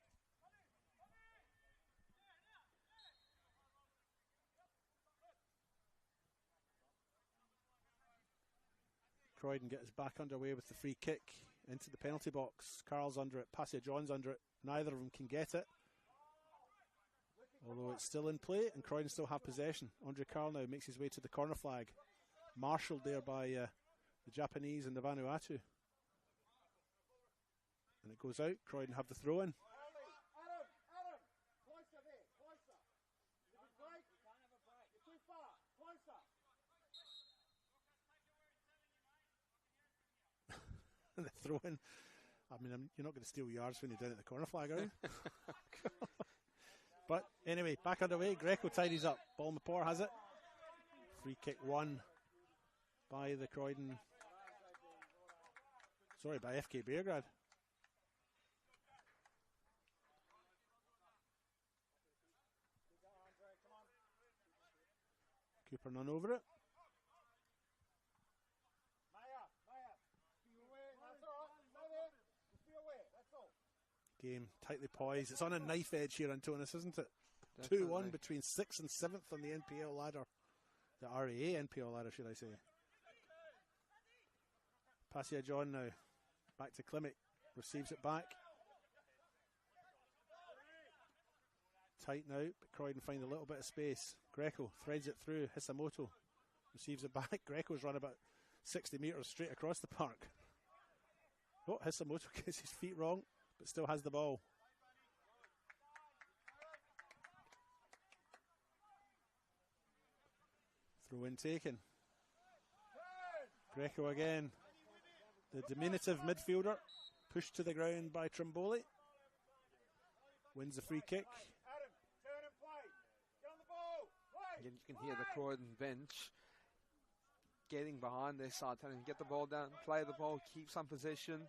D: Croydon gets back underway with the free kick into the penalty box. Carl's under it, Passia John's under it. Neither of them can get it, although it's still in play, and Croydon still have possession. Andre Carl now makes his way to the corner flag, marshalled there by the Japanese and the Vanuatu. And it goes out. Croydon have the throw in. The throw in. I mean, you're not going to steal yards when you're down at the corner flag, are you? But anyway, back underway. Greco tidies up. Balmapor has it. Free kick won by the Croydon. Sorry, by FK Beograd. Cooper none over it. Game tightly poised. It's on a knife edge here, Antonis, isn't it? 2-1 between 6th and 7th on the NPL ladder. The RAA NPL ladder, should I say. Passia John now. Back to Klimek. Receives it back. Tight now, but Croydon find a little bit of space. Greco threads it through. Hisamoto receives it back. Greco's run about 60 metres straight across the park. Oh, Hisamoto gets his feet wrong, but still has the ball. Throw in taken. Greco again. The diminutive midfielder pushed to the ground by Trimboli. Wins the free kick.
E: Again, you can hear the Croydon bench getting behind their side, telling them get the ball down, play the ball, keep some possession,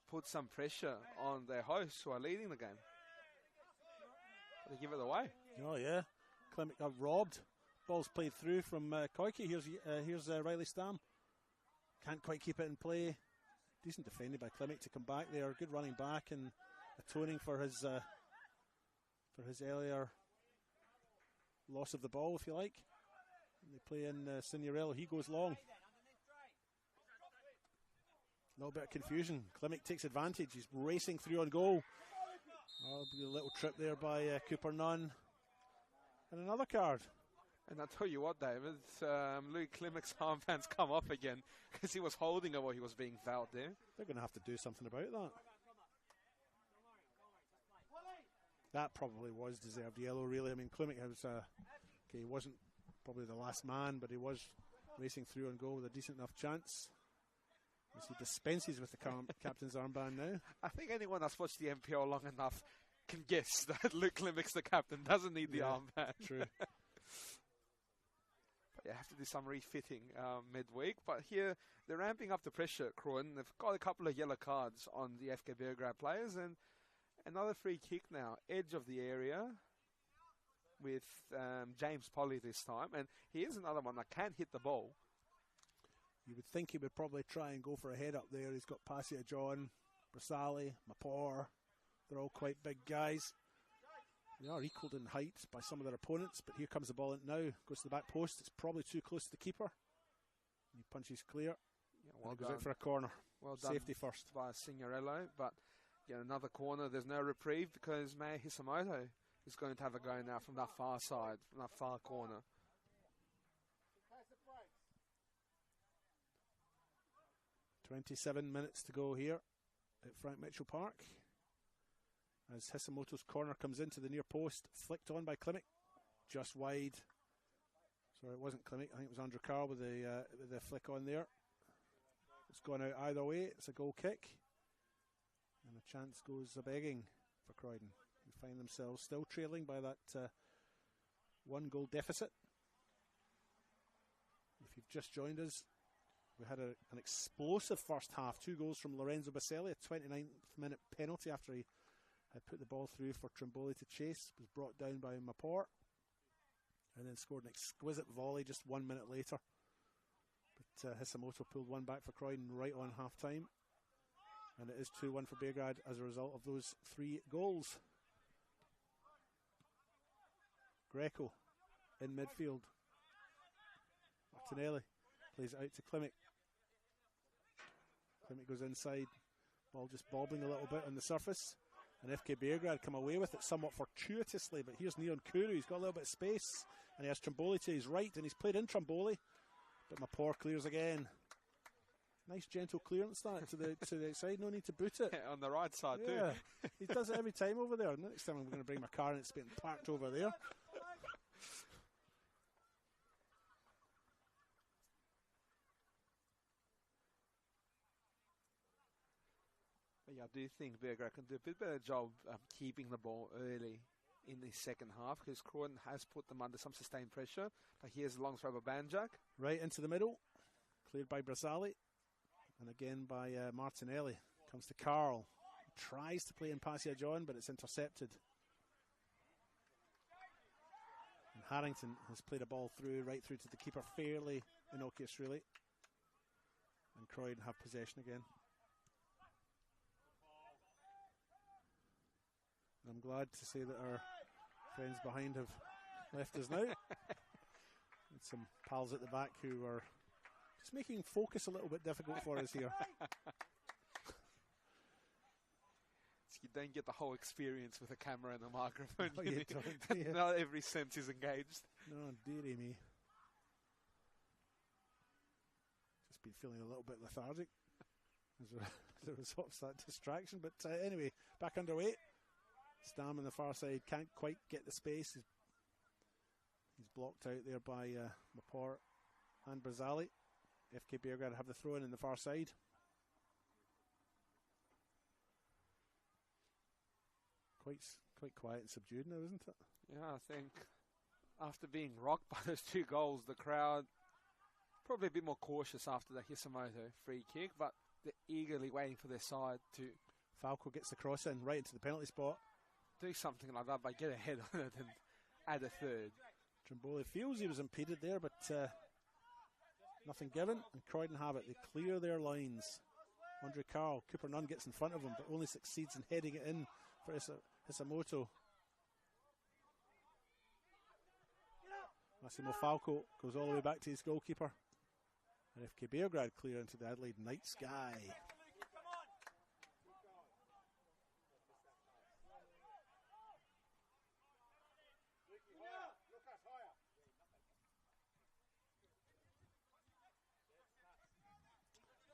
E: put some pressure on their hosts who are leading the game. But they give it away.
D: Oh yeah, Klimek got robbed. Ball's played through from Koike. Here's Riley Stam. Can't quite keep it in play. decent defending by Klimek to come back there. Good running back and atoning for his earlier loss of the ball, if you like. And they play in Signorello. He goes long. A little bit of confusion. Klimek takes advantage. He's racing through on goal. Oh, a little trip there by Cooper Nunn. And another card.
E: And I'll tell you what, David, Louis Klimek's armband's come off again because he was holding it while he was being fouled there.
D: They're going to have to do something about that. That probably was deserved yellow, really. I mean, Klimek was, okay, he wasn't probably the last man, but he was racing through on goal with a decent enough chance. As he dispenses with the captain's armband now.
E: I think anyone that's watched the NPL long enough can guess that Luke Klimek's the captain, doesn't need the armband.
D: True.
E: But you have to do some refitting midweek. But here, they're ramping up the pressure at Croydon. They've got a couple of yellow cards on the FK Beograd players. And another free kick now, edge of the area with James Polly this time. And he is another one that can hit the ball.
D: You would think he would probably try and go for a head up there. He's got Passia John, Brasali, Mapor. They're all quite big guys. They are equalled in height by some of their opponents, but here comes the ball in now. Goes to the back post. It's probably too close to the keeper. He punches clear.
E: Yeah,
D: and goes out for a corner.
E: Well done.
D: Safety first.
E: By Signorello, but another corner. There's no reprieve because Maya Hisamoto is going to have a go now from that far side, from that far corner.
D: 27 minutes to go here at Frank Mitchell Park. As Hisamoto's corner comes into the near post, flicked on by Klimek, just wide. Sorry, it wasn't Klimek. I think it was Andrew Carr with the flick on there. It's gone out either way. It's a goal kick, and the chance goes a-begging for Croydon, who find themselves still trailing by that one-goal deficit. If you've just joined us, we had an explosive first half. 2 goals from Lorenzo Baselli, a 29th minute penalty after he had put the ball through for Trimboli to chase. Was brought down by Mapor and then scored an exquisite volley just 1 minute later. But Hisamoto pulled one back for Croydon right on half time. And it is 2-1 for Beograd as a result of those 3 goals. Greco in midfield. Martinelli plays it out to Klimek. Klimek goes inside. Ball just bobbing a little bit on the surface. And FK Beograd come away with it somewhat fortuitously. But here's Neon Kuru. He's got a little bit of space. And he has Trimboli to his right. And he's played in Trimboli. But Mapor clears again. Nice gentle clearance that to the outside. No need to boot it.
E: On the right side
D: too. He does it every time over there. Next time I'm going to bring my car and it's being parked over there.
E: But I do think Beograd can do a bit better job keeping the ball early in the second half because Croydon has put them under some sustained pressure. But here's a long throw by Banjak.
D: Right into the middle. Cleared by Brasali. And again by Martinelli. Comes to Carl. He tries to play in Passia John, but it's intercepted. And Harrington has played a ball right through to the keeper. Fairly innocuous, really. And Croydon have possession again. And I'm glad to say that our friends behind have left us now. And some pals at the back who are just making focus a little bit difficult for us here.
E: You don't get the whole experience with a camera and a microphone.
D: Oh, you don't, yeah.
E: Not every sense is engaged.
D: No, dearie me. Just been feeling a little bit lethargic as a result of that distraction. But anyway, back underway. Stam on the far side can't quite get the space. He's blocked out there by Mapor and Brasali. FK Beograd have the throw in the far side. Quite quiet and subdued now, isn't it?
E: Yeah, I think after being rocked by those 2 goals, the crowd probably a bit more cautious after the Hisamoto free kick, but they're eagerly waiting for their side to...
D: Falco gets the cross in right into the penalty spot.
E: Do something like that, but get ahead on it and add a third.
D: Trimboli feels he was impeded there, but nothing given, and Croydon have it. They clear their lines. Andre Carl. Cooper Nunn gets in front of him, but only succeeds in heading it in for Isamoto. Massimo Falco goes all the way back to his goalkeeper. And FK Beograd clear into the Adelaide night sky.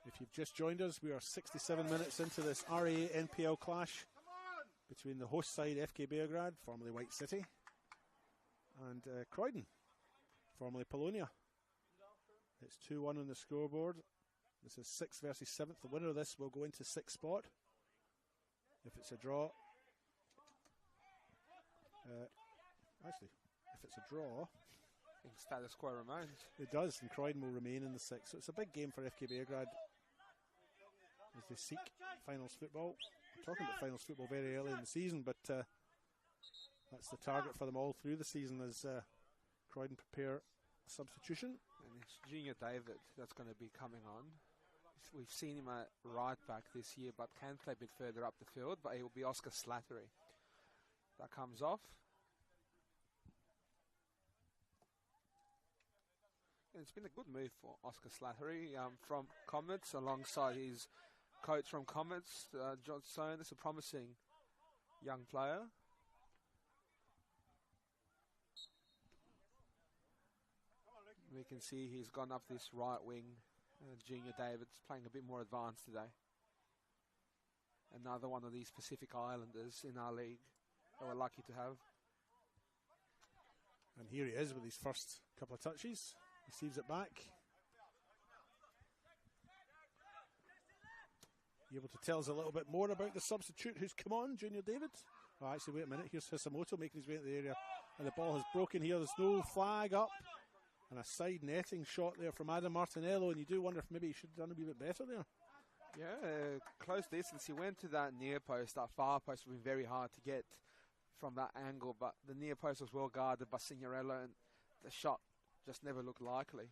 D: If you've just joined us, we are 67 minutes into this RA NPL clash between the host side FK Beograd, formerly White City, and Croydon, formerly Polonia. It's 2-1 on the scoreboard. This is 6th versus 7th. The winner of this will go into 6th spot. If it's a draw, actually, if it's a draw,
E: I think status quo remains.
D: It does, and Croydon will remain in the 6th. So it's a big game for FK Beograd as they seek finals football. We're talking about finals football very early in the season, but that's the target for them all through the season as Croydon prepare a substitution.
E: And it's Junior David that's going to be coming on. We've seen him at right back this year, but can play a bit further up the field, but he will be Oscar Slattery. That comes off. And it's been a good move for Oscar Slattery from Comets, alongside his coach from Comets, John Sohn. It's a promising young player. We can see he's gone up this right wing. Junior David's playing a bit more advanced today. Another one of these Pacific Islanders in our league that we're lucky to have.
D: And here he is with his first couple of touches. Receives it back. You able to tell us a little bit more about the substitute who's come on, Junior David? Oh, actually, wait a minute. Here's Hisamoto making his way into the area. And the ball has broken here. There's no flag up. And a side netting shot there from Adam Martinello. And you do wonder if maybe he should have done a wee bit better there.
E: Yeah, close distance. He went to that near post. That far post would be very hard to get from that angle. But the near post was well guarded by Signorello. And the shot just never looked likely.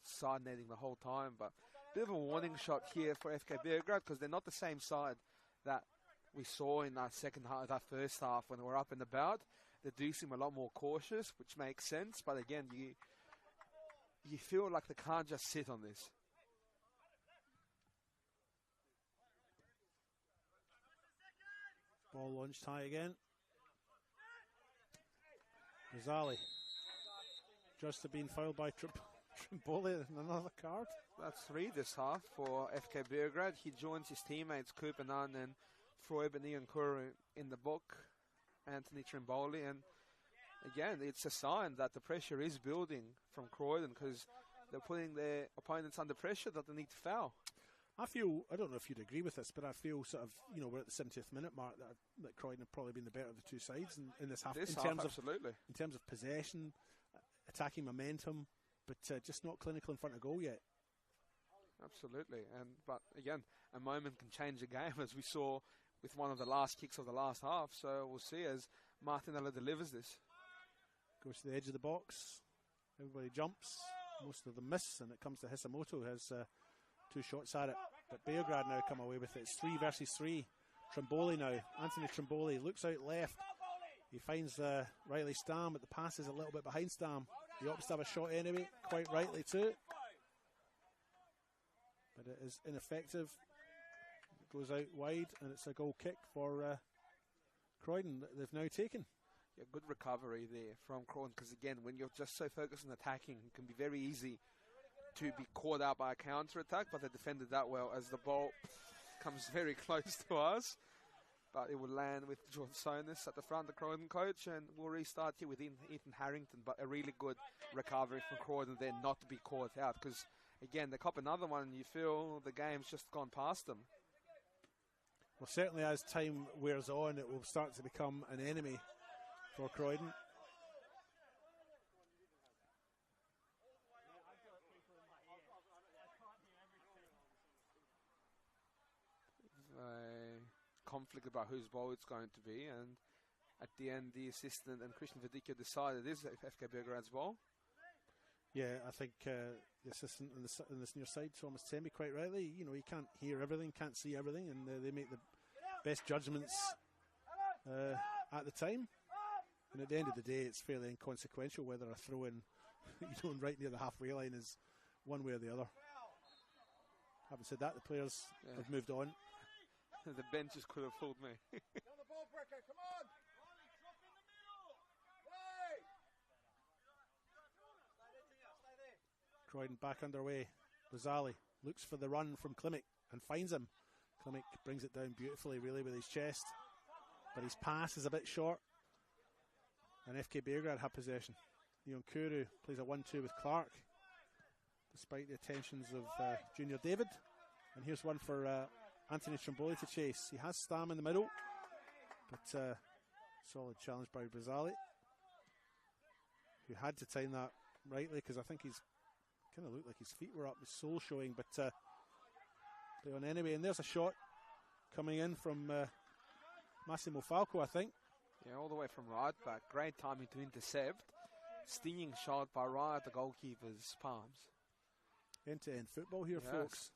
E: Side netting the whole time. But a bit of a warning shot here for FK Beograd, because they're not the same side that we saw in that second half, that first half when they were up and about. They do seem a lot more cautious, which makes sense. But again, you feel like they can't just sit on this.
D: Ball launched high again. Rizali just have been fouled by Trimboli and another card.
E: That's 3 this half for FK Beograd. He joins his teammates Cooper Nunn and Froibani and Kuru in the book, Anthony Trimboli. And again, it's a sign that the pressure is building from Croydon, because they're putting their opponents under pressure that they need to foul.
D: I don't know if you'd agree with this, but I feel sort of, we're at the 70th minute mark that Croydon have probably been the better of the two sides in this half.
E: Absolutely.
D: In terms of possession, attacking momentum, but just not clinical in front of goal yet.
E: Absolutely. But again, a moment can change a game, as we saw with one of the last kicks of the last half. So we'll see as Martinello delivers this.
D: Goes to the edge of the box. Everybody jumps. Most of them miss, and it comes to Hisamoto, who has 2 shots at it. But Beograd now come away with it. It's 3 versus 3. Trimboli now. Anthony Trimboli looks out left. He finds Riley Stam, but the pass is a little bit behind Stam. He opts to have a shot anyway, quite rightly too. But it is ineffective. It goes out wide, and it's a goal kick for Croydon that they've now taken.
E: Yeah, good recovery there from Croydon, because again, when you're just so focused on attacking, it can be very easy to be caught out by a counter-attack, but they defended that well as the ball comes very close to us. But it will land with John Sonis at the front, the Croydon coach, and we'll restart here with Ethan Harrington. But a really good recovery from Croydon there, not to be caught out, because again, they cop another one and you feel the game's just gone past them.
D: Well, certainly as time wears on, it will start to become an enemy for Croydon.
E: Conflict about whose ball it's going to be, and at the end the assistant and Christian Vidicchio decided it is FK Beograd's ball.
D: Yeah, I think the assistant on this near side, Thomas Temby, quite rightly, you know, he can't hear everything, can't see everything, and they make the best judgments at the time. And at the end of the day, it's fairly inconsequential whether a throw in, you know, right near the halfway line is one way or the other. Having said that, the players have moved on.
E: The benches could have fooled me.
D: Croydon back underway. Lazali looks for the run from Klimek and finds him. Klimek brings it down beautifully, really, with his chest. But his pass is a bit short. And FK Beograd have possession. Nyonkuru plays a 1-2 with Clark, despite the attentions of Junior David. And here's one for Anthony Stromboli to chase. He has Stam in the middle, but solid challenge by Brazali, who had to time that rightly, because I think he's kind of looked like his feet were up, his sole showing, but play on anyway. And there's a shot coming in from Massimo Falco, I think.
E: Yeah, all the way from right back. Great timing to intercept. Stinging shot by right at the goalkeeper's palms.
D: End-to-end football here, folks.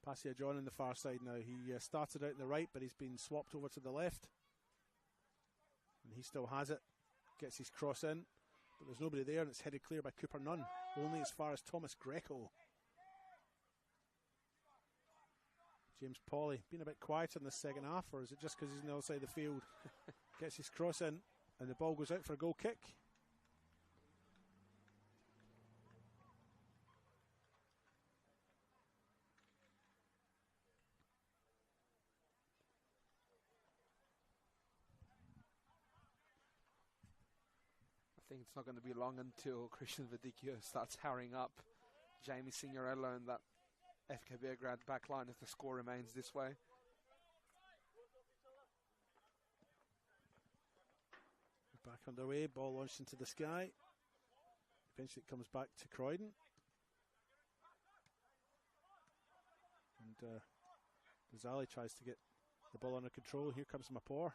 D: Passia John on the far side now. He started out in the right, but he's been swapped over to the left. And he still has it. Gets his cross in, but there's nobody there, and it's headed clear by Cooper Nunn. Only as far as Thomas Greco. James Pawley been a bit quieter in the second half, or is it just because he's on the other side of the field? Gets his cross in, and the ball goes out for a goal kick.
E: I think it's not going to be long until Christian Vidicchio starts hurrying up Jamie Signorello and that FK Beograd back line if the score remains this way.
D: Back underway, ball launched into the sky. Eventually it comes back to Croydon. And Brazali tries to get the ball under control. Here comes Mapor.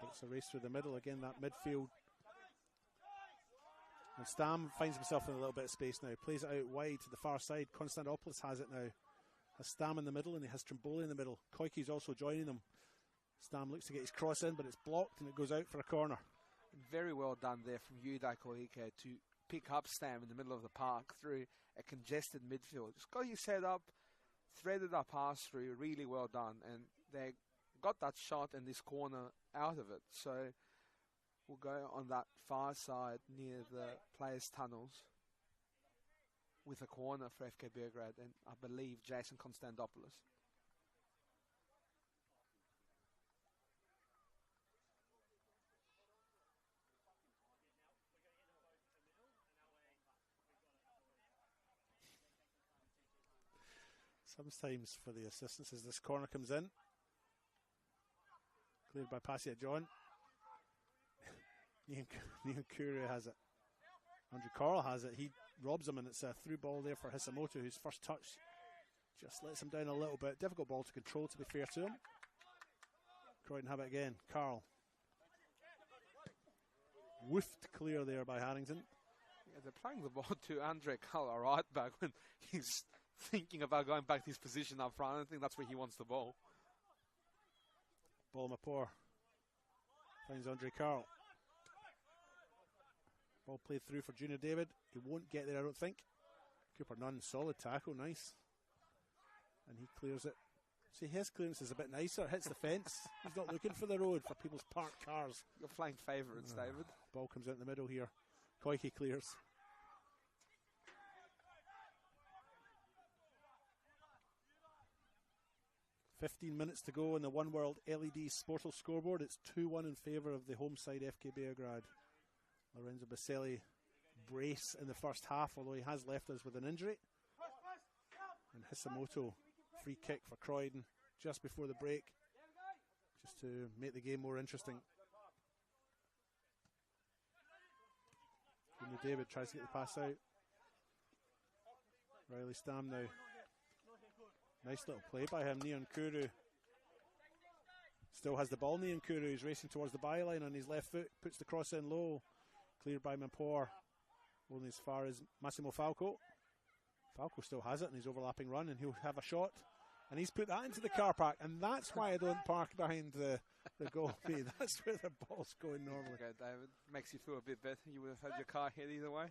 D: But it's a race through the middle again, that midfield. And Stam finds himself in a little bit of space now. Plays it out wide to the far side. Konstantopoulos has it now. Has Stam in the middle and he has Stromboli in the middle. Koike's also joining them. Stam looks to get his cross in, but it's blocked and it goes out for a corner.
E: Very well done there from Yudai Koike to pick up Stam in the middle of the park through a congested midfield. Just got his head up, threaded a pass through, really well done. And they got that shot in this corner out of it. So we'll go on that far side near the players' tunnels with a corner for FK Beograd and I believe Jason Konstantopoulos.
D: Sometimes for the assistants as this corner comes in. Cleared by Passia John. Nyonkuru has it. Andrew Carl has it. He robs him and it's a through ball there for Hisamoto, whose first touch just lets him down a little bit. Difficult ball to control, to be fair to him. Croydon have it again. Carl. Woofed clear there by Harrington.
E: Yeah, they're playing the ball to Andre Carl right back when he's thinking about going back to his position up front. I think that's where he wants the ball.
D: Ball Mapor finds Andre Carl. Ball played through for Junior David. He won't get there, I don't think. Cooper Nunn, solid tackle, nice. And he clears it. See, his clearance is a bit nicer. Hits the fence. He's not looking for the road for people's parked cars.
E: You're flying favourites, David.
D: Ball comes out in the middle here. Koike clears. .15 minutes to go in the One World LED Sportal scoreboard. It's 2-1 in favour of the home side FK Beograd. Lorenzo Baselli brace in the first half, although he has left us with an injury. And Hisamoto, free kick for Croydon just before the break, just to make the game more interesting. Junior David tries to get the pass out. Riley Stam now. Nice little play by him. Nyonkuru still has the ball. Nyonkuru is racing towards the byline on his left foot, puts the cross in low. Cleared by Mampor. Only as far as Massimo Falco. Falco still has it in his overlapping run, and he'll have a shot. And he's put that into the car park, and that's why I don't park behind the goalie. That's where the ball's going normally.
E: Okay, David. Makes you feel a bit better. You would have had your car hit either way.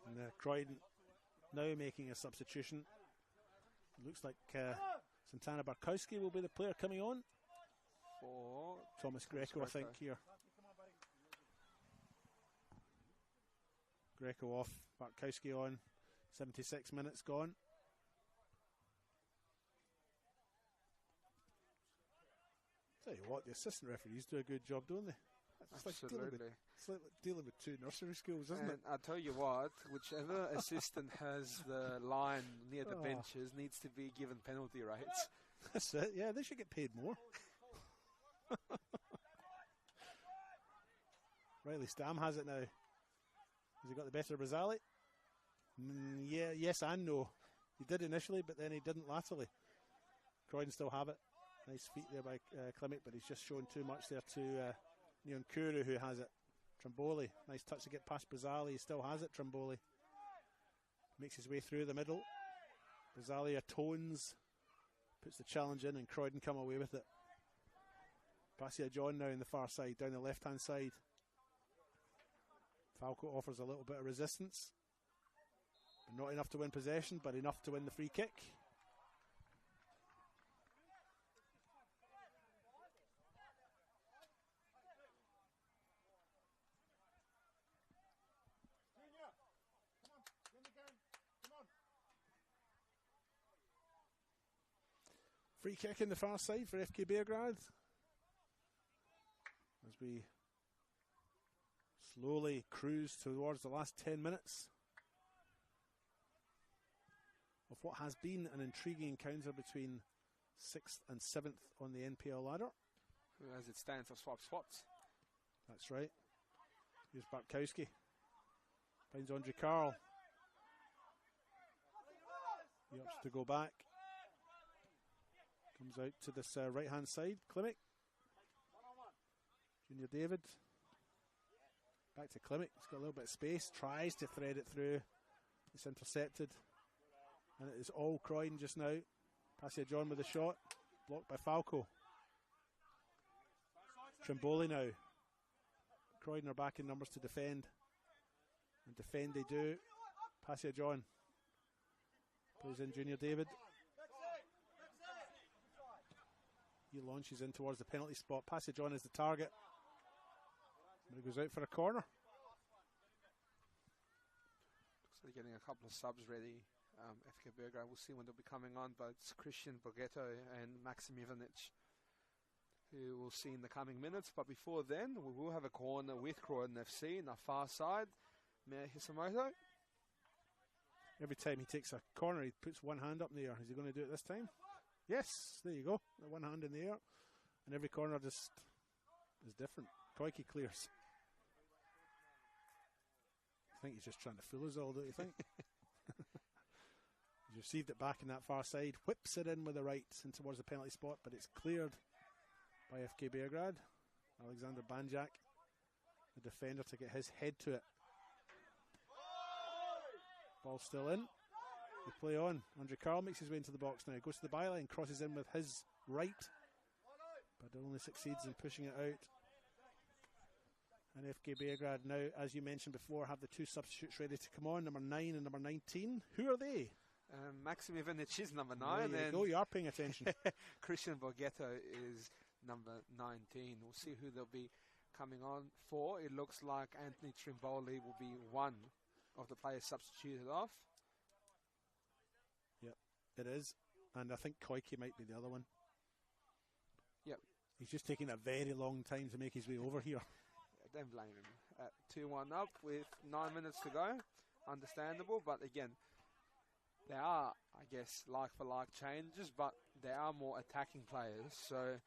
D: And Croydon now making a substitution. Looks like Santana Barkowski will be the player coming on.
E: For
D: Thomas Greco, I think, here. Greco off, Barkowski on. 76 minutes gone. Tell you what, the assistant referees do a good job, don't they? It's
E: Absolutely.
D: Like dealing with two nursery schools, isn't it?
E: I tell you what, whichever assistant has the line near the benches needs to be given penalty rates.
D: That's it, yeah, they should get paid more. Riley Stam has it now. Has he got the better of Brazzali? Yeah, yes and no. He did initially, but then he didn't laterally. Croydon still have it. Nice feet there by Klimek, but he's just shown too much there to Nyonkuru, who has it. Trimboli, nice touch to get past Brazzali. He still has it, Trimboli. Makes his way through the middle. Brazzali atones, puts the challenge in, and Croydon come away with it. Passia John now in the far side, down the left-hand side. Falco offers a little bit of resistance. But not enough to win possession, but enough to win the free kick. Free kick in the far side for FK Beograd. As we slowly cruise towards the last 10 minutes of what has been an intriguing encounter between 6th and 7th on the NPL ladder.
E: As it stands, I've swapped spots.
D: That's right. Here's Bartkowski. Finds Andre Carl. He opts to go back. Comes out to this right-hand side. Klimek. Junior David. Back to Klimek. He's got a little bit of space. Tries to thread it through. It's intercepted. And it is all Croydon just now. Passia John with a shot. Blocked by Falco. Trimboli now. Croydon are back in numbers to defend. And defend they do. Passia John. Plays in Junior David. He launches in towards the penalty spot. Passia John is the target. But he goes out for a corner.
E: Looks like getting a couple of subs ready. FK Beograd, we'll see when they'll be coming on, but it's Christian Borghetto and Maxim Ivanic who we'll see in the coming minutes. But before then, we will have a corner with Croydon FC in the far side. Mayor Hisamoto.
D: Every time he takes a corner, he puts one hand up in the air. Is he going to do it this time? Yes, there you go. The one hand in the air. And every corner just is different. Koike clears. I think he's just trying to fool us all, don't you think? He's received it back in that far side. Whips it in with the right and towards the penalty spot, but it's cleared by FK Beograd. Alexander Banjak, the defender, to get his head to it. Ball still in. They play on. Andre Carl makes his way into the box now. Goes to the byline, crosses in with his right, but only succeeds in pushing it out. And FK Beograd now, as you mentioned before, have the two substitutes ready to come on, number 9 and number 19. Who are they?
E: Maxim Ivanic is number 9.
D: There you go, you are paying attention.
E: Christian Borghetto is number 19. We'll see who they'll be coming on for. It looks like Anthony Trimboli will be one of the players substituted off.
D: Yep, it is. And I think Koike might be the other one.
E: Yep.
D: He's just taking a very long time to make his way over here.
E: Don't blame him. 2-1 up with 9 minutes to go. Understandable, but again, there are, I guess, like-for-like changes, but there are more attacking players, so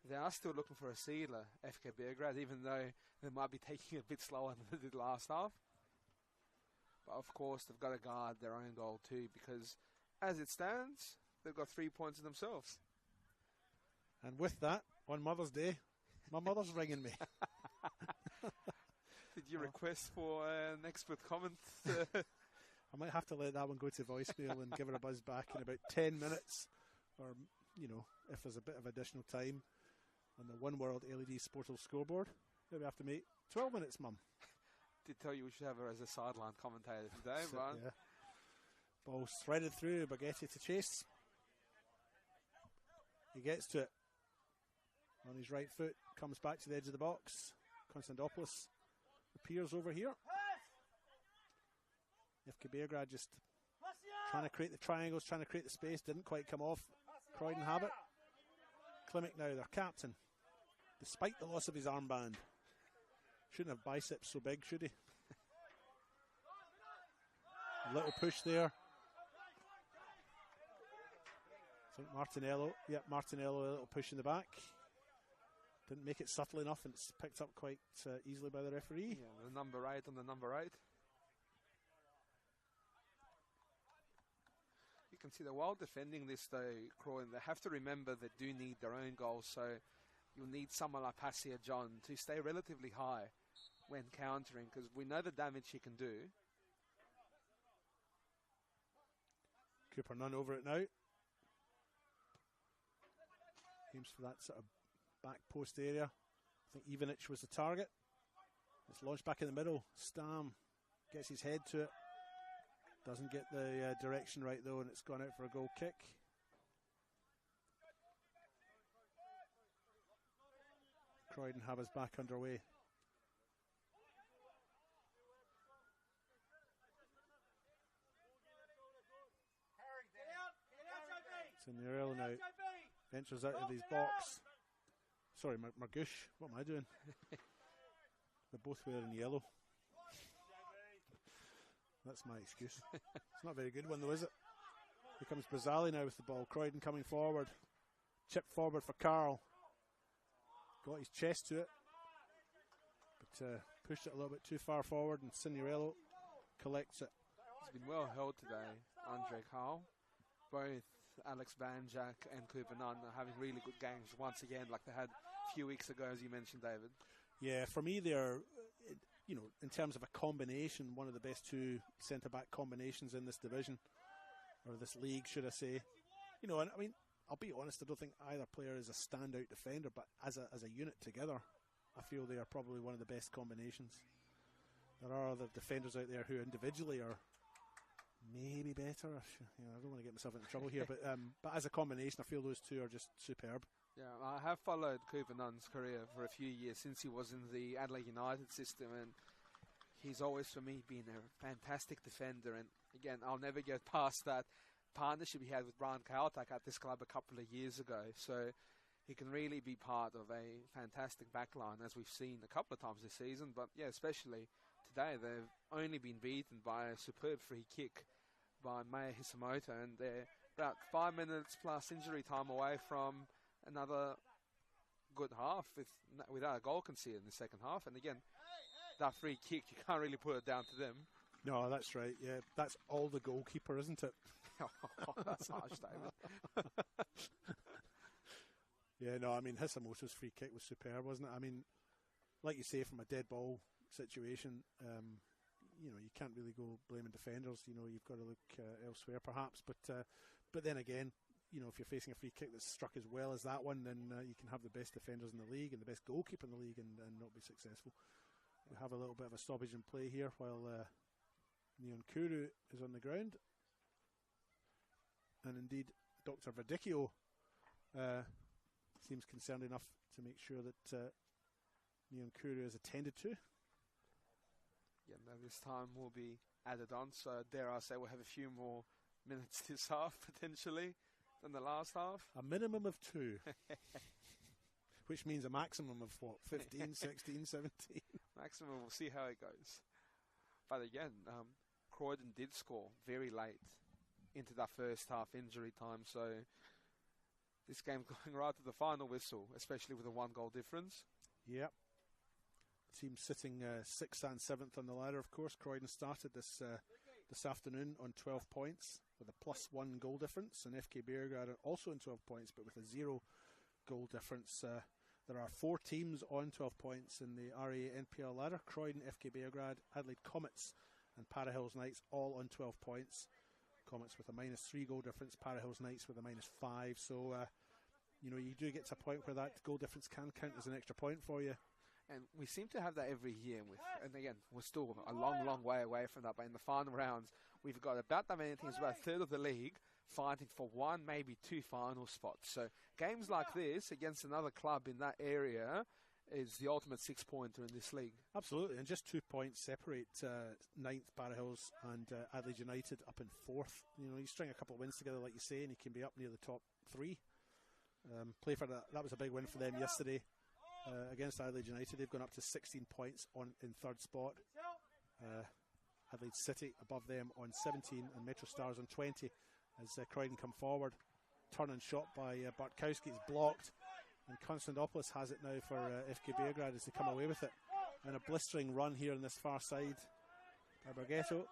E: they are still looking for a sealer, FK Beograd, even though they might be taking a bit slower than they did last half. But of course, they've got to guard their own goal too, because as it stands, they've got 3 points in themselves.
D: And with that, on Mother's Day, my mother's ringing me.
E: Did you request for an expert comment?
D: I might have to let that one go to voicemail and give her a buzz back in about 10 minutes. Or, you know, if there's a bit of additional time on the One World LED Sportal scoreboard. Maybe I have to make 12 minutes, Mum.
E: Did tell you we should have her as a sideline commentator today, man.
D: Yeah. Ball threaded through, Baguetti to chase. He gets to it. On his right foot, comes back to the edge of the box. Konstantopoulos appears over here. FK Beograd just trying to create the triangles, trying to create the space. Didn't quite come off. Croydon have it. Klimek now, their captain. Despite the loss of his armband. Shouldn't have biceps so big, should he? A little push there. I think Martinello. Yep, Martinello, a little push in the back. Didn't make it subtle enough, and it's picked up quite easily by the referee.
E: Yeah, the number 8 on the number 8. You can see that while defending this, though, Croydon, they have to remember they do need their own goals, so you'll need someone like Passia John to stay relatively high when countering, because we know the damage he can do.
D: Cooper Nunn over it now. Aims for that sort of back post area. I think Ivanic was the target. It's launched back in the middle. Stam gets his head to it. Doesn't get the direction right though, and it's gone out for a goal kick. Croydon have us back underway. Signorello now ventures out of his box. Sorry, Margush, what am I doing? They're both wearing yellow. That's my excuse. It's not a very good one though, is it? Here comes Brazali now with the ball. Croydon coming forward. Chip forward for Carl. Got his chest to it. But pushed it a little bit too far forward, and Signorello collects it.
E: It's been well held today, Andre Carl. Both Alex Banjak and Cooper Nunn are having really good games once again, like they had a few weeks ago, as you mentioned, David.
D: Yeah, for me, they're, you know, in terms of a combination, one of the best two centre-back combinations in this division, or this league, should I say. You know, and I mean, I'll be honest, I don't think either player is a standout defender, but as a unit together, I feel they are probably one of the best combinations. There are other defenders out there who individually are maybe better. You know, I don't want to get myself into trouble here, but as a combination, I feel those two are just superb.
E: Yeah, I have followed Cooper Nunn's career for a few years since he was in the Adelaide United system, and he's always, for me, been a fantastic defender. And again, I'll never get past that partnership he had with Brian Kautak at this club a couple of years ago. So he can really be part of a fantastic backline, as we've seen a couple of times this season. But yeah, especially today, they've only been beaten by a superb free kick by Maya Hisamoto, and they're about 5 minutes plus injury time away from another good half without a goal conceded in the second half. And again, that free kick, you can't really put it down to them.
D: No, that's right. Yeah, that's all the goalkeeper, isn't it?
E: That's harsh, David.
D: Yeah, no, I mean, Hisamoto's free kick was superb, wasn't it? I mean, like you say, from a dead ball situation, you know, you can't really go blaming defenders. You know, you've got to look elsewhere, perhaps. But then again, you know, if you're facing a free kick that's struck as well as that one, then you can have the best defenders in the league and the best goalkeeper in the league and not be successful. We have a little bit of a stoppage in play here while Nyonkuru is on the ground. And indeed, Dr. Verdicchio seems concerned enough to make sure that Nyonkuru is attended to.
E: Yeah, now this time will be added on, so dare I say we'll have a few more minutes this half, potentially, than the last half.
D: A minimum of 2. Which means a maximum of, what, 15, 16, 17?
E: Maximum, we'll see how it goes. But again, Croydon did score very late into that first half injury time, so this game's going right to the final whistle, especially with a 1-goal difference.
D: Yep. Team sitting 6th and 7th on the ladder, of course. Croydon started this afternoon on 12 points. with a +1 goal difference, and FK Beograd are also on 12 points, but with a 0 goal difference. There are 4 teams on 12 points in the RA NPL ladder: Croydon, FK Beograd, Adelaide Comets, and Parahills Knights, all on 12 points. Comets with a -3 goal difference, Parahills Knights with a -5. So, you do get to a point where that goal difference can count as an extra point for you.
E: And we seem to have that every year. And again, we're still a long, long way away from that. But in the final rounds, we've got about that many teams, about a third of the league, fighting for 1, maybe 2 final spots. So games like this against another club in that area is the ultimate 6-pointer in this league.
D: Absolutely, and just 2 points separate 9th Parahills and Adelaide United up in 4th. You string a couple of wins together, like you say, and you can be up near the top 3. Play for that was a big win for them yesterday. Against Adelaide United, they've gone up to 16 points in 3rd spot. Adelaide City above them on 17, and Metro Stars on 20 as Croydon come forward. Turn and shot by Bartkowski is blocked, and Konstantinopoulos has it now for FK Beograd as they come away with it. And a blistering run here on this far side by Borghetto.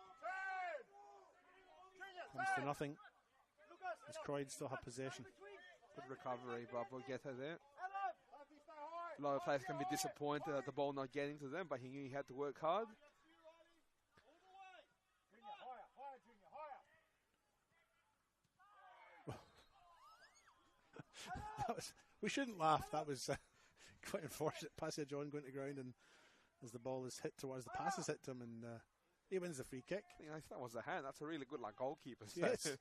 D: Comes to nothing as Croydon still have possession.
E: Good recovery by Borghetto there. A lot of players can be disappointed at the ball not getting to them, but he knew he had to work hard.
D: We shouldn't laugh. That was quite unfortunate passage on going to ground, and as the ball is hit towards the pass is hit to him, and he wins the free kick.
E: I think that was a hand. That's a really good goalkeeper.
D: Yes.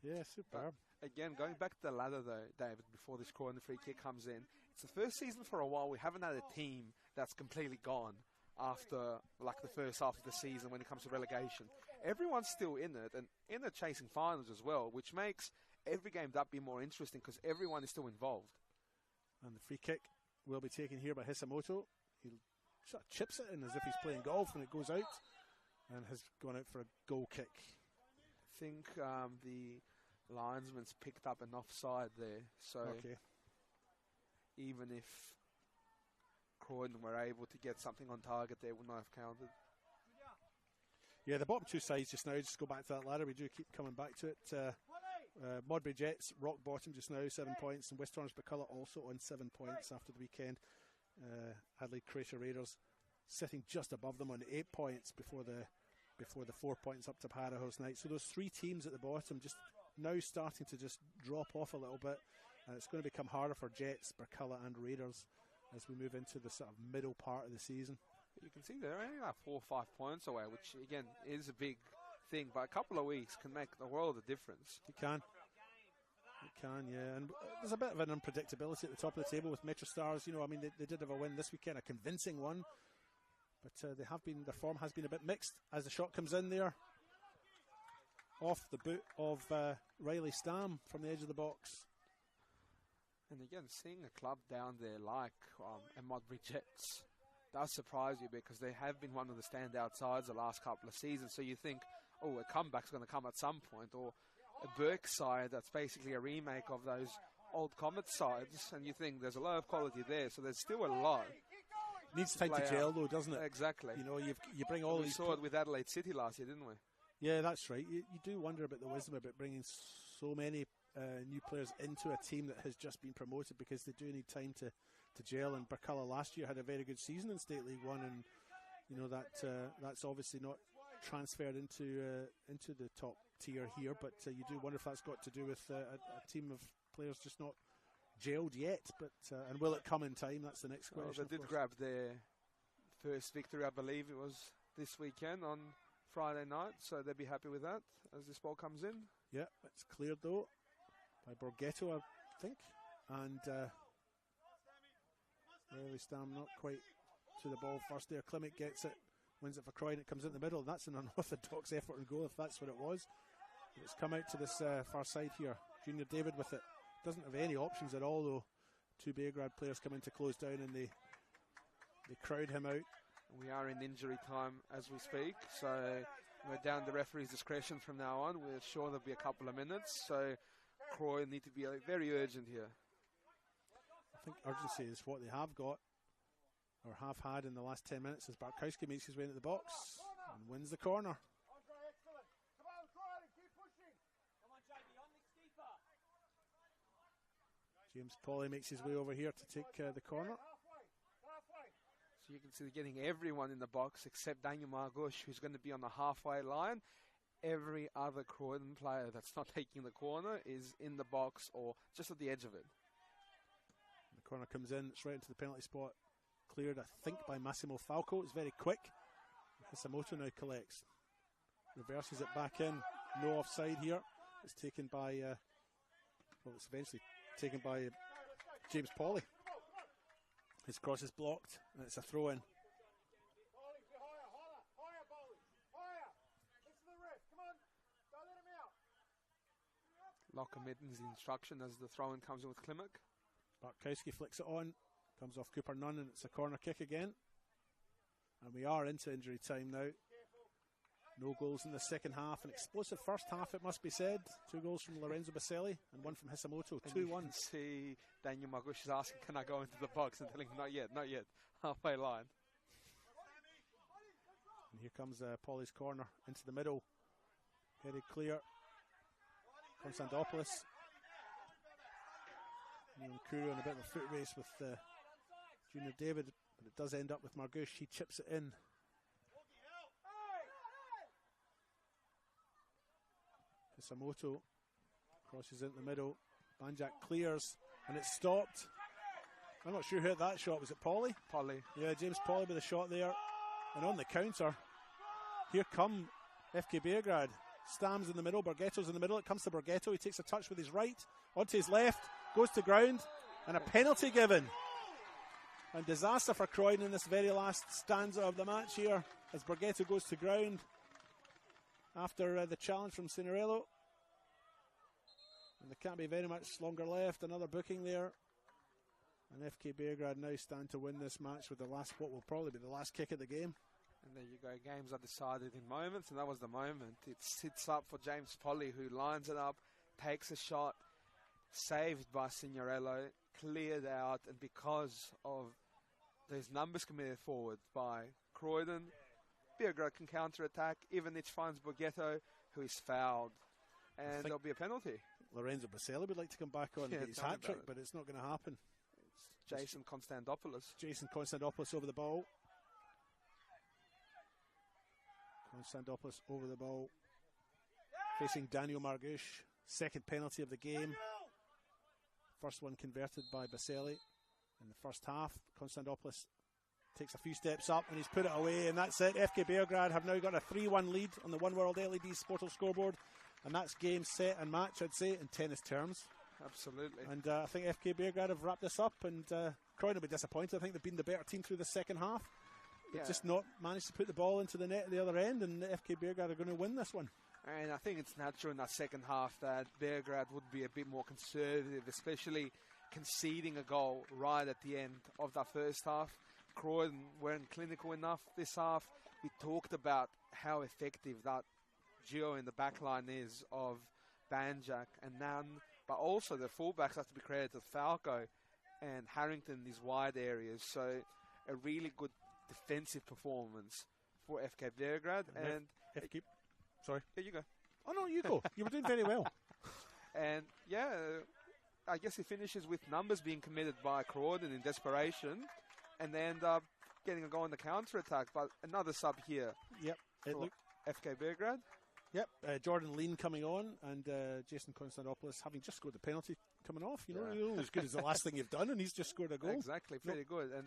D: Yeah, superb.
E: Again, going back to the ladder though, David, before this corner free kick comes in, it's the first season for a while we haven't had a team that's completely gone after the first half of the season when it comes to relegation. Everyone's still in it, and in it chasing finals as well, which makes every game that bit more interesting because everyone is still involved.
D: And the free kick will be taken here by Hisamoto. He sort of chips it in as if he's playing golf, and it goes out and has gone out for a goal kick.
E: I think the linesman's picked up an offside there, so even if Croydon were able to get something on target, they would not have counted.
D: Yeah, the bottom 2 sides just now, just go back to that ladder, we do keep coming back to it. Modbury Jets, rock bottom just now, 7 points, and West Orange Baculla also on 7 points after the weekend. Adelaide Croatia Raiders sitting just above them on 8 points before the 4 points up to Parahills Knights. So those 3 teams at the bottom just now starting to just drop off a little bit, and it's going to become harder for Jets, Baculla and Raiders as we move into the sort of middle part of the season.
E: You can see they're only 4 or 5 points away, which again is a big thing, but a couple of weeks can make the world of difference.
D: It can, yeah, and there's a bit of an unpredictability at the top of the table with Metro Stars. They did have a win this weekend, a convincing one, but their form has been a bit mixed as the shot comes in there off the boot of Riley Stam from the edge of the box.
E: And again, seeing a club down there like Modbury Jets does surprise you, because they have been one of the standout sides the last couple of seasons. So you think, a comeback's going to come at some point, or a Burke side that's basically a remake of those old Comet sides, and you think there's a lot of quality there, so there's still a lot.
D: Needs time to gel though, doesn't it?
E: Exactly.
D: You bring all these...
E: We saw it with Adelaide City last year, didn't we?
D: Yeah, that's right. You do wonder about the wisdom about bringing so many new players into a team that has just been promoted, because they do need time to gel. And Baculla last year had a very good season in State League 1, and that's obviously not transferred into the top tier here, but you do wonder if that's got to do with a team of players just not gelled yet. But and will it come in time? That's the next question.
E: Well, they did grab their first victory, I believe it was this weekend on Friday night, so they'll be happy with that as this ball comes in.
D: Yeah, it's cleared though by Borghetto, I think, and Riley Stam not quite to the ball first there. Klimek gets it, wins it for Croydon, it comes in the middle, and that's an unorthodox effort and goal if that's what it was. It's come out to this far side here. Junior David with it, doesn't have any options at all though. 2 Beograd players come in to close down, and they crowd him out.
E: We are in injury time as we speak, so we're down to referee's discretion from now on. We're sure there'll be a couple of minutes, so Croydon need to be very urgent here.
D: I think urgency is what they have got, or have had in the last 10 minutes, as Bartkowski makes his way into the box and wins the corner. James Pauly makes his way over here to take the corner.
E: So you can see they're getting everyone in the box except Daniel Margush, who's going to be on the halfway line. Every other Croydon player that's not taking the corner is in the box or just at the edge of it.
D: The corner comes in, it's right into the penalty spot. Cleared, I think, by Massimo Falco. It's very quick. Hisamoto now collects. Reverses it back in. No offside here. It's taken by, it's eventually taken by James Pauly. His cross is blocked, and it's a throw-in.
E: Locker Mitten's instruction as the throw-in comes in with Klimek.
D: Bartkowski flicks it on, comes off Cooper Nunn, and it's a corner kick again. And we are into injury time now. No goals in the second half. An explosive first half, it must be said. 2 goals from Lorenzo Baselli and 1 from Hisamoto. 2-1.
E: You can see Daniel Margush is asking, can I go into the box? And telling him, not yet, not yet. Halfway line.
D: And here comes Pauly's corner into the middle. Headed clear. Konstantopoulos. Kuru on a bit of a foot race with Junior David, but it does end up with Margush. He chips it in. Hisamoto crosses into the middle. Banjak clears, and it's stopped. I'm not sure who hit that shot. Was it Pauly?
E: Pauly.
D: Yeah, James Pauly with a shot there. And on the counter, here come FK Beograd. Stam's in the middle, Borghetto's in the middle. It comes to Borghetto. He takes a touch with his right, onto his left, goes to ground, and a penalty given. And disaster for Croydon in this very last stanza of the match here, as Borghetto goes to ground after the challenge from Cinerello. And there can't be very much longer left. Another booking there. And FK Beograd now stand to win this match with what will probably be the last kick of the game.
E: And there you go, games are decided in moments, and that was the moment. It sits up for James Pauly, who lines it up, takes a shot, saved by Signorello, cleared out, and because of those numbers committed forward by Croydon, Beograd can counter-attack. Ivanich finds Borghetto, who is fouled, and there'll be a penalty.
D: Lorenzo Baselli would like to come back on and get his hat-trick, but it's not going to happen.
E: It's Jason Konstantopoulos.
D: Jason Konstantopoulos over the ball. Konstantopoulos over the ball, facing Daniel Margush. Second penalty of the game. First one converted by Baselli in the first half. Konstantopoulos takes a few steps up and he's put it away, and that's it. FK Beograd have now got a 3-1 lead on the One World LED Sportal scoreboard, and that's game, set and match, I'd say, in tennis terms.
E: Absolutely.
D: And I think FK Beograd have wrapped this up, and Croydon will be disappointed. I think they've been the better team through the second half. They've just not managed to put the ball into the net at the other end, and FK Beograd are going to win this one.
E: And I think it's natural in that second half that Beograd would be a bit more conservative, especially conceding a goal right at the end of that first half. Croydon weren't clinical enough this half. We talked about how effective that duo in the back line is of Banjak and Nan, but also the fullbacks have to be credited to Falco and Harrington in these wide areas. So a really good defensive performance for FK Beograd. And
D: sorry.
E: Here you go.
D: Oh, no, you go. You were doing very well.
E: And, yeah, I guess it finishes with numbers being committed by Croydon in desperation, and they end up getting a goal in the counter-attack. But another sub here.
D: Yep.
E: FK Beograd.
D: Yep. Jordan Lean coming on, and Jason Konstantopoulos having just scored the penalty coming off. You know, as good as the last thing you've done, and he's just scored a goal.
E: Exactly. Pretty good. And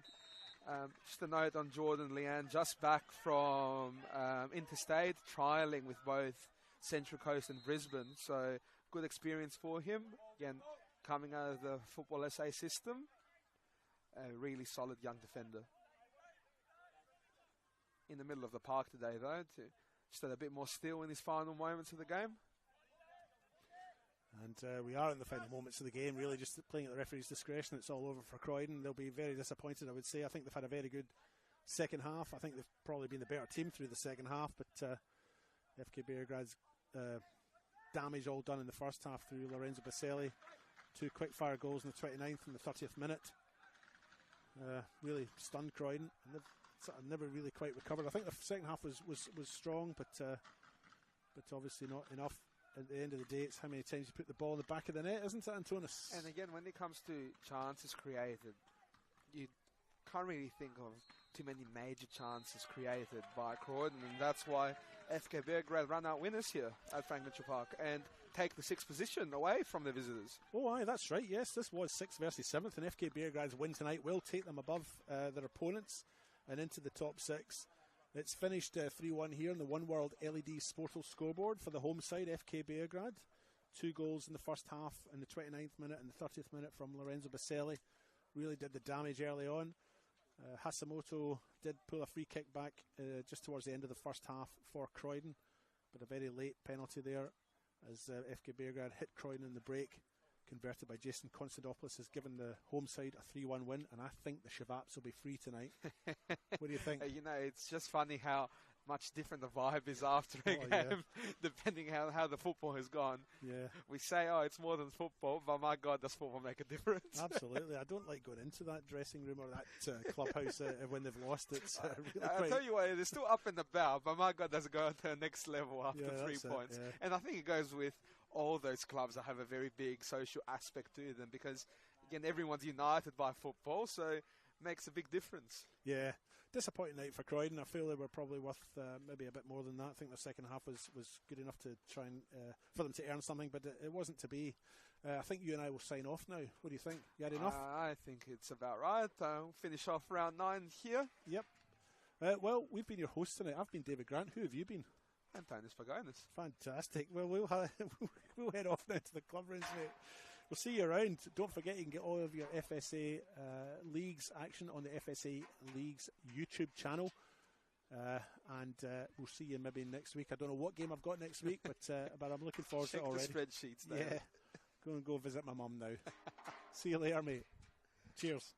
E: just a note on Jordan Leanne, just back from interstate, trialling with both Central Coast and Brisbane. So good experience for him. Again, coming out of the Football SA system. A really solid young defender. In the middle of the park today, though, to just a bit more still in his final moments of the game.
D: And we are in the final moments of the game, really just playing at the referee's discretion. It's all over for Croydon. They'll be very disappointed, I would say. I think they've had a very good second half. I think they've probably been the better team through the second half, but FK Beograd's damage all done in the first half through Lorenzo Baselli. 2 quick-fire goals in the 29th and the 30th minute. Really stunned Croydon, and they've sort of never really quite recovered. I think the second half was strong, but obviously not enough at the end of the day, it's how many times you put the ball in the back of the net, isn't it, Antonis?
E: And again, when it comes to chances created, you can't really think of too many major chances created by Croydon, and that's why FK Beograd run out winners here at Frank Mitchell Park and take the 6th position away from the visitors.
D: Oh, aye, that's right, yes. This was 6th versus 7th, and FK Beograd's win tonight will take them above their opponents and into the top 6. It's finished 3-1 here on the One World LED Sportal scoreboard for the home side, FK Beograd. 2 goals in the first half in the 29th minute and the 30th minute from Lorenzo Baselli. Really did the damage early on. Hasamoto did pull a free kick back just towards the end of the first half for Croydon, but a very late penalty there as FK Beograd hit Croydon in the break, converted by Jason Constantopoulos, has given the home side a 3-1 win, and I think the Shababs will be free tonight. What do you think?
E: You know, it's just funny how much different the vibe is after a game, depending how the football has gone.
D: Yeah.
E: We say, oh, it's more than football, but my God, does football make a difference?
D: Absolutely. I don't like going into that dressing room or that clubhouse when they've lost. It's really
E: I'll tell you what, they're still up and about, but my God, does it go on to the next level after 3 points? And I think it goes with all those clubs that have a very big social aspect to them because, again, everyone's united by football, so makes a big difference.
D: Yeah, disappointing night for Croydon. I feel they were probably worth maybe a bit more than that. I think the second half was good enough to try and for them to earn something, but it wasn't to be. I think you and I will sign off now. What do you think? You had enough?
E: I think it's about right. We'll finish off round 9 here.
D: Yep. Well, we've been your hosts tonight. I've been David Grant. Who have you been?
E: And Tanis Pagonis.
D: Fantastic. Well, we'll head off now to the club rooms, mate. We'll see you around. Don't forget you can get all of your FSA Leagues action on the FSA Leagues YouTube channel. And we'll see you maybe next week. I don't know what game I've got next week, but I'm looking forward to it already.
E: Check the spreadsheets there.
D: Yeah. Go visit my mum now. See you later, mate. Cheers.